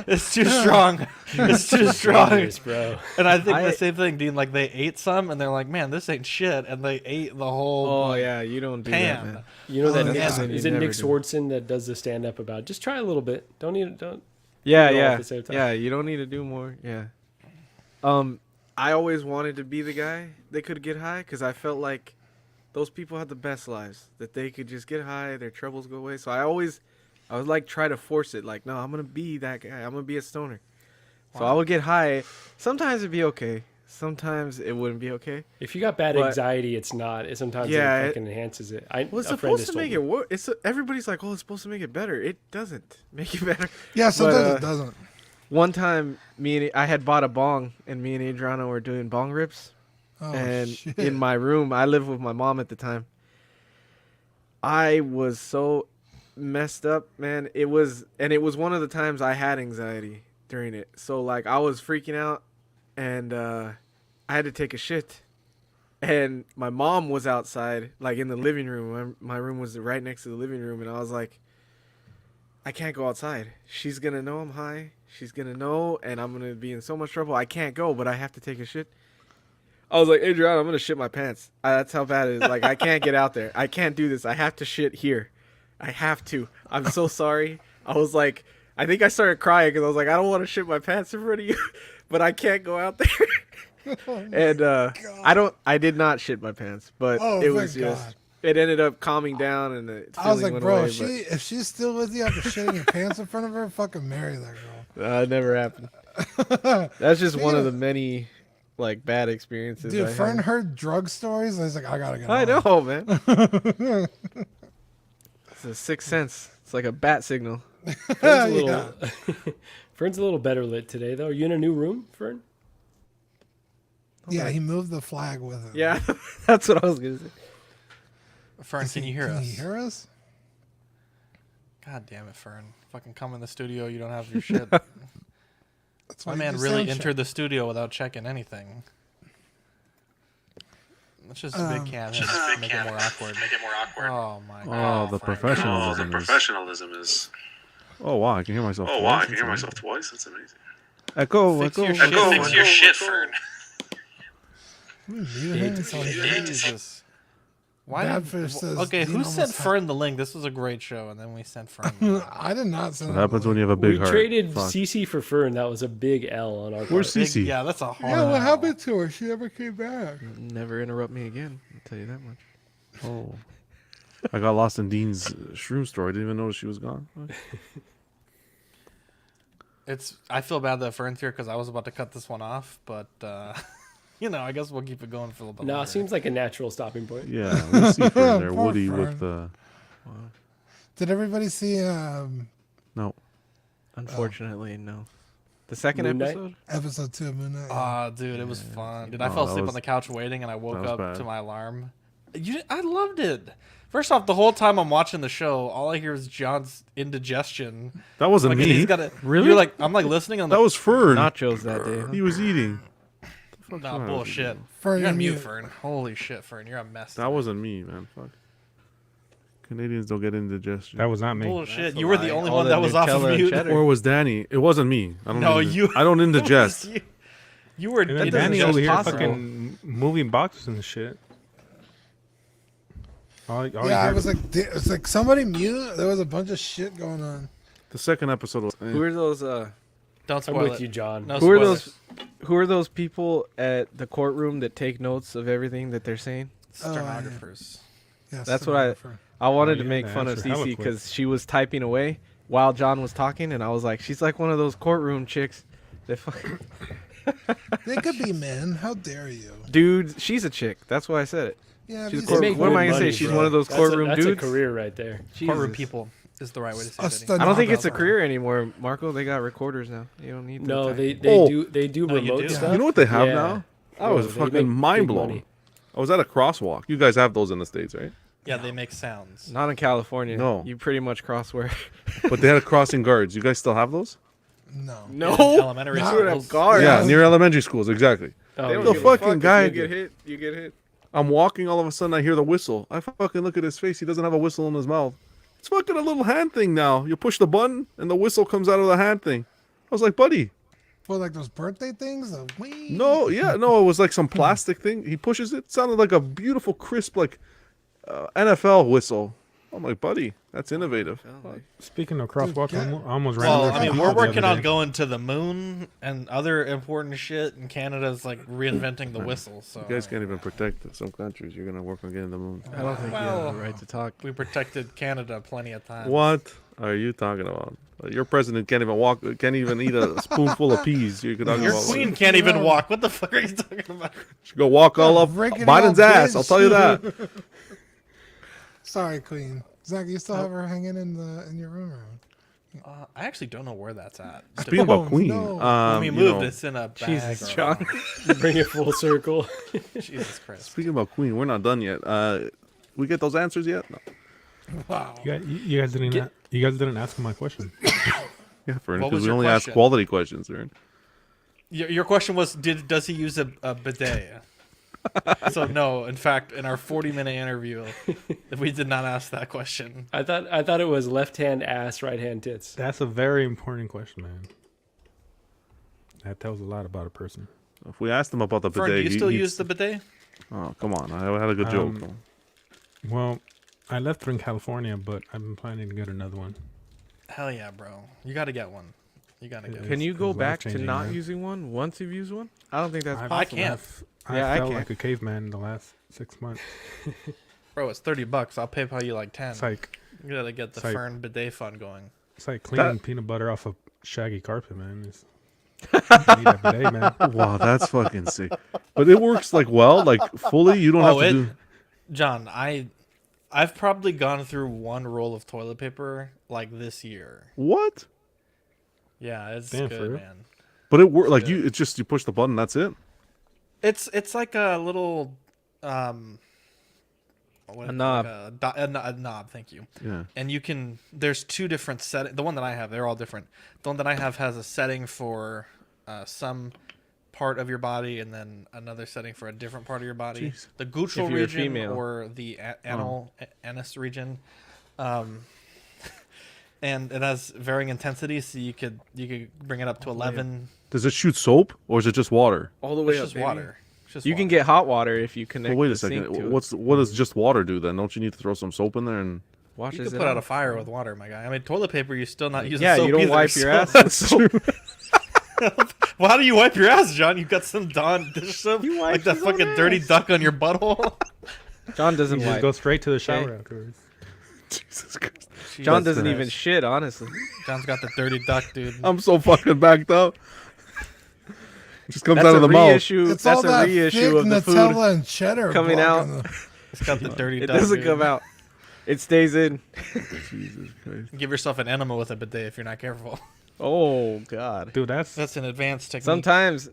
Speaker 2: It's too strong. It's too strong,
Speaker 4: Dangerous, bro.
Speaker 2: And I think the same thing, Dean. Like they ate some and they're like, man, this ain't shit, and they ate the whole.
Speaker 6: Oh yeah, you don't do
Speaker 2: pan.
Speaker 6: that, man.
Speaker 4: You know that
Speaker 7: Oh,
Speaker 4: Nick,
Speaker 7: yeah.
Speaker 4: is
Speaker 6: You
Speaker 4: it
Speaker 6: never
Speaker 4: Nick
Speaker 6: do.
Speaker 4: Swardson that does the stand up about just try a little bit. Don't eat it. Don't.
Speaker 6: Yeah,
Speaker 4: do it all at
Speaker 6: yeah,
Speaker 4: the same time.
Speaker 6: yeah. You don't need to do more. Yeah. I always wanted to be the guy that could get high because I felt like those people had the best lives, that they could just get high, their troubles go away. So I would like try to force it. Like, no, I'm gonna be that guy. I'm gonna be a stoner. So I would get high. Sometimes it'd be okay. Sometimes it wouldn't be okay.
Speaker 4: If you got bad
Speaker 6: But-
Speaker 4: anxiety, it's not. Sometimes
Speaker 6: Yeah,
Speaker 4: it fucking enhances it.
Speaker 6: Well, it's supposed to make it worse. Everybody's like, oh, it's supposed to make it better. It doesn't make it better.
Speaker 7: Yeah, sometimes
Speaker 6: But,
Speaker 7: it doesn't.
Speaker 6: One time, I had bought a bong, and me and Adriana were doing bong rips.
Speaker 7: Oh,
Speaker 6: And
Speaker 7: shit.
Speaker 6: in my room, I lived with my mom at the time. I was so messed up, man. It was one of the times I had anxiety during it. So like I was freaking out, and I had to take a shit. And my mom was outside, like in the living room. My room was right next to the living room, and I was like, I can't go outside. She's gonna know I'm high. She's gonna know, and I'm gonna be in so much trouble. I can't go, but I have to take a shit. I was like, Adriana, I'm gonna shit my pants. That's how bad it is. Like, I can't get out there. I can't do this. I have to shit here. I have to. I'm so sorry. I was like, I think I started crying because I was like, I don't want to shit my pants in front of you, but I can't go out there. And I did not shit my pants, but
Speaker 7: Oh,
Speaker 6: it
Speaker 7: my
Speaker 6: was just.
Speaker 7: God.
Speaker 6: It ended up calming down, and the
Speaker 7: I was
Speaker 6: feeling
Speaker 7: like,
Speaker 6: went
Speaker 7: bro,
Speaker 6: away,
Speaker 7: if she's still with you after shitting your pants in front of her, fucking marry that girl.
Speaker 6: it never happened. That's just one of the many like bad experiences.
Speaker 7: Dude,
Speaker 6: I
Speaker 7: Fern
Speaker 6: had.
Speaker 7: heard drug stories. And he's like, I gotta get.
Speaker 6: I
Speaker 7: home.
Speaker 6: know, man. It's a sixth sense. It's like a bat signal.
Speaker 4: Fern's a little,
Speaker 7: Yeah.
Speaker 4: Fern's a little better lit today, though. Are you in a new room, Fern?
Speaker 7: Yeah, he moved the flag with him.
Speaker 6: Yeah, that's what I was gonna say.
Speaker 2: Fern, can you hear us?
Speaker 7: Can you hear us?
Speaker 2: God damn it, Fern! Fucking come in the studio. You don't have your shit.
Speaker 7: That's
Speaker 2: My
Speaker 7: why you
Speaker 2: man
Speaker 7: do
Speaker 2: really
Speaker 7: sound check.
Speaker 2: entered the studio without checking anything. Let's just big can him, make it more awkward. Oh my god.
Speaker 5: Oh, the
Speaker 2: Fern.
Speaker 5: professionalism is. Oh wow, I can hear myself.
Speaker 9: Oh
Speaker 5: twice.
Speaker 9: wow, I
Speaker 5: That's
Speaker 9: can hear
Speaker 5: amazing.
Speaker 9: myself twice. That's amazing.
Speaker 5: Echo,
Speaker 2: Fix
Speaker 5: echo,
Speaker 2: your shit,
Speaker 5: echo.
Speaker 9: Fix your shit, Fern.
Speaker 7: Mute him. It's all good.
Speaker 2: Jesus. Why
Speaker 7: Badfish says,
Speaker 2: okay,
Speaker 7: "Dean
Speaker 2: who
Speaker 7: almost
Speaker 2: sent
Speaker 7: had-"
Speaker 2: Fern the link? This was a great show, and then we sent Fern. The link.
Speaker 7: I did not send
Speaker 5: What happens when you have a
Speaker 4: We
Speaker 5: big heart?
Speaker 4: traded
Speaker 5: Fuck.
Speaker 4: CC for Fern. That was a big L on our part.
Speaker 5: Where's
Speaker 2: Big-
Speaker 5: Cece?
Speaker 2: yeah, that's a hard.
Speaker 7: Yeah, what happened to her? She never came back.
Speaker 6: Never interrupt me again. I'll tell you that much.
Speaker 5: Oh, I got lost in Dean's shroom store. I didn't even notice she was gone.
Speaker 2: I feel bad that Fern's here because I was about to cut this one off, but I guess we'll keep it going for a little bit.
Speaker 4: No,
Speaker 2: longer.
Speaker 4: it seems like a natural stopping point.
Speaker 5: Yeah, we see Fern there.
Speaker 7: Poor
Speaker 5: Woody
Speaker 7: Fern.
Speaker 5: with the
Speaker 7: Did everybody see
Speaker 5: no.
Speaker 6: Unfortunately, no. The second
Speaker 4: Moon Knight?
Speaker 6: episode?
Speaker 7: episode 2 of Moon Knight?
Speaker 2: Ah, dude, it was fun. Dude, I
Speaker 5: Oh,
Speaker 2: fell
Speaker 5: that
Speaker 2: asleep
Speaker 5: was-
Speaker 2: on the couch waiting, and I woke
Speaker 5: that was
Speaker 2: up
Speaker 5: bad.
Speaker 2: to my alarm. I loved it. First off, the whole time I'm watching the show, all I hear is John's indigestion.
Speaker 5: That wasn't
Speaker 2: Like, and
Speaker 5: me.
Speaker 2: he's got
Speaker 5: Really?
Speaker 2: You're like, I'm like listening on the.
Speaker 5: That was Fern.
Speaker 6: Nachos that day. Huh?
Speaker 5: He was eating.
Speaker 2: No bullshit.
Speaker 7: Fern,
Speaker 2: You're on
Speaker 7: you're
Speaker 2: mute,
Speaker 7: mute.
Speaker 2: Fern. Holy shit, Fern, you're a mess.
Speaker 5: That wasn't me, man. Fuck. Canadians don't get indigestion.
Speaker 10: That was not me.
Speaker 2: bullshit.
Speaker 6: a
Speaker 2: You were the
Speaker 6: lie.
Speaker 2: only
Speaker 6: All
Speaker 2: one
Speaker 6: the
Speaker 2: that was off of
Speaker 6: Nutella and
Speaker 2: mute.
Speaker 6: cheddar.
Speaker 5: Or was Danny? It wasn't me. I don't.
Speaker 2: No,
Speaker 5: indi-
Speaker 2: you.
Speaker 5: I don't indigest.
Speaker 2: You were.
Speaker 10: And then
Speaker 2: it
Speaker 10: Danny
Speaker 2: doesn't
Speaker 10: over here
Speaker 2: just possible.
Speaker 10: fucking moving boxes and shit.
Speaker 7: Yeah, I was like, it's like somebody mute. There was a bunch of shit going on.
Speaker 5: The second episode was.
Speaker 6: Who are those?
Speaker 2: Don't
Speaker 4: I'm
Speaker 2: spoil
Speaker 4: with
Speaker 2: it.
Speaker 4: you, John.
Speaker 2: No
Speaker 6: Who are
Speaker 2: spoilers.
Speaker 6: Who are those people at the courtroom that take notes of everything that they're saying?
Speaker 2: Stenographers.
Speaker 7: Yes,
Speaker 6: That's what I-
Speaker 7: stenographer.
Speaker 6: I wanted
Speaker 10: yeah,
Speaker 6: to make
Speaker 10: they
Speaker 6: fun of
Speaker 10: answer hella
Speaker 6: Cece
Speaker 10: quick.
Speaker 6: because she was typing away while John was talking, and I was like, she's like one of those courtroom chicks. That fucking
Speaker 7: They could be men. How dare you?
Speaker 6: dude, she's a chick. That's why I said it.
Speaker 7: Yeah,
Speaker 6: She's
Speaker 7: these
Speaker 6: court-
Speaker 4: They
Speaker 7: are-
Speaker 4: make
Speaker 6: what am I
Speaker 4: good
Speaker 6: gonna say?
Speaker 4: money,
Speaker 6: She's
Speaker 4: bro.
Speaker 6: one of those courtroom
Speaker 4: that's
Speaker 6: dudes.
Speaker 4: a career right there.
Speaker 2: Courtroom
Speaker 6: Jesus.
Speaker 2: people is the right way to say
Speaker 7: A
Speaker 2: it.
Speaker 6: I don't think it's a
Speaker 7: stenographer.
Speaker 6: career anymore, Marco. They got recorders now. You don't need. to
Speaker 4: No,
Speaker 6: type.
Speaker 4: they
Speaker 5: Oh.
Speaker 4: do
Speaker 2: No, you
Speaker 4: remote
Speaker 2: do.
Speaker 4: stuff.
Speaker 5: You know what they have
Speaker 4: Yeah.
Speaker 5: now? I
Speaker 4: Bro,
Speaker 5: was
Speaker 4: they
Speaker 5: fucking
Speaker 4: make
Speaker 5: mind
Speaker 4: big
Speaker 5: blown.
Speaker 4: money.
Speaker 5: I was at a crosswalk. You guys have those in the States, right?
Speaker 2: Yeah, they make sounds.
Speaker 6: Not in California.
Speaker 5: No.
Speaker 6: You pretty much cross where.
Speaker 5: But they had crossing guards. You guys still have those?
Speaker 7: No.
Speaker 6: No.
Speaker 2: In elementary
Speaker 7: Not
Speaker 6: Should have
Speaker 2: schools.
Speaker 6: guards.
Speaker 5: Yeah, near elementary schools, exactly.
Speaker 4: Oh,
Speaker 6: They don't
Speaker 5: The
Speaker 6: give a
Speaker 5: fucking
Speaker 6: fuck. If
Speaker 5: guy-
Speaker 6: You get hit. You get hit.
Speaker 5: I'm walking, all of a sudden I hear the whistle. I fucking look at his face. He doesn't have a whistle in his mouth. It's fucking a little hand thing now. You push the button and the whistle comes out of the hand thing. I was like, buddy,
Speaker 7: Well, like those birthday things? The wee.
Speaker 5: no, yeah, no, it was like some plastic thing. He pushes it. It sounded like a beautiful, crisp, like NFL whistle. I'm like, buddy, that's innovative.
Speaker 10: Speaking of crosswalk,
Speaker 7: get-
Speaker 10: I almost ran
Speaker 2: Well,
Speaker 10: over
Speaker 2: I mean,
Speaker 10: a
Speaker 2: we're
Speaker 10: cop the
Speaker 2: working
Speaker 10: other
Speaker 2: on
Speaker 10: day.
Speaker 2: going to the moon and other important shit, and Canada's like reinventing the whistle. So
Speaker 5: You guys can't even protect some countries. You're gonna work on getting the moon.
Speaker 6: I don't think you have
Speaker 2: Well-
Speaker 6: the right to talk.
Speaker 2: we protected Canada plenty of times.
Speaker 5: What are you talking about? Your president can't even walk. Can't even eat a spoonful of peas. You could talk
Speaker 2: Your
Speaker 5: about.
Speaker 2: queen can't even walk. What the fuck are you talking about?
Speaker 5: She go walk all up
Speaker 7: Rickety
Speaker 5: Biden's
Speaker 7: old
Speaker 5: ass.
Speaker 7: bitch.
Speaker 5: I'll tell you that.
Speaker 7: Sorry, Queen. Zach, you still have her hanging in your room?
Speaker 2: I actually don't know where that's at.
Speaker 5: Speaking about
Speaker 7: Oh,
Speaker 5: Queen,
Speaker 7: no.
Speaker 2: When we
Speaker 5: you
Speaker 2: moved,
Speaker 5: know,
Speaker 2: it's in a bag.
Speaker 6: Jesus,
Speaker 2: or-
Speaker 6: John.
Speaker 4: Bring it full circle.
Speaker 2: Jesus Christ.
Speaker 5: speaking about Queen, we're not done yet. We get those answers yet? No.
Speaker 7: Wow.
Speaker 10: You guys didn't. You guys didn't ask my question.
Speaker 5: Yeah, for
Speaker 2: What
Speaker 5: because
Speaker 2: was
Speaker 5: we
Speaker 2: your
Speaker 5: only ask
Speaker 2: question?
Speaker 5: quality questions, Aaron.
Speaker 2: Your question was, does he use a bidet? So no, in fact, in our 40-minute interview, we did not ask that question.
Speaker 4: I thought it was left hand ass, right hand tits.
Speaker 10: That's a very important question, man. That tells a lot about a person.
Speaker 5: If we asked him about the
Speaker 2: Fern,
Speaker 5: bidet,
Speaker 2: do you still use the bidet?
Speaker 5: Oh, come on! I had a good joke.
Speaker 10: Um, Well, I left for in California, but I've been planning to get another one.
Speaker 2: Hell yeah, bro. You got to get one. You got to get
Speaker 10: Yeah.
Speaker 2: one.
Speaker 6: Can you go
Speaker 10: It's
Speaker 6: back to
Speaker 10: life-changing,
Speaker 6: not
Speaker 10: man.
Speaker 6: using one once you've used one? I don't think that's
Speaker 10: I've-
Speaker 6: possible.
Speaker 2: can't.
Speaker 6: Yeah, I
Speaker 10: felt
Speaker 6: can't.
Speaker 10: like a caveman in the last 6 months.
Speaker 2: Bro, it's $30. I'll PayPal you like 10.
Speaker 10: It's like
Speaker 2: You got to get the
Speaker 10: it's like-
Speaker 2: Fern bidet fund going.
Speaker 10: cleaning peanut butter off a shaggy carpet, man. You need a bidet, man.
Speaker 5: Wow, that's fucking sick. But it works like well, like fully. You don't have to do.
Speaker 2: John, I've probably gone through one roll of toilet paper like this year.
Speaker 5: What?
Speaker 2: Yeah, it's
Speaker 10: Damn, for
Speaker 2: good,
Speaker 10: real?
Speaker 2: man.
Speaker 5: But it work like you. It's just you push the button. That's it.
Speaker 2: It's like a little what
Speaker 6: A
Speaker 2: is it,
Speaker 6: knob.
Speaker 2: like a knob. Thank you.
Speaker 5: Yeah.
Speaker 2: And you can. There's two different settings. The one that I have, they're all different. The one that I have has a setting for some part of your body, and then another setting for a different part of your body.
Speaker 5: Jeez.
Speaker 2: The guttural
Speaker 6: If you're a
Speaker 2: region
Speaker 6: female.
Speaker 2: or the anus region. And it has varying intensity, so you could bring it up to 11.
Speaker 5: Does it shoot soap or is it just water?
Speaker 6: All the way
Speaker 2: It's
Speaker 6: up,
Speaker 2: just
Speaker 6: baby.
Speaker 2: water. It's just
Speaker 6: You
Speaker 2: water.
Speaker 6: can get hot water if you connect.
Speaker 5: Well, wait a
Speaker 6: the sink
Speaker 5: second.
Speaker 6: to
Speaker 5: What does just water do then? Don't you need to throw some soap in there and?
Speaker 6: Washes
Speaker 2: You could
Speaker 6: it
Speaker 2: put out
Speaker 6: out
Speaker 2: a fire with water, my guy. I mean, toilet paper, you're still not using
Speaker 6: Yeah,
Speaker 2: soap
Speaker 6: you don't
Speaker 2: either,
Speaker 6: wipe your
Speaker 2: so-
Speaker 6: ass with soap.
Speaker 2: Well, how do you wipe your ass, John? You've got some Dawn dish soap?
Speaker 6: He
Speaker 2: Like
Speaker 6: wipes
Speaker 2: that
Speaker 6: his own
Speaker 2: fucking dirty
Speaker 6: ass.
Speaker 2: duck on your butthole?
Speaker 6: John
Speaker 10: You
Speaker 6: doesn't
Speaker 10: just
Speaker 6: wipe.
Speaker 10: go straight to the shower afterwards.
Speaker 5: Jesus Christ.
Speaker 6: John
Speaker 2: Jesus
Speaker 6: doesn't even
Speaker 2: Christ.
Speaker 6: shit, honestly.
Speaker 2: John's got the dirty duck, dude.
Speaker 5: I'm so fucking backed up. It just comes
Speaker 6: That's
Speaker 5: out
Speaker 6: a
Speaker 5: of the mouth.
Speaker 6: reissue.
Speaker 7: It's all
Speaker 6: That's a
Speaker 7: that thick
Speaker 6: reissue of the food
Speaker 7: Nutella and cheddar
Speaker 6: coming out.
Speaker 7: blocking
Speaker 2: It's got the dirty
Speaker 6: It
Speaker 2: duck.
Speaker 6: doesn't
Speaker 2: dude.
Speaker 6: come out. It stays in.
Speaker 5: Jesus Christ.
Speaker 2: Give yourself an enema with a bidet if you're not careful.
Speaker 6: Oh God.
Speaker 10: Dude, that's
Speaker 2: That's an advanced technique.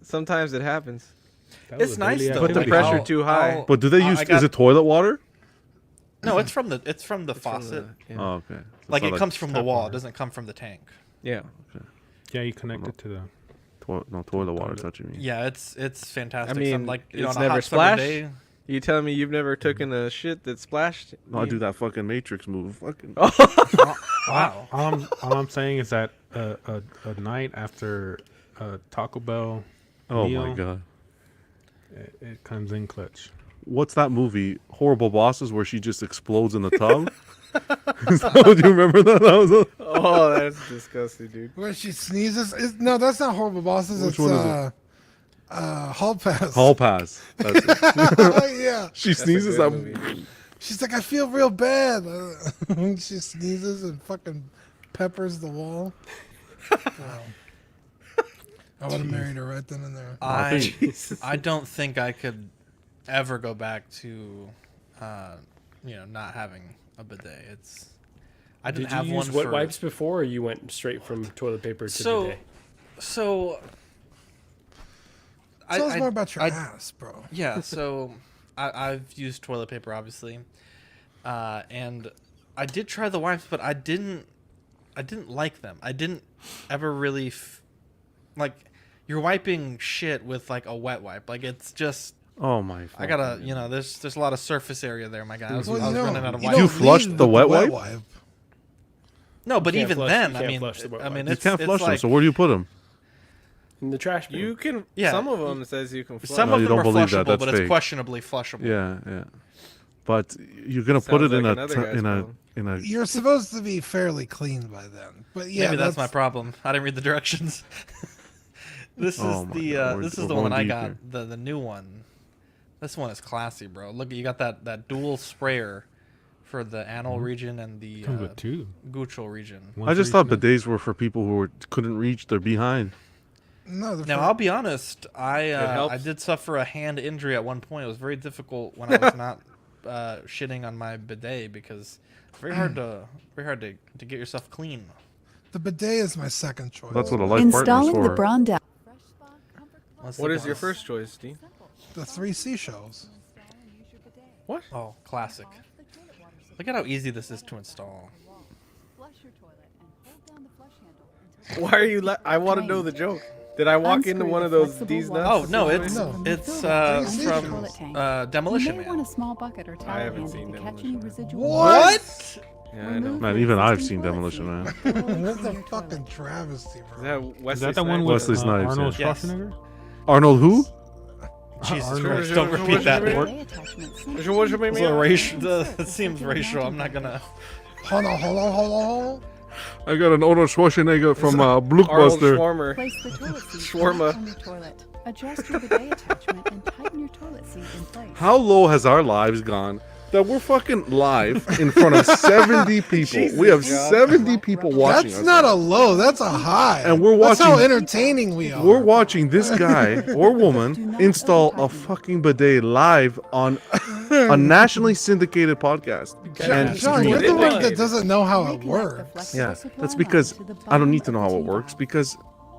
Speaker 6: Sometimes it happens.
Speaker 10: that was
Speaker 2: It's
Speaker 10: a
Speaker 2: nice
Speaker 10: daily
Speaker 2: though.
Speaker 6: Put the
Speaker 10: activity.
Speaker 6: pressure
Speaker 2: I'll-
Speaker 6: too high.
Speaker 2: I'll-
Speaker 5: But do they
Speaker 2: I
Speaker 5: use?
Speaker 2: got-
Speaker 5: Is it toilet water?
Speaker 2: No, it's from the faucet.
Speaker 6: Yeah.
Speaker 5: Oh, okay. So
Speaker 2: Like
Speaker 5: it's
Speaker 2: it
Speaker 5: not
Speaker 2: comes from the
Speaker 10: tap
Speaker 2: wall. It
Speaker 10: water.
Speaker 2: doesn't come from the tank.
Speaker 6: Yeah.
Speaker 10: Yeah, you connect it to the.
Speaker 5: toilet water. That's what you mean.
Speaker 2: Yeah, it's fantastic.
Speaker 6: I mean,
Speaker 2: Some, like
Speaker 6: it's
Speaker 2: on a
Speaker 6: never
Speaker 2: hot summer
Speaker 6: splashed?
Speaker 2: day.
Speaker 6: You telling me you've never taken a shit that splashed?
Speaker 5: No, I do that fucking Matrix move. Fucking.
Speaker 2: Wow.
Speaker 10: All I'm saying is that a night after a Taco Bell
Speaker 5: Oh
Speaker 10: meal,
Speaker 5: my god.
Speaker 10: it comes in clutch.
Speaker 5: What's that movie? Horrible Bosses, where she just explodes in the tub. Do you remember that? That was
Speaker 6: Oh, that's disgusting, dude.
Speaker 7: Where she sneezes. No, that's not Horrible Bosses.
Speaker 5: Which
Speaker 7: It's
Speaker 5: one is
Speaker 7: Hall Pass.
Speaker 5: Hall Pass. That's it.
Speaker 7: Yeah.
Speaker 5: She sneezes.
Speaker 6: good
Speaker 5: I'm,
Speaker 6: movie.
Speaker 7: She's like, I feel real bad. She sneezes and fucking peppers the wall. Wow. I would have married her right then and there.
Speaker 2: I don't think I could ever go back to, not having a bidet. I didn't
Speaker 4: Did you
Speaker 2: have
Speaker 4: use
Speaker 2: one
Speaker 4: wet
Speaker 2: for
Speaker 4: wipes before, or you went straight from toilet paper to
Speaker 2: So-
Speaker 4: bidet?
Speaker 2: So.
Speaker 7: Tell us more about your
Speaker 2: I-
Speaker 7: ass, bro.
Speaker 2: Yeah, so I've used toilet paper, obviously, and I did try the wipes, but I didn't like them. I didn't ever really like. You're wiping shit with like a wet wipe. Like it's just.
Speaker 5: Oh my!
Speaker 2: I gotta, there's a lot of surface area there, my guy. I was running out of
Speaker 7: you
Speaker 2: wipes.
Speaker 5: You
Speaker 7: don't
Speaker 5: flushed
Speaker 7: lead
Speaker 5: the
Speaker 7: with
Speaker 5: wet wipe?
Speaker 2: No, but
Speaker 4: can't
Speaker 2: even
Speaker 4: flush-
Speaker 2: then,
Speaker 4: you
Speaker 2: I
Speaker 4: can't
Speaker 2: mean,
Speaker 4: flush the wet
Speaker 2: I mean,
Speaker 5: You
Speaker 2: it's
Speaker 5: can't flush them.
Speaker 2: like,
Speaker 5: So where do you put them?
Speaker 4: In the trash bin.
Speaker 6: You can.
Speaker 2: Yeah.
Speaker 6: Some of them says you can. Flush.
Speaker 2: some
Speaker 5: No,
Speaker 2: of
Speaker 5: you
Speaker 2: them
Speaker 5: don't
Speaker 2: are
Speaker 5: believe
Speaker 2: flushable,
Speaker 5: that. That's
Speaker 2: but it's
Speaker 5: fake.
Speaker 2: questionably flushable.
Speaker 5: Yeah. But you're gonna put
Speaker 6: Sounds
Speaker 5: it in
Speaker 6: like
Speaker 5: a
Speaker 6: another
Speaker 5: t-
Speaker 6: guy's problem.
Speaker 5: in a.
Speaker 7: You're supposed to be fairly clean by then. But yeah,
Speaker 2: Maybe that's my problem. I didn't read the directions. This is
Speaker 5: Oh my
Speaker 2: the
Speaker 5: God,
Speaker 2: this
Speaker 5: we're
Speaker 2: is the one
Speaker 5: going
Speaker 2: I
Speaker 5: deep
Speaker 2: got.
Speaker 5: here.
Speaker 2: The new one. This one is classy, bro. Look, you got that dual sprayer for the anal region and the
Speaker 10: Comes with two.
Speaker 2: guttural region.
Speaker 10: One
Speaker 5: I
Speaker 10: for
Speaker 5: just
Speaker 10: each
Speaker 5: thought
Speaker 10: nose.
Speaker 5: bidets were for people who couldn't reach their behind.
Speaker 7: No,
Speaker 2: Now I'll be honest. I
Speaker 6: helps.
Speaker 2: did suffer a hand injury at one point. It was very difficult when I was not shitting on my bidet because it's very hard to get yourself clean.
Speaker 7: the bidet is my second choice.
Speaker 5: That's what a life partner's
Speaker 9: Installing the
Speaker 5: for.
Speaker 9: Braun down.
Speaker 2: Let's
Speaker 6: What
Speaker 2: look
Speaker 6: is
Speaker 2: at
Speaker 6: your
Speaker 2: this.
Speaker 6: first choice, Dean?
Speaker 7: The 3 seashells.
Speaker 6: What?
Speaker 2: Oh, classic. Look at how easy this is to install.
Speaker 6: Why are you? I want to know the joke. Did I walk into one of those D's nuts?
Speaker 2: Oh no, it's
Speaker 7: No.
Speaker 2: it's
Speaker 7: From,
Speaker 2: from Demolition
Speaker 9: You may want a
Speaker 2: Man.
Speaker 9: small bucket or towel
Speaker 6: I haven't
Speaker 9: handy
Speaker 6: seen
Speaker 9: to catch
Speaker 6: Demolition
Speaker 9: any
Speaker 6: Man.
Speaker 9: residual
Speaker 2: What?
Speaker 6: Yeah, I know.
Speaker 5: Man, even I've seen Demolition Man.
Speaker 7: What the fucking travesty,
Speaker 6: Is
Speaker 7: bro?
Speaker 6: that
Speaker 10: Is
Speaker 6: Wesley
Speaker 10: that the one
Speaker 6: Snipes?
Speaker 10: with
Speaker 5: Wesley Snipes,
Speaker 10: Arnold
Speaker 2: yeah. Yes.
Speaker 10: Schwarzenegger?
Speaker 5: Arnold who?
Speaker 2: Jesus
Speaker 10: Arnold.
Speaker 2: Christ! Don't repeat that. It seems racial. I'm not gonna.
Speaker 7: Hold on.
Speaker 5: I got an Arnold Schwarzenegger from
Speaker 6: Arnold
Speaker 5: Blockbuster.
Speaker 6: Schwarmer.
Speaker 9: Place the toilet seat
Speaker 6: Shawarma.
Speaker 9: on the toilet. Adjust your bidet attachment and tighten your toilet seat in place.
Speaker 5: How low has our lives gone that we're fucking live in front of 70 people? We have
Speaker 6: Jesus God.
Speaker 5: 70 people watching
Speaker 7: That's
Speaker 5: us.
Speaker 7: not a low. That's a high.
Speaker 5: And we're
Speaker 7: That's how
Speaker 5: watching-
Speaker 7: entertaining we are.
Speaker 5: We're watching this guy or woman install a fucking bidet live on a nationally syndicated podcast. And
Speaker 7: John, you're the
Speaker 5: stream.
Speaker 7: one that doesn't know how it
Speaker 9: Reconnect the
Speaker 7: works.
Speaker 9: flexible
Speaker 5: Yeah,
Speaker 9: supply
Speaker 5: that's
Speaker 9: line
Speaker 5: because
Speaker 9: to the
Speaker 5: I don't need
Speaker 9: bottom
Speaker 5: to know
Speaker 9: of
Speaker 5: how
Speaker 9: the
Speaker 5: it
Speaker 9: tea
Speaker 5: works
Speaker 9: bag.
Speaker 5: because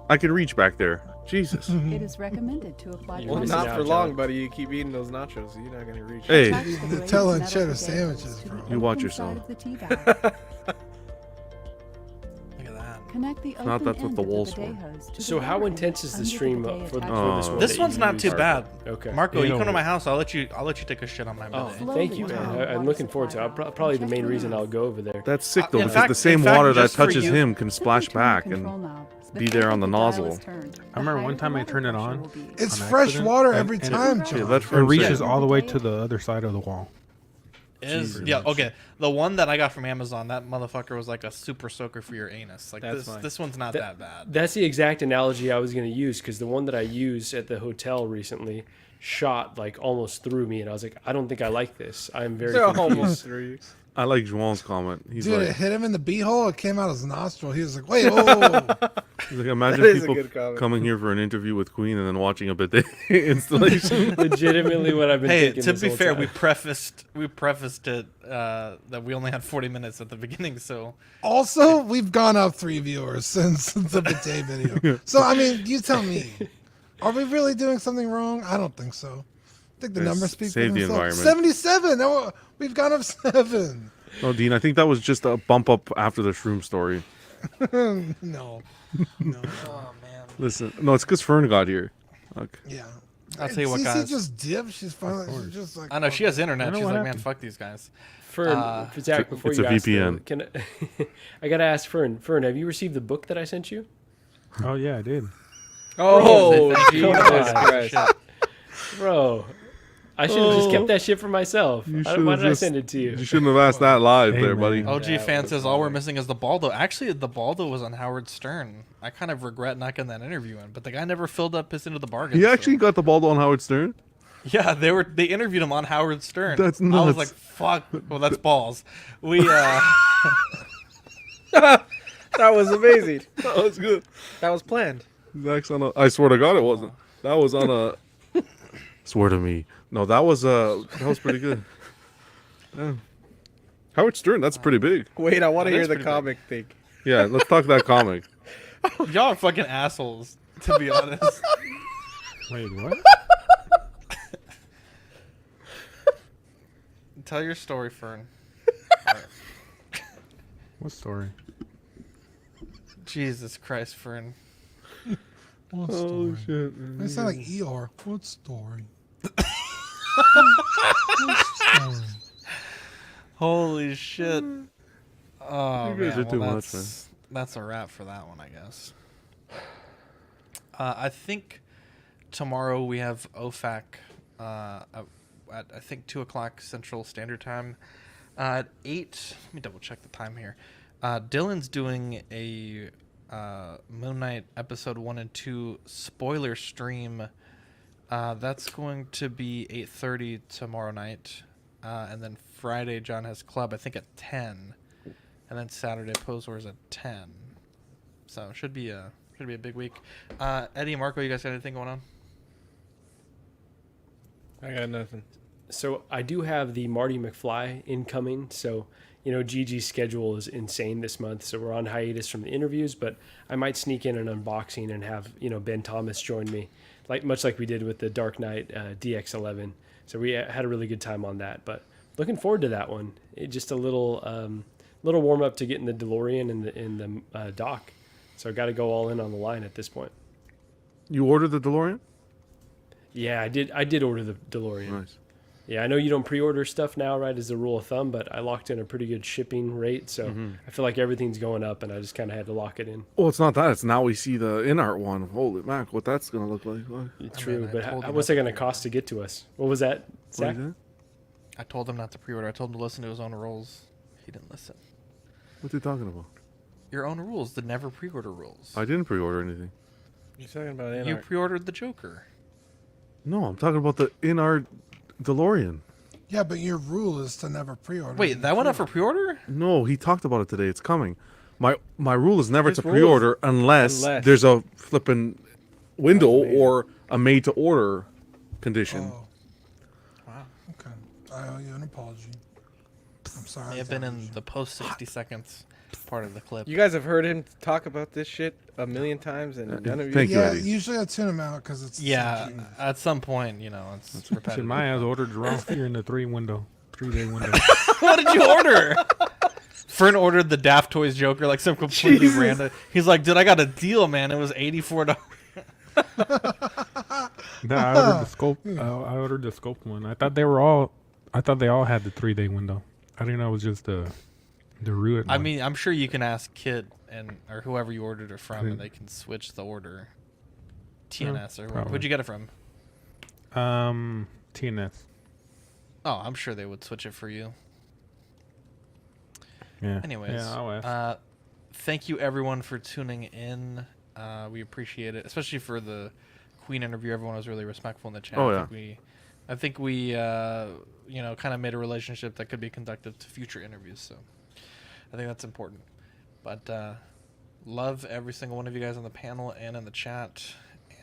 Speaker 5: I can reach back there. Jesus.
Speaker 9: It is recommended to apply
Speaker 4: You're
Speaker 6: Well,
Speaker 4: missing
Speaker 6: not
Speaker 4: out,
Speaker 6: for
Speaker 4: John.
Speaker 6: long, buddy. You keep eating those nachos, you're not gonna reach.
Speaker 5: Hey.
Speaker 9: Attach the
Speaker 7: The
Speaker 9: glazed
Speaker 7: Nutella and
Speaker 9: metal
Speaker 7: cheddar
Speaker 9: bidet
Speaker 7: sandwiches,
Speaker 9: to the
Speaker 7: bro.
Speaker 5: You watch
Speaker 9: open
Speaker 5: yourself.
Speaker 9: side of the tea bag.
Speaker 2: Look at that.
Speaker 9: Connect the
Speaker 5: not
Speaker 9: open
Speaker 5: that's what
Speaker 9: end
Speaker 5: the
Speaker 9: of
Speaker 5: walls
Speaker 9: bidet
Speaker 5: for.
Speaker 9: hose to
Speaker 4: So
Speaker 9: the
Speaker 4: how
Speaker 9: water
Speaker 4: intense
Speaker 9: inlet
Speaker 4: is the
Speaker 9: under
Speaker 4: stream
Speaker 9: bidet
Speaker 4: for this
Speaker 9: attachment.
Speaker 4: one?
Speaker 2: This
Speaker 4: that
Speaker 2: one's
Speaker 4: you
Speaker 2: not
Speaker 4: use?
Speaker 2: too bad.
Speaker 4: Okay.
Speaker 2: Marco,
Speaker 10: You
Speaker 2: you come
Speaker 10: know-
Speaker 2: to my house. I'll let you take a shit on my
Speaker 4: Oh,
Speaker 2: bidet.
Speaker 4: thank you, man. I'm looking forward to it. Probably the main reason I'll go over there.
Speaker 5: That's sick though,
Speaker 2: In
Speaker 5: because the
Speaker 2: fact-
Speaker 5: same
Speaker 2: in fact,
Speaker 5: water that
Speaker 2: just for
Speaker 5: touches
Speaker 2: you-
Speaker 5: him can
Speaker 9: Simply
Speaker 5: splash
Speaker 9: turn the
Speaker 5: back
Speaker 9: control
Speaker 5: and
Speaker 9: knob. The
Speaker 5: be there on
Speaker 9: further
Speaker 5: the
Speaker 9: dial
Speaker 5: nozzle.
Speaker 9: is turned,
Speaker 10: I remember
Speaker 9: the
Speaker 10: one
Speaker 9: higher
Speaker 10: time
Speaker 9: the
Speaker 10: I
Speaker 9: water
Speaker 10: turned it
Speaker 9: pressure
Speaker 10: on.
Speaker 9: will be.
Speaker 7: It's
Speaker 10: On
Speaker 7: fresh
Speaker 10: accident,
Speaker 7: water
Speaker 10: and-
Speaker 7: every
Speaker 10: and-
Speaker 7: time,
Speaker 5: Yeah,
Speaker 7: John.
Speaker 5: that's
Speaker 10: It
Speaker 5: from
Speaker 10: reaches
Speaker 5: Sam.
Speaker 10: all the way to the other side of the wall.
Speaker 2: Okay. The one that I got from Amazon, that motherfucker was like a super soaker for your anus. Like
Speaker 6: That's fine.
Speaker 2: this one's not that bad.
Speaker 4: That's the exact analogy I was going to use because the one that I used at the hotel recently shot like almost through me, and I was like, I don't think I like this. I'm very
Speaker 6: They're
Speaker 4: confused.
Speaker 6: almost through.
Speaker 5: I like Joan's comment. He's
Speaker 7: Dude, it
Speaker 5: like,
Speaker 7: hit him in the beehole. It came out his nostril. He was like, wait, whoa.
Speaker 5: he's like, imagine
Speaker 6: That is a
Speaker 5: people
Speaker 6: good comment.
Speaker 5: coming here for an interview with Queen and then watching a bidet installation.
Speaker 4: Legitimately, what I've been
Speaker 2: Hey,
Speaker 4: thinking.
Speaker 2: to
Speaker 4: this
Speaker 2: be
Speaker 4: whole
Speaker 2: fair,
Speaker 4: time.
Speaker 2: we prefaced it that we only had 40 minutes at the beginning, so
Speaker 7: Also, we've gone up 3 viewers since the bidet video. So, I mean, you tell me. Are we really doing something wrong? I don't think so. I think the
Speaker 5: Yes,
Speaker 7: numbers speak for
Speaker 5: save the
Speaker 7: themselves.
Speaker 5: environment.
Speaker 7: 77. Oh, we've gone up 7.
Speaker 5: No, Dean, I think that was just a bump up after the shroom story.
Speaker 7: No.
Speaker 2: oh man.
Speaker 5: Listen, no, it's because Fern got here. Okay.
Speaker 7: Yeah.
Speaker 2: I'll tell you what,
Speaker 7: CC
Speaker 2: guys.
Speaker 7: just dipped. She's finally she's just like.
Speaker 2: I know she has internet.
Speaker 10: I know
Speaker 2: She's
Speaker 10: what
Speaker 2: like, man,
Speaker 10: happened.
Speaker 2: fuck these guys.
Speaker 4: Fern, Zach, before
Speaker 5: it's
Speaker 4: you
Speaker 5: a
Speaker 4: ask, though,
Speaker 5: VPN.
Speaker 4: can I gotta ask Fern. Fern, have you received the book that I sent you?
Speaker 10: Oh yeah, I did.
Speaker 6: Oh, Jesus
Speaker 4: God.
Speaker 6: Christ.
Speaker 4: Bro, I should have just kept that shit for myself.
Speaker 5: You
Speaker 4: Why
Speaker 5: should've
Speaker 4: did I
Speaker 5: just-
Speaker 4: send it to you?
Speaker 5: You shouldn't have asked that live
Speaker 10: Hey,
Speaker 5: there,
Speaker 10: man.
Speaker 5: buddy.
Speaker 2: OG
Speaker 4: Yeah,
Speaker 2: fan
Speaker 4: that's
Speaker 2: says all we're
Speaker 4: fine.
Speaker 2: missing is the Baldo. Actually, the Baldo was on Howard Stern. I kind of regret not getting that interview in, but the guy never filled up his into the bargain.
Speaker 5: He
Speaker 2: so-
Speaker 5: actually got the ball on Howard Stern.
Speaker 2: Yeah, they interviewed him on Howard Stern.
Speaker 5: That's
Speaker 2: I was
Speaker 5: nuts.
Speaker 2: like, fuck. Well, that's balls. We
Speaker 6: That was amazing.
Speaker 5: That was good.
Speaker 6: That was planned.
Speaker 5: Zach's on a. I swear to God, it wasn't. That was on a. Swear to me. No, that was pretty good. Yeah. Howard Stern, that's pretty big.
Speaker 6: Wait, I want
Speaker 2: That
Speaker 6: to hear
Speaker 2: is
Speaker 6: the
Speaker 2: pretty big.
Speaker 6: comic thing.
Speaker 5: Yeah, let's talk that comic.
Speaker 2: y'all are fucking assholes, to be honest.
Speaker 10: Wait, what?
Speaker 2: Tell your story, Fern.
Speaker 10: What story?
Speaker 2: Jesus Christ, Fern.
Speaker 7: What
Speaker 5: Oh
Speaker 7: story?
Speaker 5: shit! Man.
Speaker 7: They sound like ER. What story? What story?
Speaker 2: Holy shit. Oh,
Speaker 5: You guys
Speaker 2: man.
Speaker 5: are too
Speaker 2: Well,
Speaker 5: much, man.
Speaker 2: that's a wrap for that one, I guess. I think tomorrow we have OFAC at I think 2 o'clock Central Standard Time. At 8, let me double check the time here. Dylan's doing a Moon Knight episode 1 and 2 spoiler stream. That's going to be 8:30 tomorrow night. And then Friday, John has club, I think, at 10. And then Saturday, Pose Wars at 10. So it should be a big week. Eddie and Marco, you guys got anything going on?
Speaker 6: I got nothing.
Speaker 4: So I do have the Marty McFly incoming. So, Gigi's schedule is insane this month. So we're on hiatus from the interviews, but I might sneak in an unboxing and have, Ben Thomas join me, much like we did with the Dark Knight DX11. So we had a really good time on that, but looking forward to that one. Just a little warm up to getting the DeLorean in the dock. So I got to go all in on the line at this point.
Speaker 5: You ordered the DeLorean?
Speaker 4: Yeah, I did order the DeLorean.
Speaker 5: Nice.
Speaker 4: Yeah, I know you don't pre-order stuff now, right, as a rule of thumb, but I locked in a pretty good shipping rate, so I feel like everything's going up, and I just kind of had to lock it in.
Speaker 5: Well, it's not that. It's now we see the in-art one. Holy mac, what that's going to look like. What?
Speaker 4: True,
Speaker 2: I told
Speaker 4: but
Speaker 2: him
Speaker 4: what's it
Speaker 2: not
Speaker 4: going to
Speaker 2: to
Speaker 4: cost to get to us? What was that, Zach?
Speaker 5: is that?
Speaker 2: I told him not to pre-order. I told him to listen to his own rules. He didn't listen.
Speaker 5: What are you talking about?
Speaker 2: Your own rules, the never pre-order rules.
Speaker 5: I didn't pre-order anything.
Speaker 6: You're talking about
Speaker 2: You pre-ordered the Joker.
Speaker 5: No, I'm talking about the in-art DeLorean.
Speaker 7: Yeah, but your rule is to never pre-order.
Speaker 2: Wait, that went up for pre-order?
Speaker 5: No, he talked about it today. It's coming. My rule is never
Speaker 6: His
Speaker 5: to
Speaker 6: rule
Speaker 5: pre-order unless there's a flipping window or a made-to-order condition.
Speaker 7: Oh. Wow. Okay. I owe you an apology. I'm sorry.
Speaker 2: May have been in the post 60 seconds part of the clip.
Speaker 6: You guys have heard him talk about this shit a million times, and none of you.
Speaker 5: Thank you,
Speaker 7: Yeah,
Speaker 5: Eddie.
Speaker 7: usually I tune them out because it's
Speaker 2: Yeah,
Speaker 7: so
Speaker 2: at some point, it's
Speaker 10: Shit,
Speaker 2: repetitive.
Speaker 10: my ass ordered the wrong figure in the 3-day window.
Speaker 2: What did you order? Fern ordered the Daft Toys Joker, like some completely random. He's like, dude, I got a deal, man. It was $84.
Speaker 10: No, I ordered the scope. I ordered the scope one. I thought they all had the 3-day window. I didn't know it was just the root.
Speaker 2: I mean, I'm sure you can ask Kit or whoever you ordered it from, and they can switch the order. TNS or
Speaker 10: probably.
Speaker 2: where'd you get it from?
Speaker 10: TNS.
Speaker 2: Oh, I'm sure they would switch it for you.
Speaker 10: Yeah.
Speaker 2: Anyways,
Speaker 10: Yeah, I'll ask.
Speaker 2: thank you everyone for tuning in. We appreciate it, especially for the Queen interview. Everyone was really respectful in the chat.
Speaker 5: Oh, yeah.
Speaker 2: I think we kind of made a relationship that could be conductive to future interviews. So I think that's important. But love every single one of you guys on the panel and in the chat,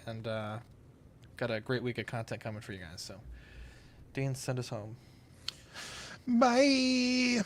Speaker 2: and got a great week of content coming for you guys. So Dean, send us home.
Speaker 7: Bye.